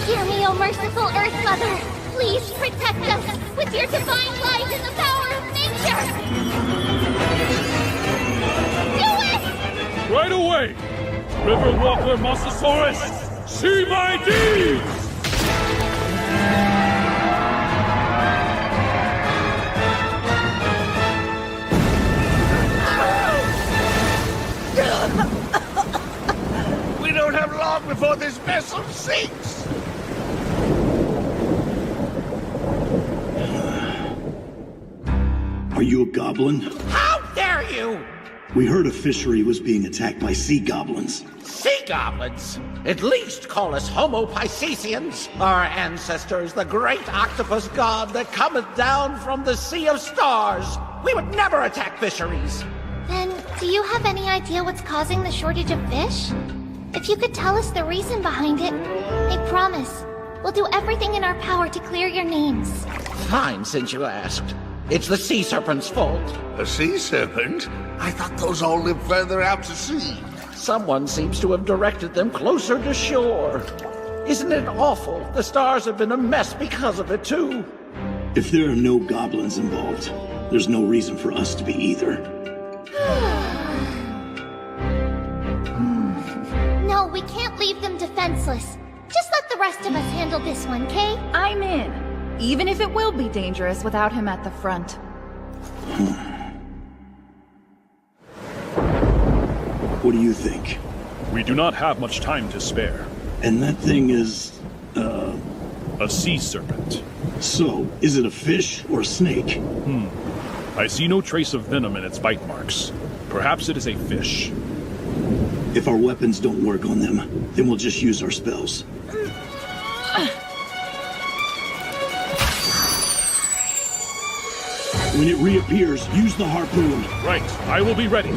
Hear me, O merciful Earth Mother! Please protect us with your divine light and the power of nature! Do it! Right away! River Walker Mosasaurus, see my deeds! We don't have long before this vessel sinks! Are you a goblin? How dare you! We heard a fishery was being attacked by sea goblins. Sea goblins? At least call us Homo Piscesians, our ancestors, the great octopus god that cometh down from the sea of stars. We would never attack fisheries. Then, do you have any idea what's causing the shortage of fish? If you could tell us the reason behind it, I promise, we'll do everything in our power to clear your names. Fine, since you asked. It's the sea serpent's fault. A sea serpent? I thought those all lived further out to sea. Someone seems to have directed them closer to shore. Isn't it awful? The stars have been a mess because of it, too. If there are no goblins involved, there's no reason for us to be either. No, we can't leave them defenseless. Just let the rest of us handle this one, okay? I'm in. Even if it will be dangerous without him at the front. What do you think? We do not have much time to spare. And that thing is, a sea serpent. So, is it a fish or a snake? I see no trace of venom in its bite marks. Perhaps it is a fish. If our weapons don't work on them, then we'll just use our spells. When it reappears, use the harpoon. Right, I will be ready.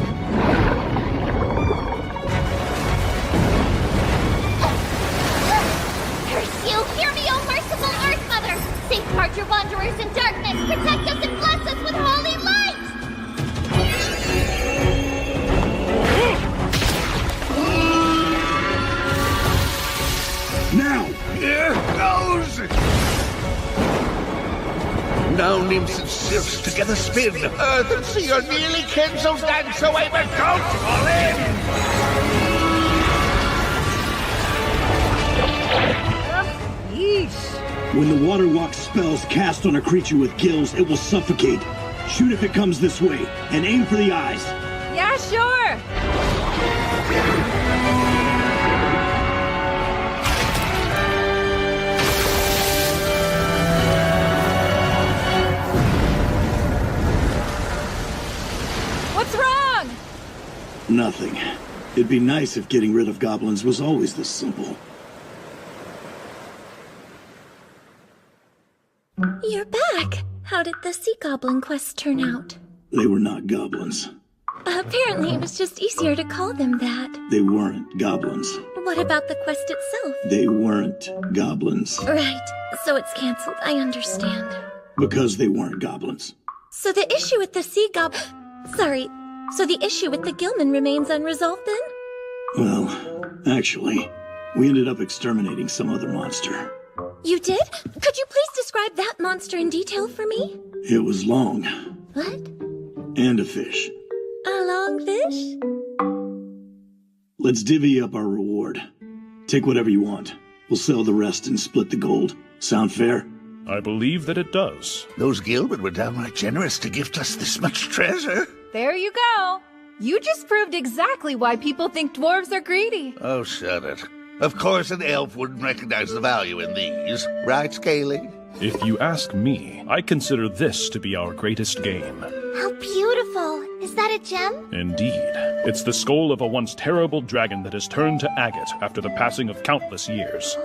Curse you! Hear me, O merciful Earth Mother! Safeguard your wanderers in darkness! Protect us and bless us with holy light! Now! Here goes! Now nymphs and sylphs together spin. Earth and sea are nearly kin, so dance away, but don't fall in! When the water walk spell's cast on a creature with gills, it will suffocate. Shoot if it comes this way, and aim for the eyes. Yeah, sure! What's wrong? Nothing. It'd be nice if getting rid of goblins was always this simple. You're back! How did the sea goblin quest turn out? They were not goblins. Apparently it was just easier to call them that. They weren't goblins. What about the quest itself? They weren't goblins. Right, so it's cancelled, I understand. Because they weren't goblins. So the issue with the sea goblin... Sorry, so the issue with the Gilman remains unresolved then? Well, actually, we ended up exterminating some other monster. You did? Could you please describe that monster in detail for me? It was long. What? And a fish. A long fish? Let's divvy up our reward. Take whatever you want. We'll sell the rest and split the gold. Sound fair? I believe that it does. Those Gilman were downright generous to gift us this much treasure. There you go. You just proved exactly why people think dwarves are greedy. Oh, shut it. Of course an elf wouldn't recognize the value in these. Right, Scaly? If you ask me, I consider this to be our greatest gain. How beautiful! Is that a gem? Indeed. It's the skull of a once terrible dragon that has turned to agate after the passing of countless years.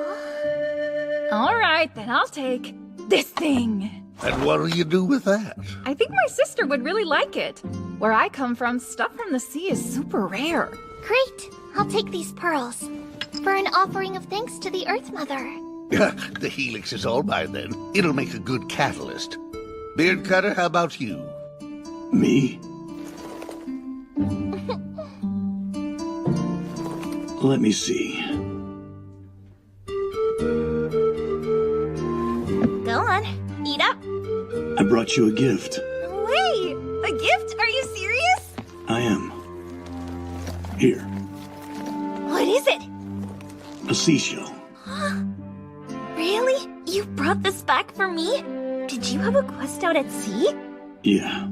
All right, then I'll take this thing. And what'll you do with that? I think my sister would really like it. Where I come from, stuff from the sea is super rare. Great! I'll take these pearls. For an offering of thanks to the Earth Mother. The helix is all mine then. It'll make a good catalyst. Beard Cutter, how about you? Me? Let me see. Go on, eat up. I brought you a gift. No way! A gift? Are you serious? I am. Here. What is it? A seashell. Really? You brought this back for me? Did you have a quest out at sea? Yeah.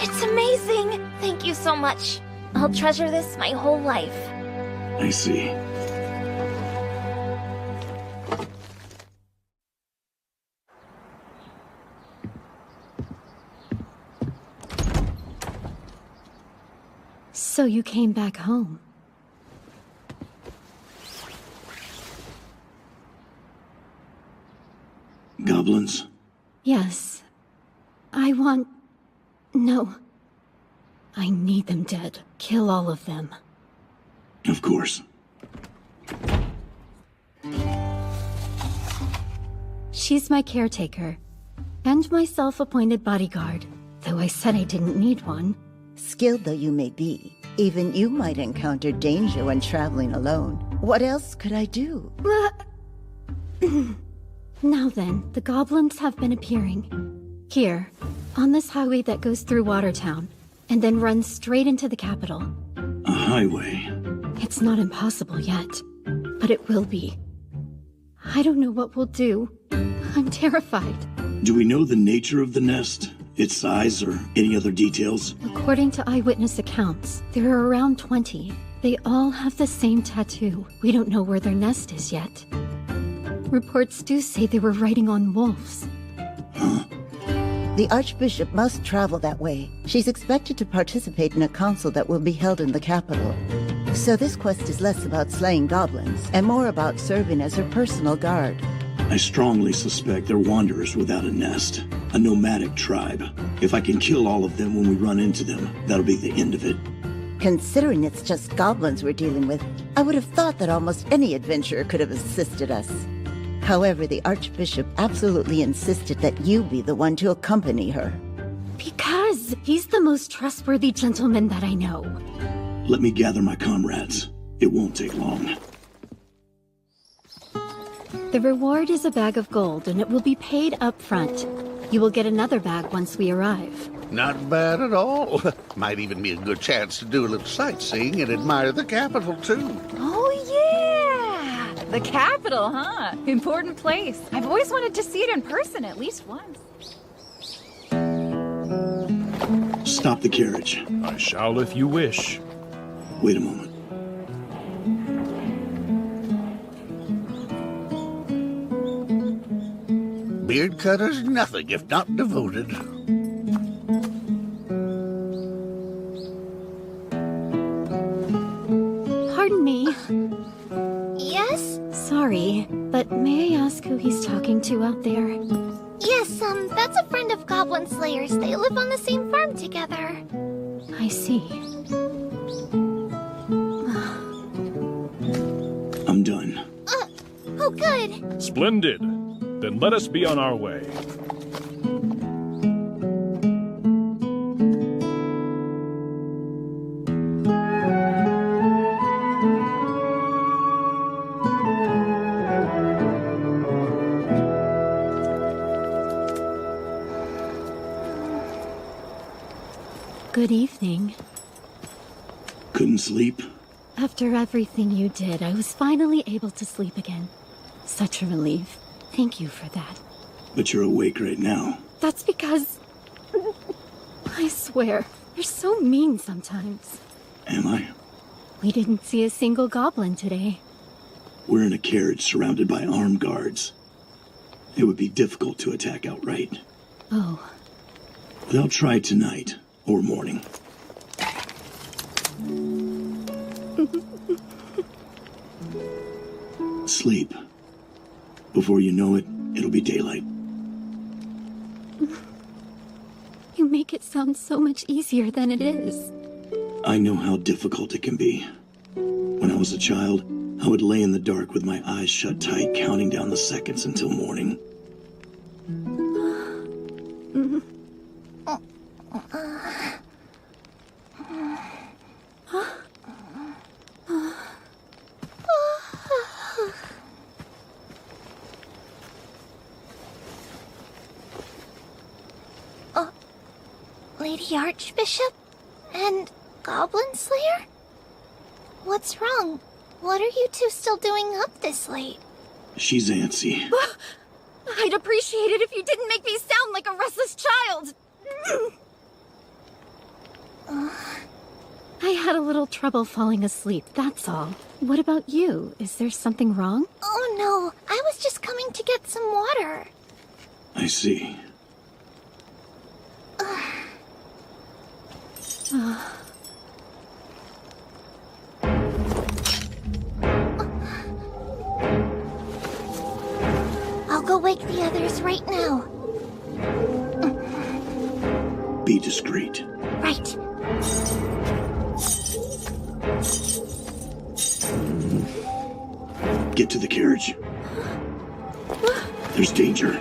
It's amazing! Thank you so much. I'll treasure this my whole life. I see. So you came back home. Goblins? Yes. No. I need them dead. Kill all of them. Of course. She's my caretaker. And my self-appointed bodyguard. Though I said I didn't need one. Skilled though you may be, even you might encounter danger when traveling alone. What else could I do? Now then, the goblins have been appearing. Here, on this highway that goes through Watertown, and then runs straight into the capital. A highway? It's not impossible yet, but it will be. I don't know what we'll do. I'm terrified. Do we know the nature of the nest? Its size, or any other details? According to eyewitness accounts, there are around 20. They all have the same tattoo. We don't know where their nest is yet. Reports do say they were riding on wolves. The Archbishop must travel that way. She's expected to participate in a council that will be held in the capital. So this quest is less about slaying goblins and more about serving as her personal guard. I strongly suspect they're wanderers without a nest, a nomadic tribe. If I can kill all of them when we run into them, that'll be the end of it. Considering it's just goblins we're dealing with, I would have thought that almost any adventurer could have assisted us. However, the Archbishop absolutely insisted that you be the one to accompany her. Because he's the most trustworthy gentleman that I know. Let me gather my comrades. It won't take long. The reward is a bag of gold, and it will be paid up front. You will get another bag once we arrive. Not bad at all. Might even be a good chance to do a little sightseeing and admire the capital, too. Oh, yeah! The capital, huh? Important place. I've always wanted to see it in person at least once. Stop the carriage. I shall if you wish. Wait a moment. Beard cutter's nothing if not devoted. Pardon me. Yes? Sorry, but may I ask who he's talking to out there? Yes, that's a friend of Goblin Slayers. They live on the same farm together. I see. I'm done. Oh, good. Splendid. Then let us be on our way. Good evening. Couldn't sleep? After everything you did, I was finally able to sleep again. Such a relief. Thank you for that. But you're awake right now. That's because... I swear, you're so mean sometimes. Am I? We didn't see a single goblin today. We're in a carriage surrounded by armed guards. It would be difficult to attack outright. Oh. They'll try tonight or morning. Sleep. Before you know it, it'll be daylight. You make it sound so much easier than it is. I know how difficult it can be. When I was a child, I would lay in the dark with my eyes shut tight, counting down the seconds until morning. Lady Archbishop? And Goblin Slayer? What's wrong? What are you two still doing up this late? She's antsy. I'd appreciate it if you didn't make me sound like a restless child. I had a little trouble falling asleep, that's all. What about you? Is there something wrong? Oh no, I was just coming to get some water. I see. I'll go wake the others right now. Be discreet. Right. Get to the carriage. There's danger.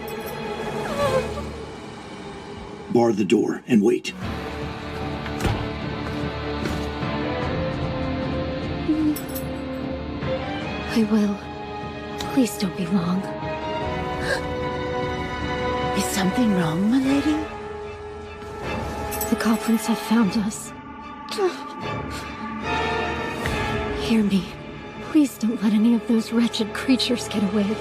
Bar the door and wait. I will. Please don't be long. Is something wrong, my lady? The goblins have found us. Hear me. Please don't let any of those wretched creatures get away.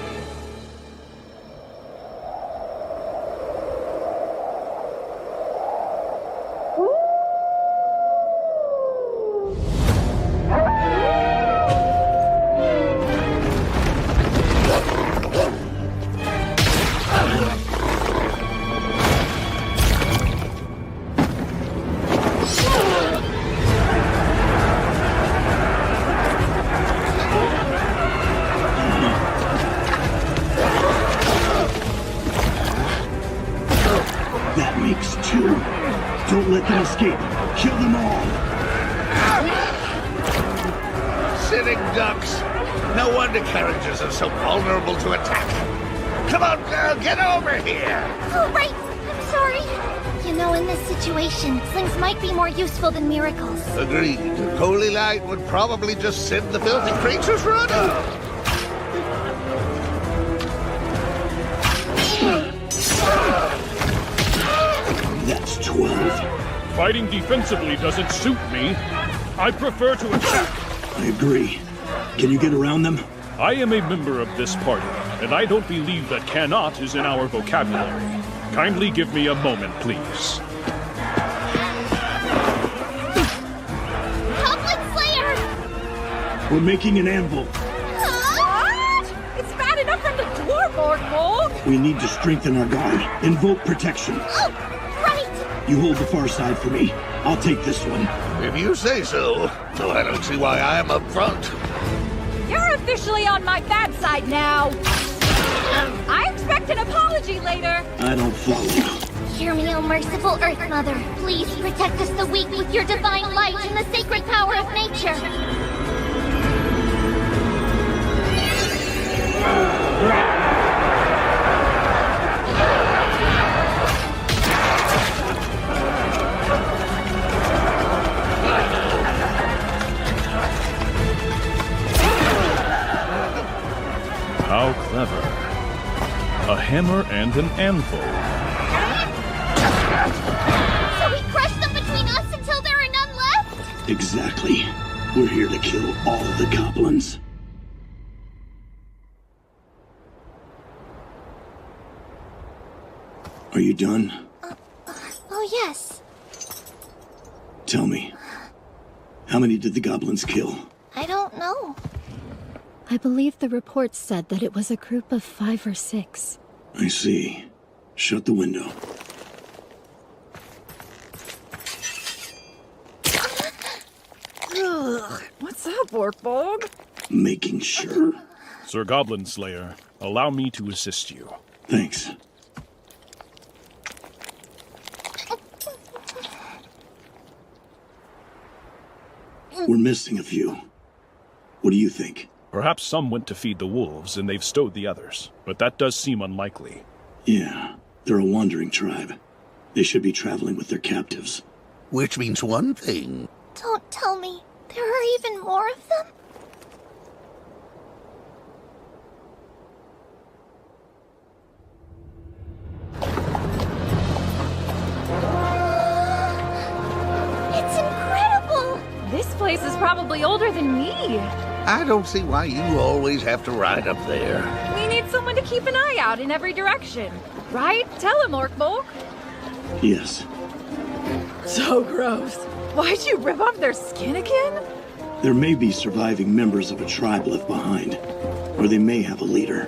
escape. Kill them all. Sitting ducks. No wonder carriages are so vulnerable to attack. Come on, girl, get over here. Oh, right. I'm sorry. You know, in this situation, slings might be more useful than miracles. Agreed. Holy light would probably just send the filthy creatures running. That's 12. Fighting defensively doesn't suit me. I prefer to attack. I agree. Can you get around them? I am a member of this party, and I don't believe that cannot is in our vocabulary. Kindly give me a moment, please. Goblin Slayer! We're making an anvil. What? It's bad enough from the dwarf, Orc. We need to strengthen our guard. Invoke protection. Oh, right! You hold the far side for me. I'll take this one. If you say so, though I don't see why I am up front. You're officially on my bad side now. I expect an apology later. I don't follow. Hear me, O merciful Earth Mother. Please protect us the weak with your divine light and the sacred power of nature. How clever. A hammer and an anvil. So we crush them between us until there are none left? Exactly. We're here to kill all the goblins. Are you done? Oh, yes. Tell me. How many did the goblins kill? I don't know. I believe the reports said that it was a group of 5 or 6. I see. Shut the window. Ugh, what's up, Orc? Making sure. Sir Goblin Slayer, allow me to assist you. Thanks. We're missing a few. What do you think? Perhaps some went to feed the wolves and they've stowed the others, but that does seem unlikely. Yeah, they're a wandering tribe. They should be traveling with their captives. Which means one thing. Don't tell me. There are even more of them? It's incredible! This place is probably older than me. I don't see why you always have to ride up there. We need someone to keep an eye out in every direction. Right? Tell him, Orc. Yes. So gross. Why'd you rip off their skin again? There may be surviving members of a tribe left behind, or they may have a leader.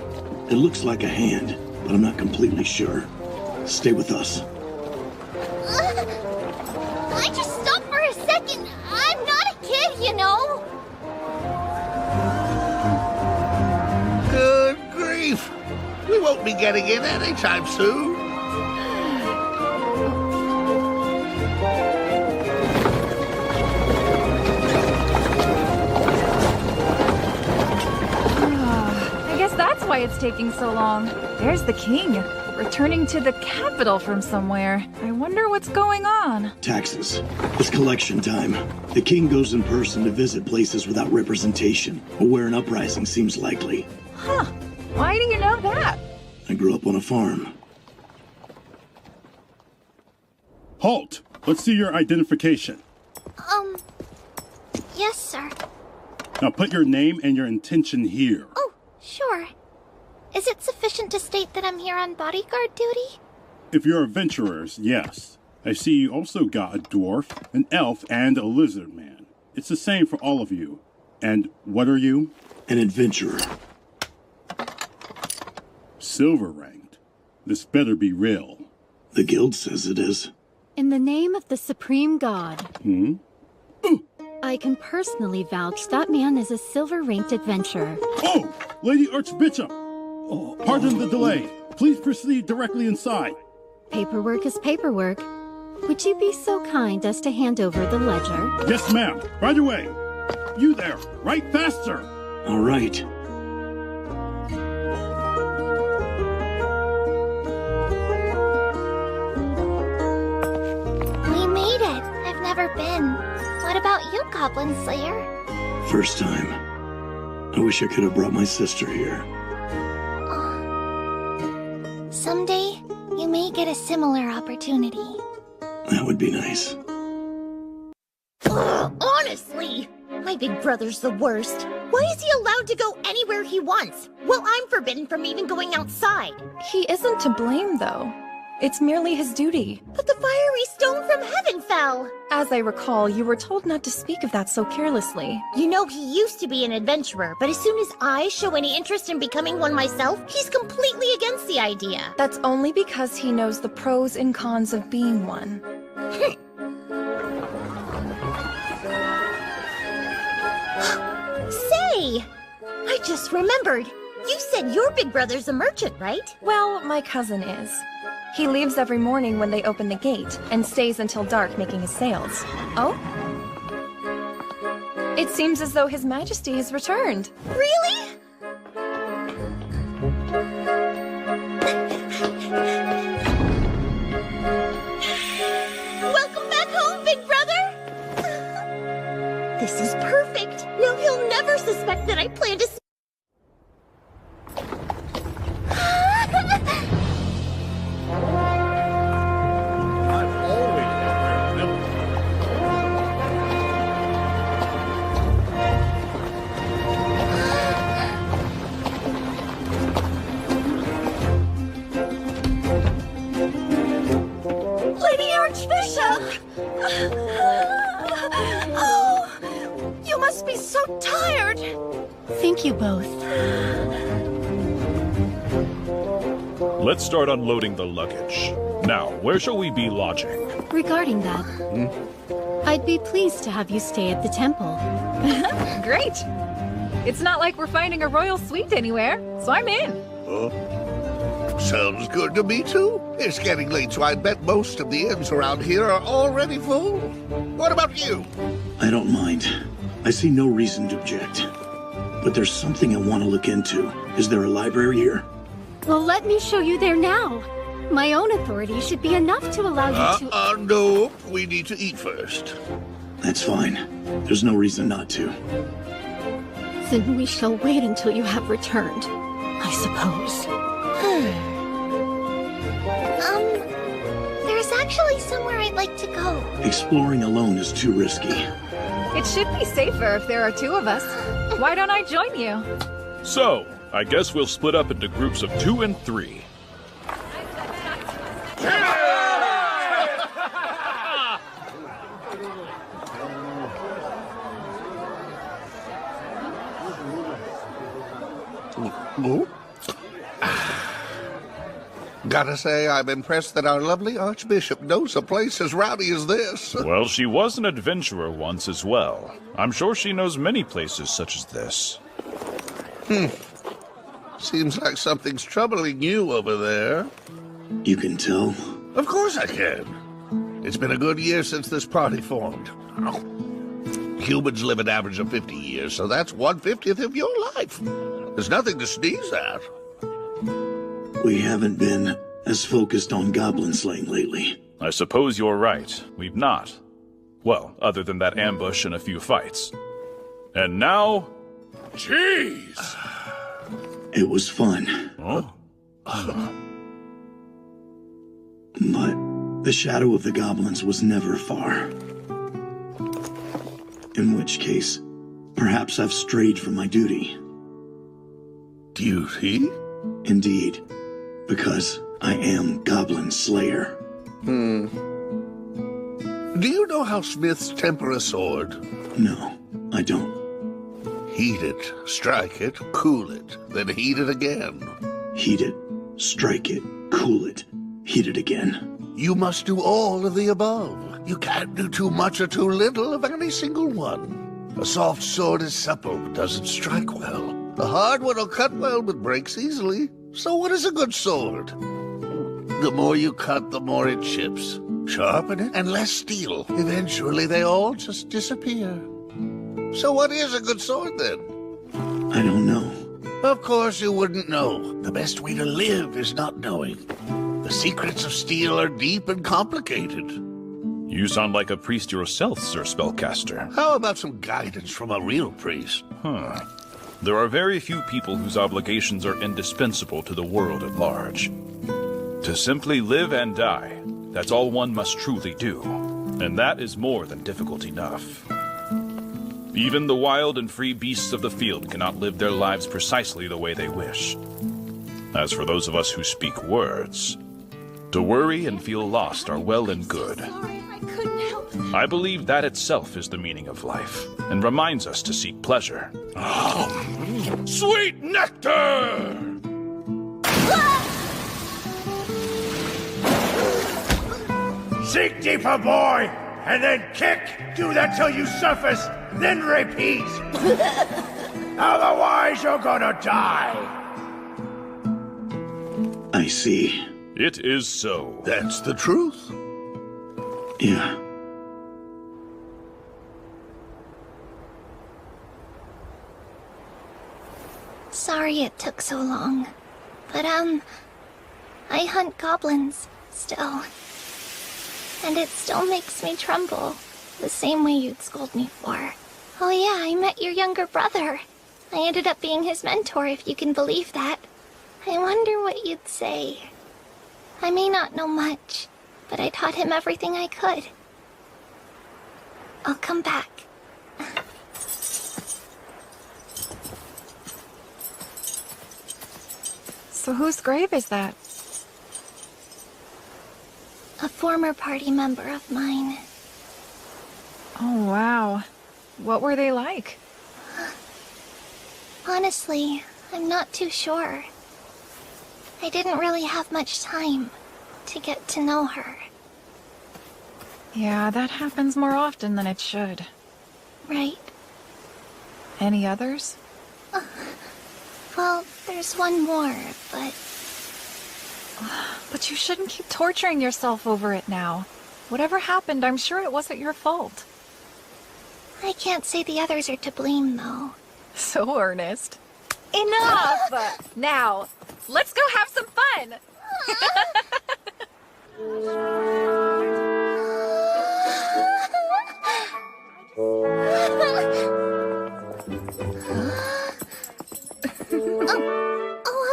It looks like a hand, but I'm not completely sure. Stay with us. I just stopped for a second. I'm not a kid, you know. Good grief! We won't be getting in anytime soon. I guess that's why it's taking so long. There's the king, returning to the capital from somewhere. I wonder what's going on. Taxes. It's collection time. The king goes in person to visit places without representation, or where an uprising seems likely. Huh. Why do you know that? I grew up on a farm. Halt! Let's see your identification. Yes, sir. Now put your name and your intention here. Oh, sure. Is it sufficient to state that I'm here on bodyguard duty? If you're adventurers, yes. I see you also got a dwarf, an elf, and a lizard man. It's the same for all of you. And what are you? An adventurer. Silver ranked. This better be real. The guild says it is. In the name of the Supreme God, Hmm? I can personally vouch that man is a silver-ranked adventurer. Oh! Lady Archbishop! Pardon the delay. Please proceed directly inside. Paperwork is paperwork. Would you be so kind as to hand over the ledger? Yes, ma'am. Right away. You there. Write faster. All right. We made it. I've never been. What about you, Goblin Slayer? First time. I wish I could have brought my sister here. Someday, you may get a similar opportunity. That would be nice. Honestly, my big brother's the worst. Why is he allowed to go anywhere he wants? Well, I'm forbidden from even going outside. He isn't to blame, though. It's merely his duty. But the fiery stone from heaven fell. As I recall, you were told not to speak of that so carelessly. You know, he used to be an adventurer, but as soon as I show any interest in becoming one myself, he's completely against the idea. That's only because he knows the pros and cons of being one. Say! I just remembered. You said your big brother's a merchant, right? Well, my cousin is. He leaves every morning when they open the gate and stays until dark making his sales. Oh? It seems as though His Majesty has returned. Really? Welcome back home, big brother! This is perfect. Now he'll never suspect that I plan to... Lady Archbishop! Oh, you must be so tired. Thank you both. Let's start unloading the luggage. Now, where shall we be lodging? Regarding that, I'd be pleased to have you stay at the temple. Great! It's not like we're finding a royal suite anywhere, so I'm in. Sounds good to me, too. It's getting late, so I bet most of the inns around here are already full. What about you? I don't mind. I see no reason to object. But there's something I want to look into. Is there a library here? Well, let me show you there now. My own authority should be enough to allow you to... No. We need to eat first. That's fine. There's no reason not to. Then we shall wait until you have returned, I suppose. There's actually somewhere I'd like to go. Exploring alone is too risky. It should be safer if there are two of us. Why don't I join you? So, I guess we'll split up into groups of 2 and 3. Gotta say, I'm impressed that our lovely Archbishop knows a place as rowdy as this. Well, she was an adventurer once as well. I'm sure she knows many places such as this. Seems like something's troubling you over there. You can tell? Of course I can. It's been a good year since this party formed. Humans live an average of 50 years, so that's 1/50th of your life. There's nothing to sneeze at. We haven't been as focused on goblin slaying lately. I suppose you're right. We've not. Well, other than that ambush and a few fights. And now... Jeez! It was fun. Oh? But the shadow of the goblins was never far. In which case, perhaps I've strayed from my duty. Duty? Indeed. Because I am Goblin Slayer. Do you know how smiths temper a sword? No, I don't. Heat it, strike it, cool it, then heat it again. Heat it, strike it, cool it, heat it again. You must do all of the above. You can't do too much or too little of any single one. A soft sword is supple, but doesn't strike well. A hard one will cut well, but breaks easily. So what is a good sword? The more you cut, the more it chips. Sharpen it, and less steel. Eventually, they all just disappear. So what is a good sword, then? I don't know. Of course you wouldn't know. The best way to live is not knowing. The secrets of steel are deep and complicated. You sound like a priest yourself, Sir Spellcaster. How about some guidance from a real priest? There are very few people whose obligations are indispensable to the world at large. To simply live and die, that's all one must truly do. And that is more than difficult enough. Even the wild and free beasts of the field cannot live their lives precisely the way they wish. As for those of us who speak words, to worry and feel lost are well and good. I believe that itself is the meaning of life, and reminds us to seek pleasure. Sweet nectar! Sink deeper, boy, and then kick. Do that till you surface, then repeat. Otherwise, you're gonna die. I see. It is so. That's the truth. Yeah. Sorry it took so long. But, I hunt goblins, still. And it still makes me tremble, the same way you'd scold me for. Oh yeah, I met your younger brother. I ended up being his mentor, if you can believe that. I wonder what you'd say. I may not know much, but I taught him everything I could. I'll come back. So whose grave is that? A former party member of mine. Oh, wow. What were they like? Honestly, I'm not too sure. I didn't really have much time to get to know her. Yeah, that happens more often than it should. Right. Any others? Well, there's one more, but... But you shouldn't keep torturing yourself over it now. Whatever happened, I'm sure it wasn't your fault. I can't say the others are to blame, though. So earnest. Enough! Now, let's go have some fun!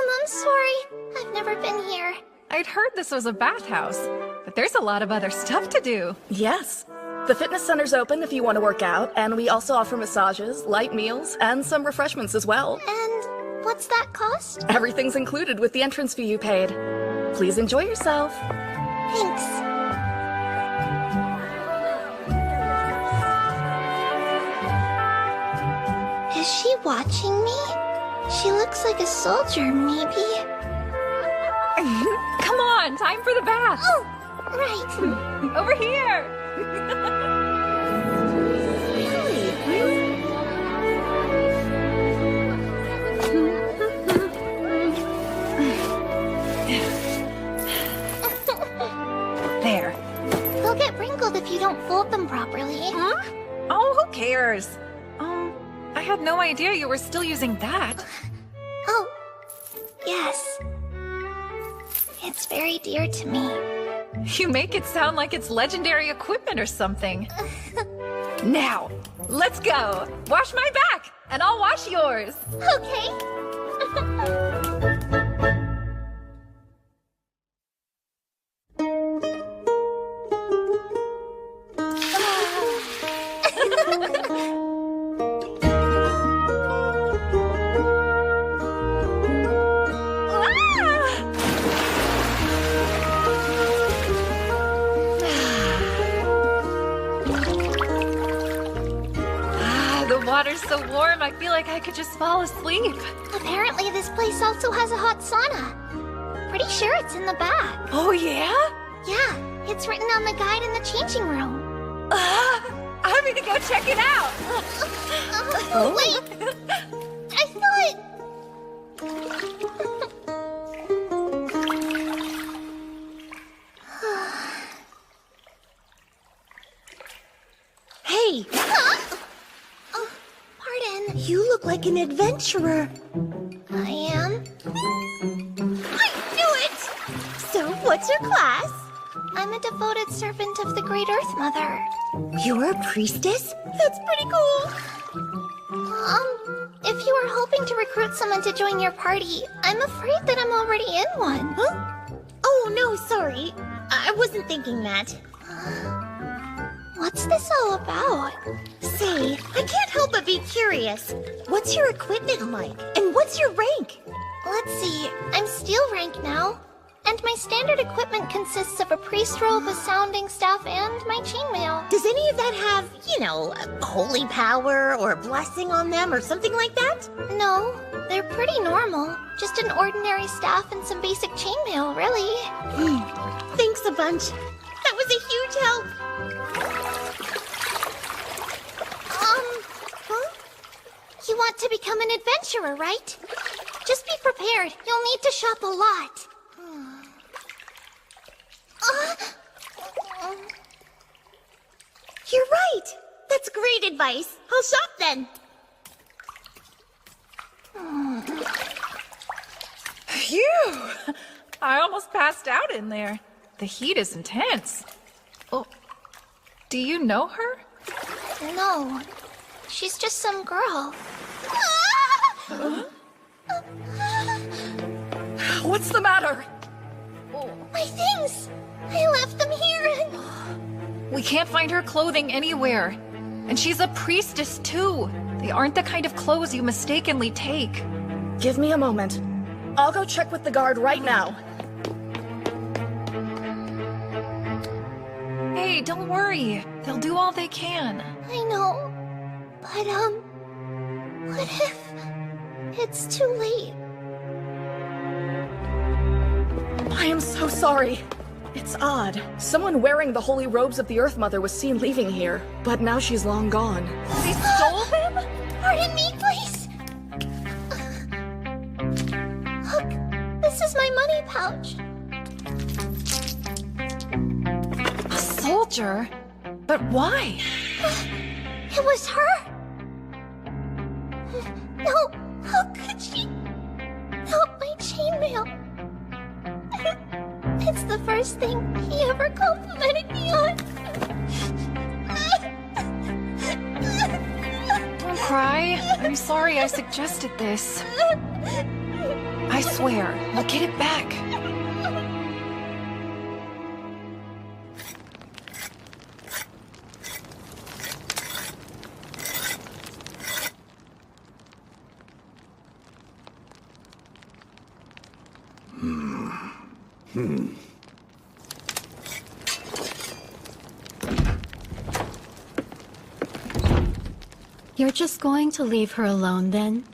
I'm sorry. I've never been here. I'd heard this was a bathhouse, but there's a lot of other stuff to do. Yes. The fitness center's open if you want to work out, and we also offer massages, light meals, and some refreshments as well. And what's that cost? Everything's included with the entrance fee you paid. Please enjoy yourself. Thanks. Is she watching me? She looks like a soldier, maybe. Come on, time for the bath. Oh, right. Over here. There. They'll get wrinkled if you don't fold them properly. Huh? Oh, who cares? I had no idea you were still using that. Oh, yes. It's very dear to me. You make it sound like it's legendary equipment or something. Now, let's go. Wash my back, and I'll wash yours. Okay. The water's so warm, I feel like I could just fall asleep. Apparently this place also has a hot sauna. Pretty sure it's in the back. Oh, yeah? Yeah, it's written on the guide in the changing room. I'm gonna go check it out. Wait! I thought... Hey! Huh? Oh, pardon. You look like an adventurer. I am? I knew it! So, what's your class? I'm a devoted servant of the Great Earth Mother. You're a priestess? That's pretty cool. If you were hoping to recruit someone to join your party, I'm afraid that I'm already in one. Huh? Oh, no, sorry. I wasn't thinking that. What's this all about? Say, I can't help but be curious. What's your equipment like? And what's your rank? Let's see. I'm steel rank now. And my standard equipment consists of a priest robe, a sounding staff, and my chainmail. Does any of that have, you know, holy power or blessing on them or something like that? No, they're pretty normal. Just an ordinary staff and some basic chainmail, really. Thanks a bunch. That was a huge help. You want to become an adventurer, right? Just be prepared. You'll need to shop a lot. You're right. That's great advice. I'll shop then. Phew! I almost passed out in there. The heat is intense. Oh, do you know her? No, she's just some girl. What's the matter? My things! I left them here. We can't find her clothing anywhere. And she's a priestess, too. They aren't the kind of clothes you mistakenly take. Give me a moment. I'll go check with the guard right now. Hey, don't worry. They'll do all they can. I know. But, what if it's too late? I am so sorry. It's odd. Someone wearing the holy robes of the Earth Mother was seen leaving here, but now she's long gone. They stole them? Pardon me, please. Look, this is my money pouch. A soldier? But why? It was her. No, how could she? Not my chainmail. It's the first thing he ever complimented me on. Don't cry. I'm sorry I suggested this. I swear, I'll get it back. You're just going to leave her alone then?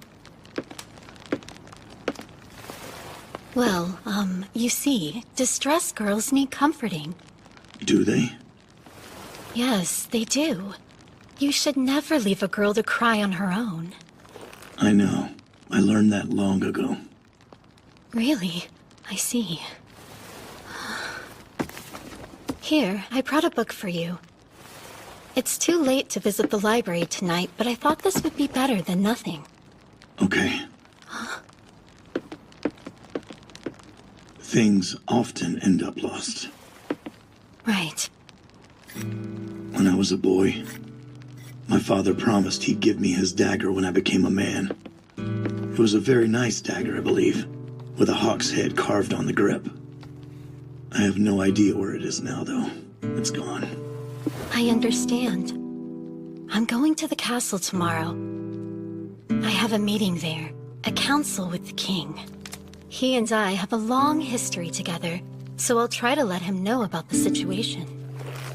Well, you see, distressed girls need comforting. Do they? Yes, they do. You should never leave a girl to cry on her own. I know. I learned that long ago. Really? I see. Here, I brought a book for you. It's too late to visit the library tonight, but I thought this would be better than nothing. Okay. Things often end up lost. Right. When I was a boy, my father promised he'd give me his dagger when I became a man. It was a very nice dagger, I believe, with a hawk's head carved on the grip. I have no idea where it is now, though. It's gone. I understand. I'm going to the castle tomorrow. I have a meeting there, a council with the king. He and I have a long history together, so I'll try to let him know about the situation.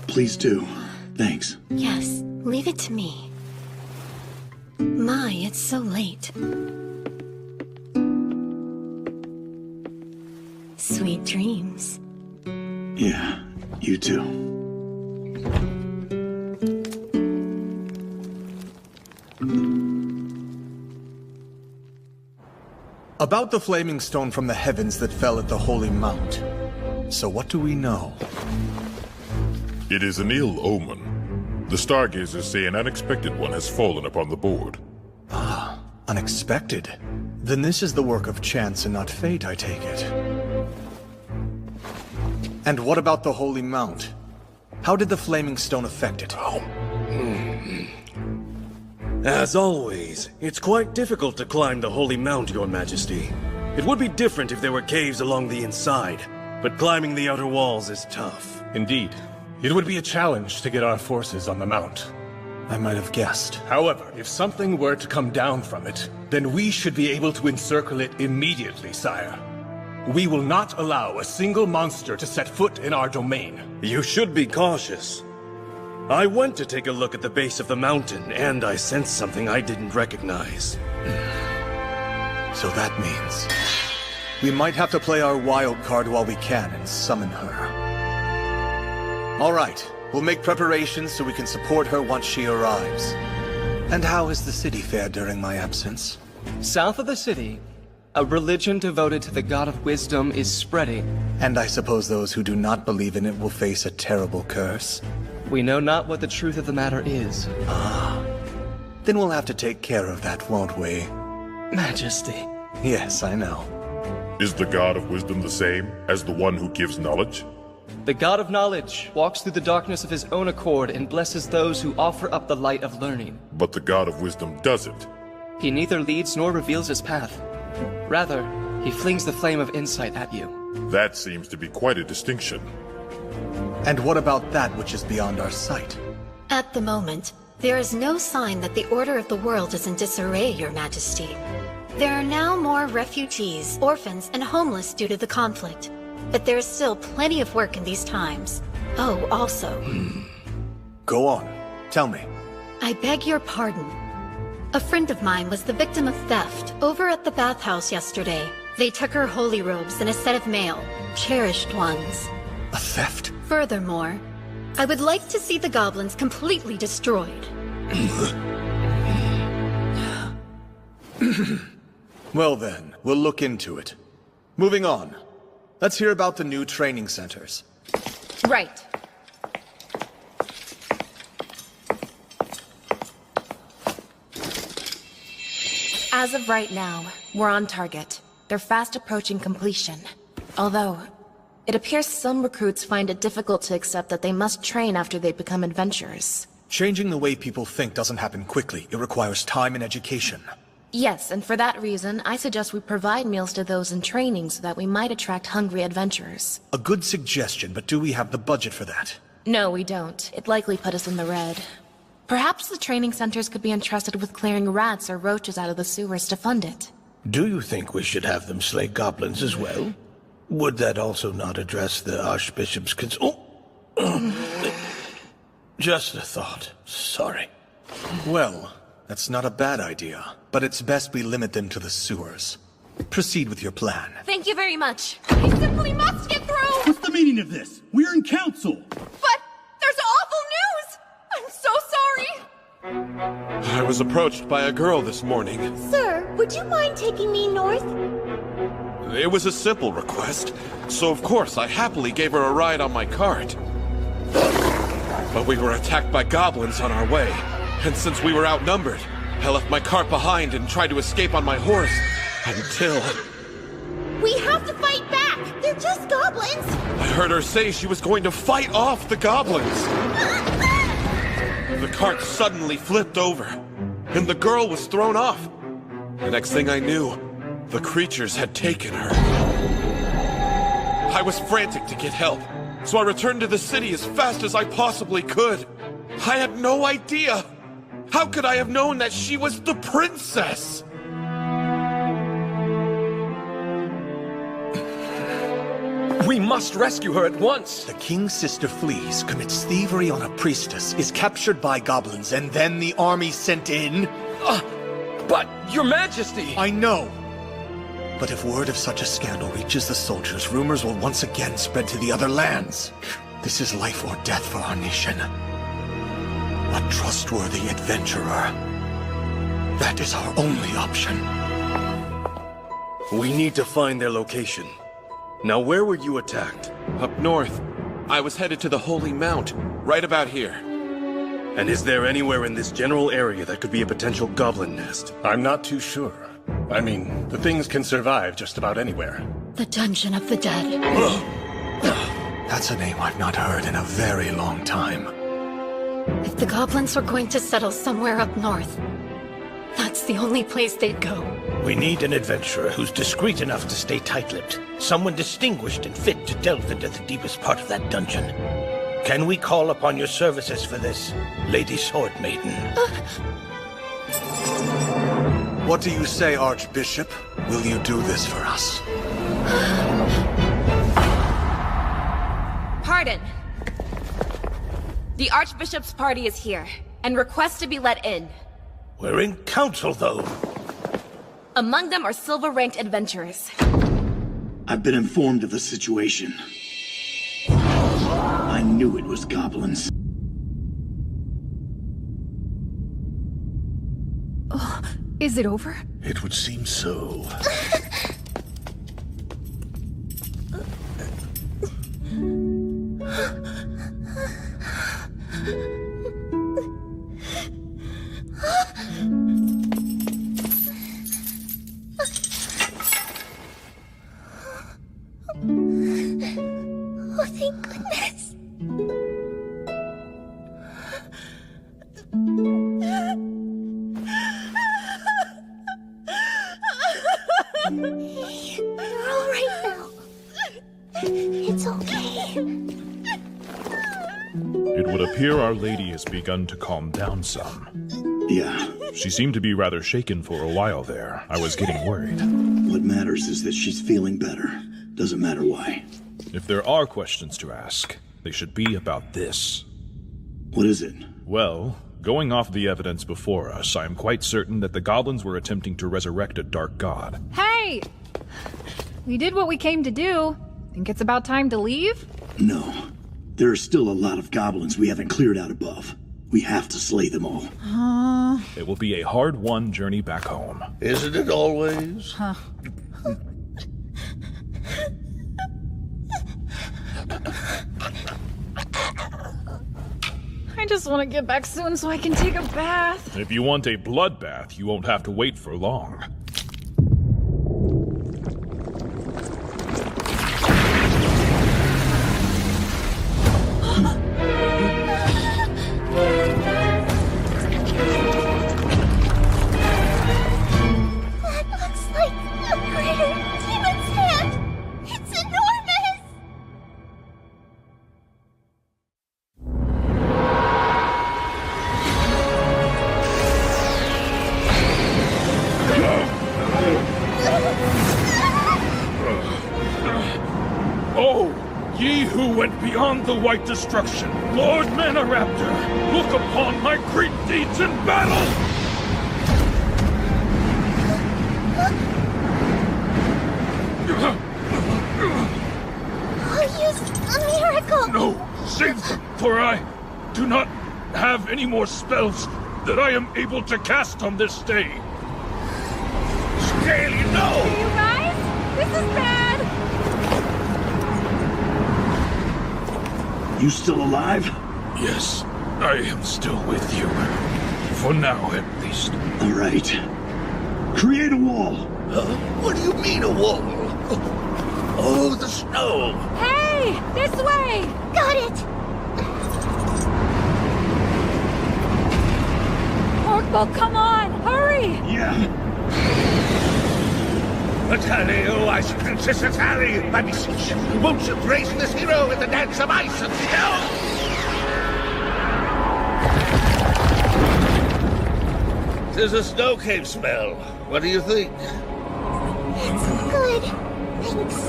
Please do. Thanks. Yes, leave it to me. My, it's so late. Sweet dreams. Yeah, you too. About the flaming stone from the heavens that fell at the Holy Mount. So what do we know? It is an ill omen. The The stargazers say an unexpected one has fallen upon the board. Ah, unexpected? Then this is the work of chance and not fate, I take it. And what about the Holy Mount? How did the Flaming Stone affect it? As always, it's quite difficult to climb the Holy Mount, Your Majesty. It would be different if there were caves along the inside, but climbing the outer walls is tough. Indeed. It would be a challenge to get our forces on the Mount. I might have guessed. However, if something were to come down from it, then we should be able to encircle it immediately, sire. We will not allow a single monster to set foot in our domain. You should be cautious. I went to take a look at the base of the mountain, and I sensed something I didn't recognize. So that means we might have to play our wild card while we can and summon her. All right, we'll make preparations so we can support her once she arrives. And how has the city fared during my absence? South of the city, a religion devoted to the god of wisdom is spreading. And I suppose those who do not believe in it will face a terrible curse. We know not what the truth of the matter is. Ah. Then we'll have to take care of that, won't we? Majesty. Yes, I know. Is the God of Wisdom the same as the one who gives knowledge? The god of knowledge walks through the darkness of his own accord and blesses those who offer up the light of learning. But the God of Wisdom doesn't. He neither leads nor reveals his path. Rather, he flings the flame of insight at you. That seems to be quite a distinction. And what about that which is beyond our sight? At the moment, there is no sign that the order of the world is in disarray, Your Majesty. There are now more refugees, orphans, and homeless due to the conflict. But there is still plenty of work in these times. Oh, also... Go on. Tell me. I beg your pardon. A friend of mine was the victim of theft over at the bathhouse yesterday. They took her holy robes and a set of mail, cherished ones. A theft? Furthermore, I would like to see the goblins completely destroyed. Well then, we'll look into it. Moving on. Let's hear about the new training centers. Right. As of right now, we're on target. They're fast approaching completion. Although, it appears some recruits find it difficult to accept that they must train after they become adventurers. Changing the way people think doesn't happen quickly. It requires time and education. Yes, and for that reason, I suggest we provide meals to those in training so that we might attract hungry adventurers. A good suggestion, but do we have the budget for that? No, we don't. It'd likely put us in the red. Perhaps the training centers could be entrusted with clearing rats or roaches out of the sewers to fund it. Do you think we should have them slay goblins as well? Would that also not address the Archbishop's Just a thought. Sorry. Well, that's not a bad idea, but it's best we limit them to the sewers. Proceed with your plan. Thank you very much. I simply must get through! What's the meaning of this? We're in council! But there's awful news! I'm so sorry! I was approached by a girl this morning. Sir, would you mind taking me north? It was a simple request, so of course I happily gave her a ride on my cart. But we were attacked by goblins on our way, and since we were outnumbered, I left my cart behind and tried to escape on my horse, until... We have to fight back! They're just goblins! I heard her say she was going to fight off the goblins! The cart suddenly flipped over, and the girl was thrown off. The next thing I knew, the creatures had taken her. I was frantic to get help, so I returned to the city as fast as I possibly could. I had no idea! How could I have known that she was the princess? We must rescue her at once! The king's sister flees, commits thievery on a priestess, is captured by goblins, and then the army sent in? But, Your Majesty! I know! But if word of such a scandal reaches the soldiers, rumors will once again spread to the other lands. This is life or death for our nation. A trustworthy adventurer. That is our only option. We need to find their location. Now, where were you attacked? Up north. I was headed to the Holy Mount, right about here. And is there anywhere in this general area that could be a potential goblin nest? I'm not too sure. I mean, the things can survive just about anywhere. The Dungeon of the Dead. That's a name I've not heard in a very long time. If the goblins were going to settle somewhere up north, that's the only place they'd go. We need an adventurer who's discreet enough to stay tight-lipped. Someone distinguished and fit to delve into the deepest part of that dungeon. Can we call upon your services for this, Lady Sword Maiden? What do you say, Archbishop? Will you do this for us? Pardon. The Archbishop's party is here, and requests to be let in. We're in council, though. Among them are silver-ranked adventurers. I've been informed of the situation. I knew it was goblins. Oh, is it over? It would seem so. Oh, thank goodness. Hey, you're all right now. It's okay. It would appear Our Lady has begun to calm down some. Yeah. She seemed to be rather shaken for a while there. I was getting worried. What matters is that she's feeling better. Doesn't matter why. If there are questions to ask, they should be about this. What is it? Well, going off the evidence before us, I am quite certain that the goblins were attempting to resurrect a dark god. Hey! We did what we came to do. Think it's about time to leave? No. There are still a lot of goblins we haven't cleared out above. We have to slay them all. It will be a hard-won journey back home. Isn't it always? Huh. I just want to get back soon so I can take a bath. If you want a bloodbath, you won't have to wait for long. That looks like a greater demon's hand. It's enormous. Oh, ye who went beyond the white destruction, Lord Manaraptor, look upon my great deeds in battle! I'll use a miracle. No, save them, for I do not have any more spells that I am able to cast on this day. Scaly, no! You guys? This is bad! You still alive? Yes, I am still with you. For now, at least. All right. Create a wall. Huh? What do you mean a wall? Oh, the snow! Hey! This way! Got it. Orkbo, come on! Hurry! Yeah. Atali, oh, I should Princess Atali, I beseech you, won't you grace this hero with the dance of ice and snow? Tis a snow cave smell. What do you think? It's good. Thanks.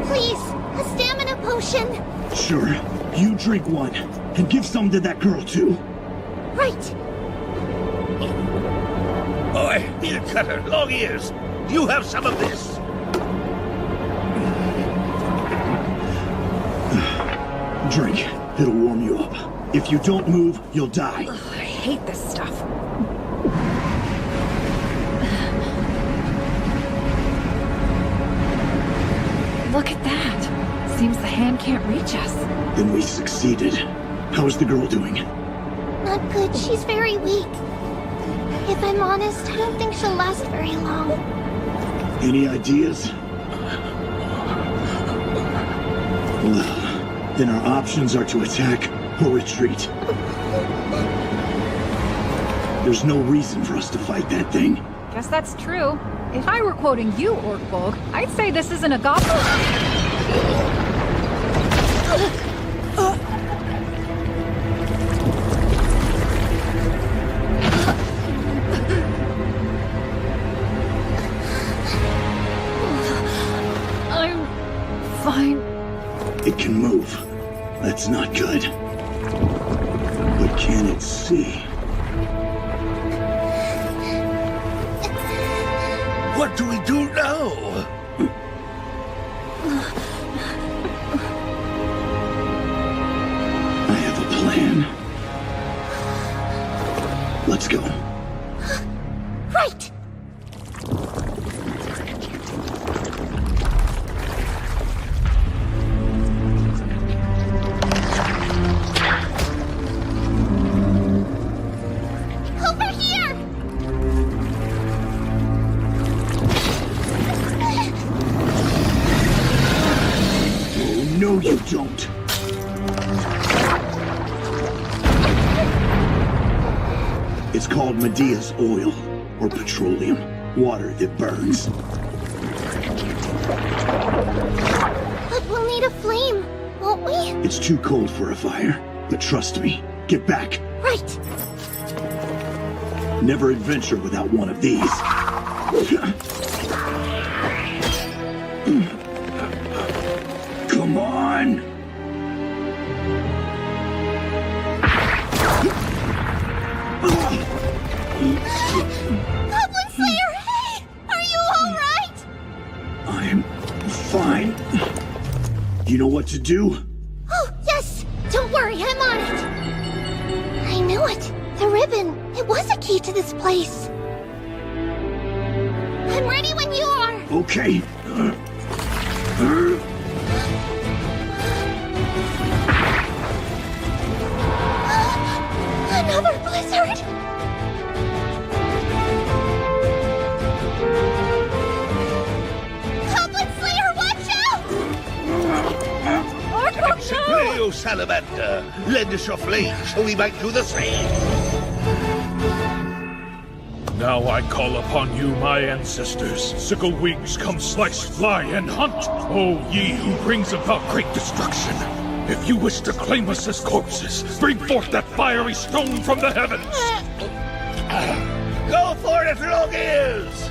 Please, a stamina potion. Sure. You drink one. And give some to that girl, too. Right. Boy, ear cutter, long ears. You have some of this. Drink. It'll warm you up. If you don't move, you'll die. Ugh, I hate this stuff. Look at that. Seems the hand can't reach us. Then we succeeded. How is the girl doing? Not not good. She's very weak. If I'm honest, I don't think she'll last very long. Any ideas? Well, then our options are to attack or retreat. There's no reason for us to fight that thing. Guess that's true. If I were quoting you, Orkbolg, I'd say this isn't a goblin. I'm fine. It can move. That's not good. But can it see? What do we do now? I have a plan. Let's go. Right! Over here! Oh, no, you don't. It's called Medea's oil, or petroleum. Water that burns. But we'll need a flame, won't we? It's too cold for a fire. But trust me, get back. Right. Never adventure without one of these. Come on! Goblin Slayer, hey! Are you alright? I'm fine. You know what to do? Oh, yes! Don't worry, I'm on it! I knew it! The ribbon! It was a key to this place! I'm ready when you are! Okay. Another blizzard! Goblin Slayer, watch out! Execute, salamander! Lend us your flame so we might do the same! Now I call upon you, my ancestors. Sickle wings, come slice, fly, and hunt! O ye who brings about great destruction! If you wish to claim us as corpses, bring forth that fiery stone from the heavens! Go for it, long ears!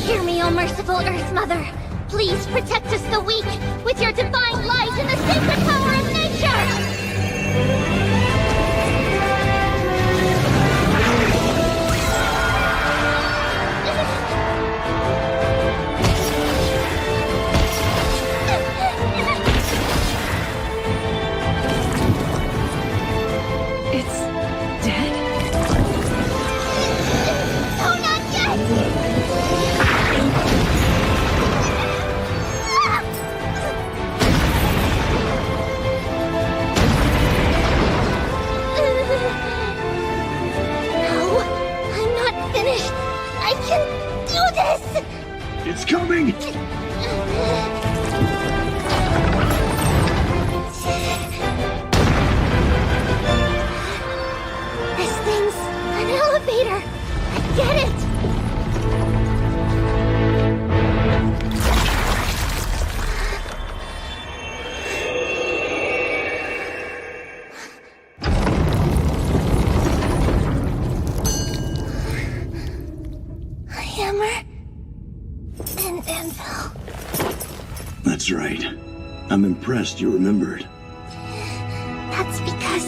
Hear me, O merciful Earth Mother. Please protect us, the weak, with your divine light and the sacred power of nature! It's dead? No, not yet! No, I'm not finished. I can do this! It's coming! This thing's an elevator. I get it. Hammer and anvil. That's right. I'm impressed you remembered. That's because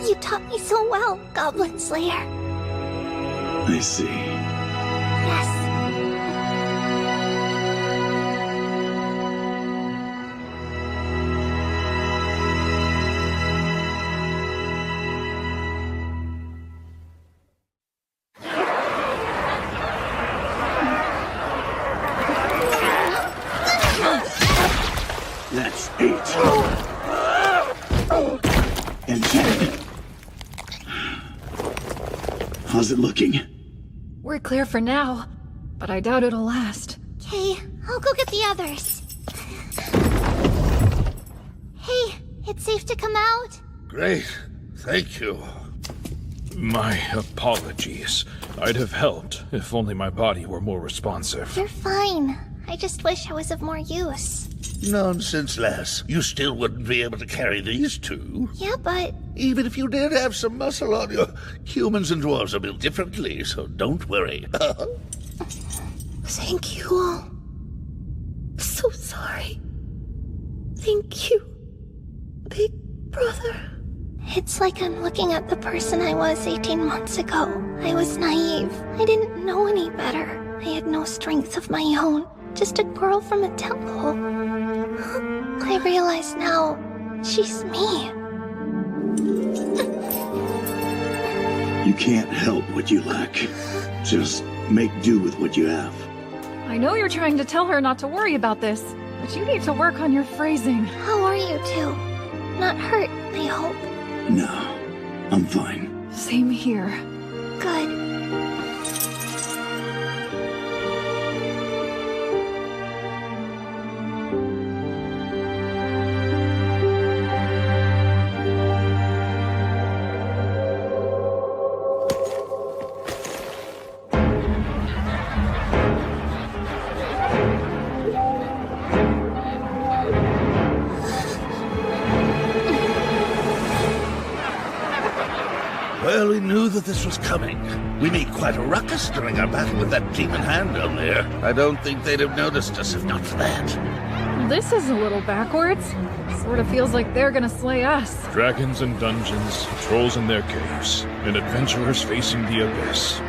You taught me so well, Goblin Slayer. I see. Yes. That's 8. And 10. How's it looking? We're clear for now, but I doubt it'll last. Okay, I'll go get the others. Hey, it's safe to come out? Great. Thank you. My apologies. I'd have helped if only my body were more responsive. You're fine. I just wish I was of more use. Nonsense, lass. You still wouldn't be able to carry these two. Yeah, but... Even if you did have some muscle on you, humans and dwarves are built differently, so don't worry. Thank you all. So sorry. Thank you, Big Brother. It's like I'm looking at the person I was 18 months ago. I was naive. I didn't know any better. I had no strength of my own. Just a girl from a temple. I realize now, she's me. You can't help what you lack. Just make do with what you have. I know you're trying to tell her not to worry about this, but you need to work on your phrasing. How are you two? Not hurt, I hope. No, I'm fine. Same here. Good. Well, we knew that this was coming. We made quite a ruckus during our battle with that demon hand down there. I don't think they'd have noticed us if not for that. This is a little backwards. Sort of feels like they're gonna slay us. Dragons in dungeons, trolls in their caves, and adventurers facing the abyss.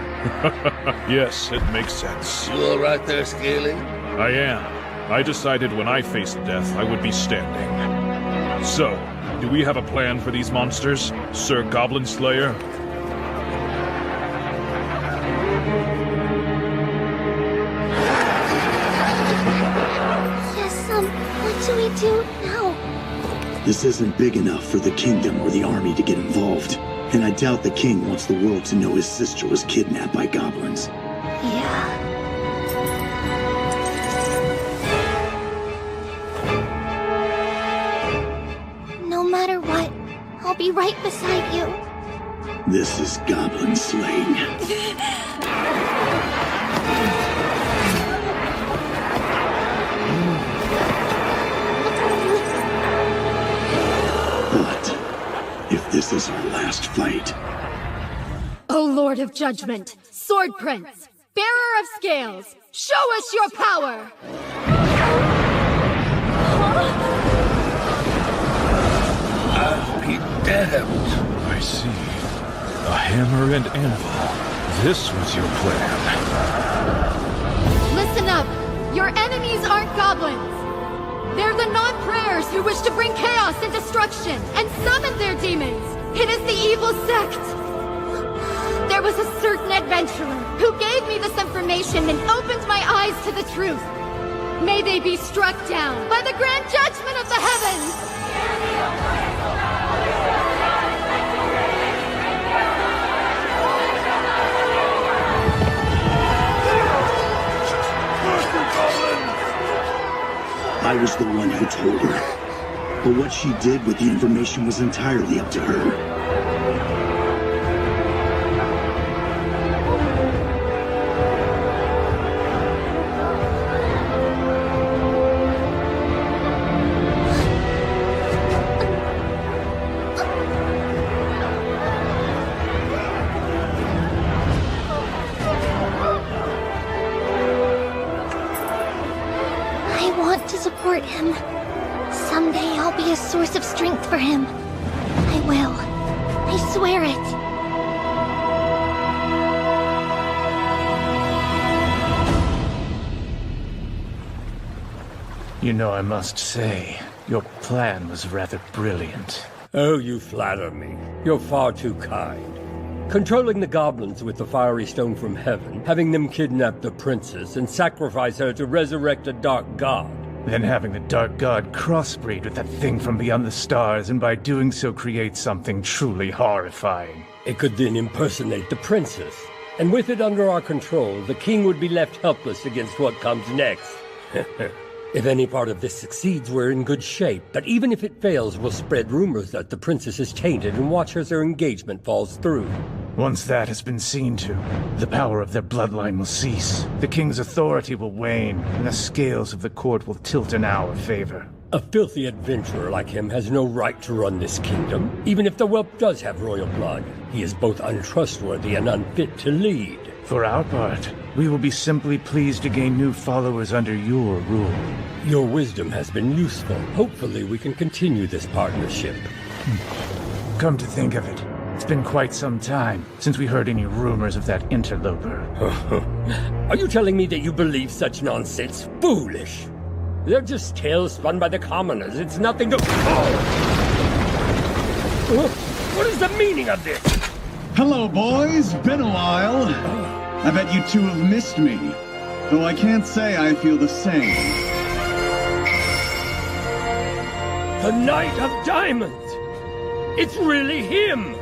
Yes, it makes sense. You all right there, Scaly? I am. I decided when I faced death, I would be standing. So, do we have a plan for these monsters, Sir Goblin Slayer? Yes, what do we do now? This isn't big enough for the kingdom or the army to get involved. And I doubt the king wants the world to know his sister was kidnapped by goblins. Yeah. No matter what, I'll be right beside you. This is goblin slaying. But if this is our last fight... O Lord of Judgment, Sword Prince, Bearer of Scales, show us your power! I'll be damned. I see. A hammer and anvil. This was your plan. Listen up! Your enemies aren't goblins! They're the non-prayers who wish to bring chaos and destruction and summon their demons! It is the evil sect! There was a certain adventurer who gave me this information and opened my eyes to the truth. May they be struck down by the grand judgment of the heavens! I was the one who told her. But what she did with the information was entirely up to her. I want to support him. Someday I'll be a source of strength for him. I will. I swear it. You know, I must say, your plan was rather brilliant. Oh, you flatter me. You're far too kind. Controlling the goblins with the fiery stone from heaven, having them kidnap the princess and sacrifice her to resurrect a dark god. Then having the dark god crossbreed with that thing from beyond the stars, and by doing so create something truly horrifying. It could then impersonate the princess. And with it under our control, the king would be left helpless against what comes next. If any part of this succeeds, we're in good shape. But even if it fails, we'll spread rumors that the princess is tainted and watch as her engagement falls through. Once that has been seen to, the power of their bloodline will cease. The king's authority will wane, and the scales of the court will tilt in our favor. A filthy adventurer like him has no right to run this kingdom. Even if the whelp does have royal blood, he is both untrustworthy and unfit to lead. For our part, we will be simply pleased to gain new followers under your rule. Your wisdom has been useful. Hopefully we can continue this partnership. Come to think of it, it's been quite some time since we heard any rumors of that interloper. Are you telling me that you believe such nonsense? Foolish! They're just tales spun by the commoners. It's nothing to... What is the meaning of this? Hello, boys. Been a while. I bet you two have missed me, though I can't say I feel the same. The Knight of Diamonds! It's really him!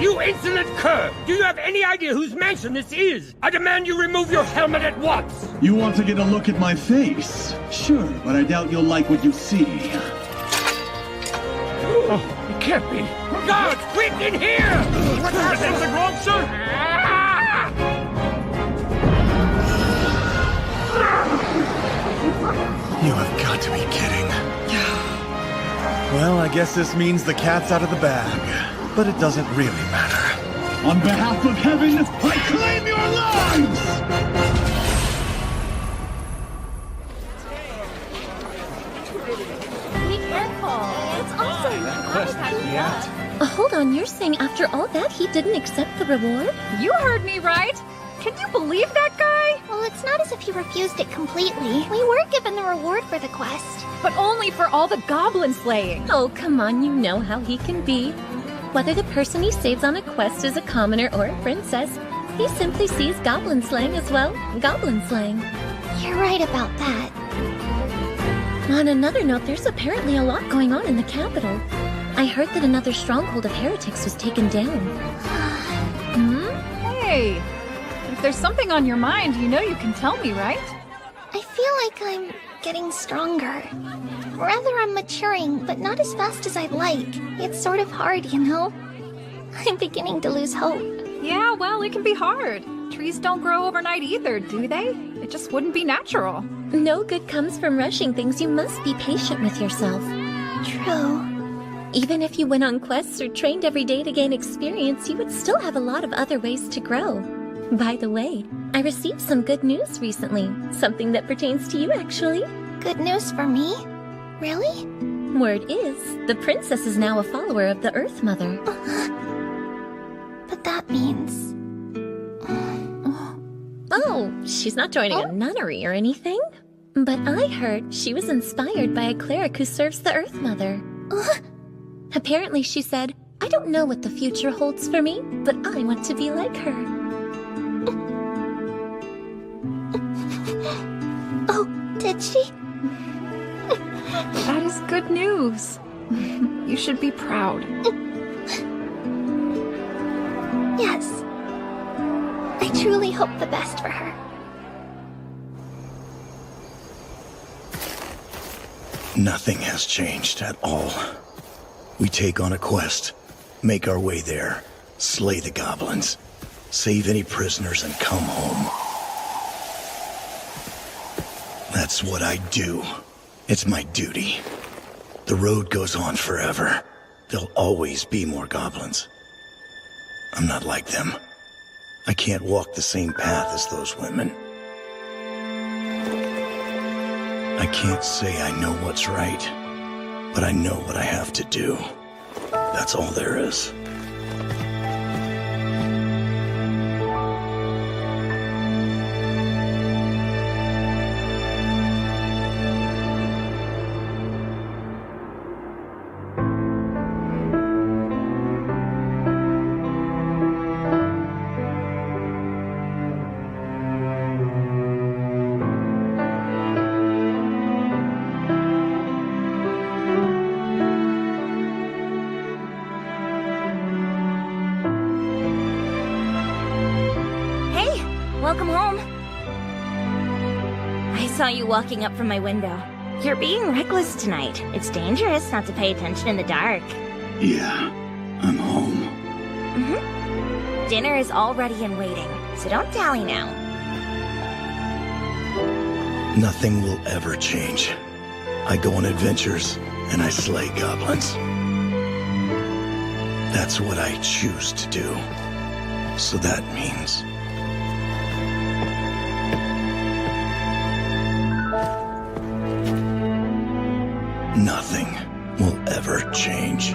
You insolent cur! Do you have any idea whose mansion this is? I demand you remove your helmet at once! You want to get a look at my face? Sure, but I doubt you'll like what you see. Oh, it can't be. Guards, quick, in here! Is anything wrong, sir? You have got to be kidding. Well, I guess this means the cat's out of the bag. But it doesn't really matter. On behalf of heaven, I claim your lives! Be careful. It's awesome. Hold on, you're saying after all that he didn't accept the reward? You heard me right. Can you believe that guy? Well, it's not as if he refused it completely. We were given the reward for the quest. But only for all the goblin slaying. Oh, come on, you know how he can be. Whether the person he saves on a quest is a commoner or a princess, he simply sees goblin slaying as well. Goblin slaying. You're right about that. On another note, there's apparently a lot going on in the capital. I heard that another stronghold of heretics was taken down. Hey, if there's something on your mind, you know you can tell me, right? I feel like I'm getting stronger. Rather, I'm maturing, but not as fast as I'd like. It's sort of hard, you know? I'm beginning to lose hope. Yeah, well, it can be hard. Trees don't grow overnight either, do they? It just wouldn't be natural. No good comes from rushing things. You must be patient with yourself. True. Even if you went on quests or trained every day to gain experience, you would still have a lot of other ways to grow. By the way, I received some good news recently. Something that pertains to you, actually. Good news for me? Really? Word is, the princess is now a follower of the Earth Mother. But that means... Oh, she's not joining a nunnery or anything. But I heard she was inspired by a cleric who serves the Earth Mother. Apparently she said, I don't know what the future holds for me, but I want to be like her. Oh, did she? That is good news. You should be proud. Yes. I truly hope the best for her. Nothing has changed at all. We take on a quest, make our way there, slay the goblins, save any prisoners, and come home. That's what I do. It's my duty. The road goes on forever. There'll always be more goblins. I'm not like them. I can't walk the same path as those women. I can't say I know what's right, but I know what I have to do. That's all there is. Welcome home. I saw you walking up from my window. You're being reckless tonight. It's dangerous not to pay attention in the dark. Yeah, I'm home. Mm-hmm. Dinner is all ready and waiting, so don't dally now. Nothing will ever change. I go on adventures, and I slay goblins. That's what I choose to do. So that means... nothing will ever change.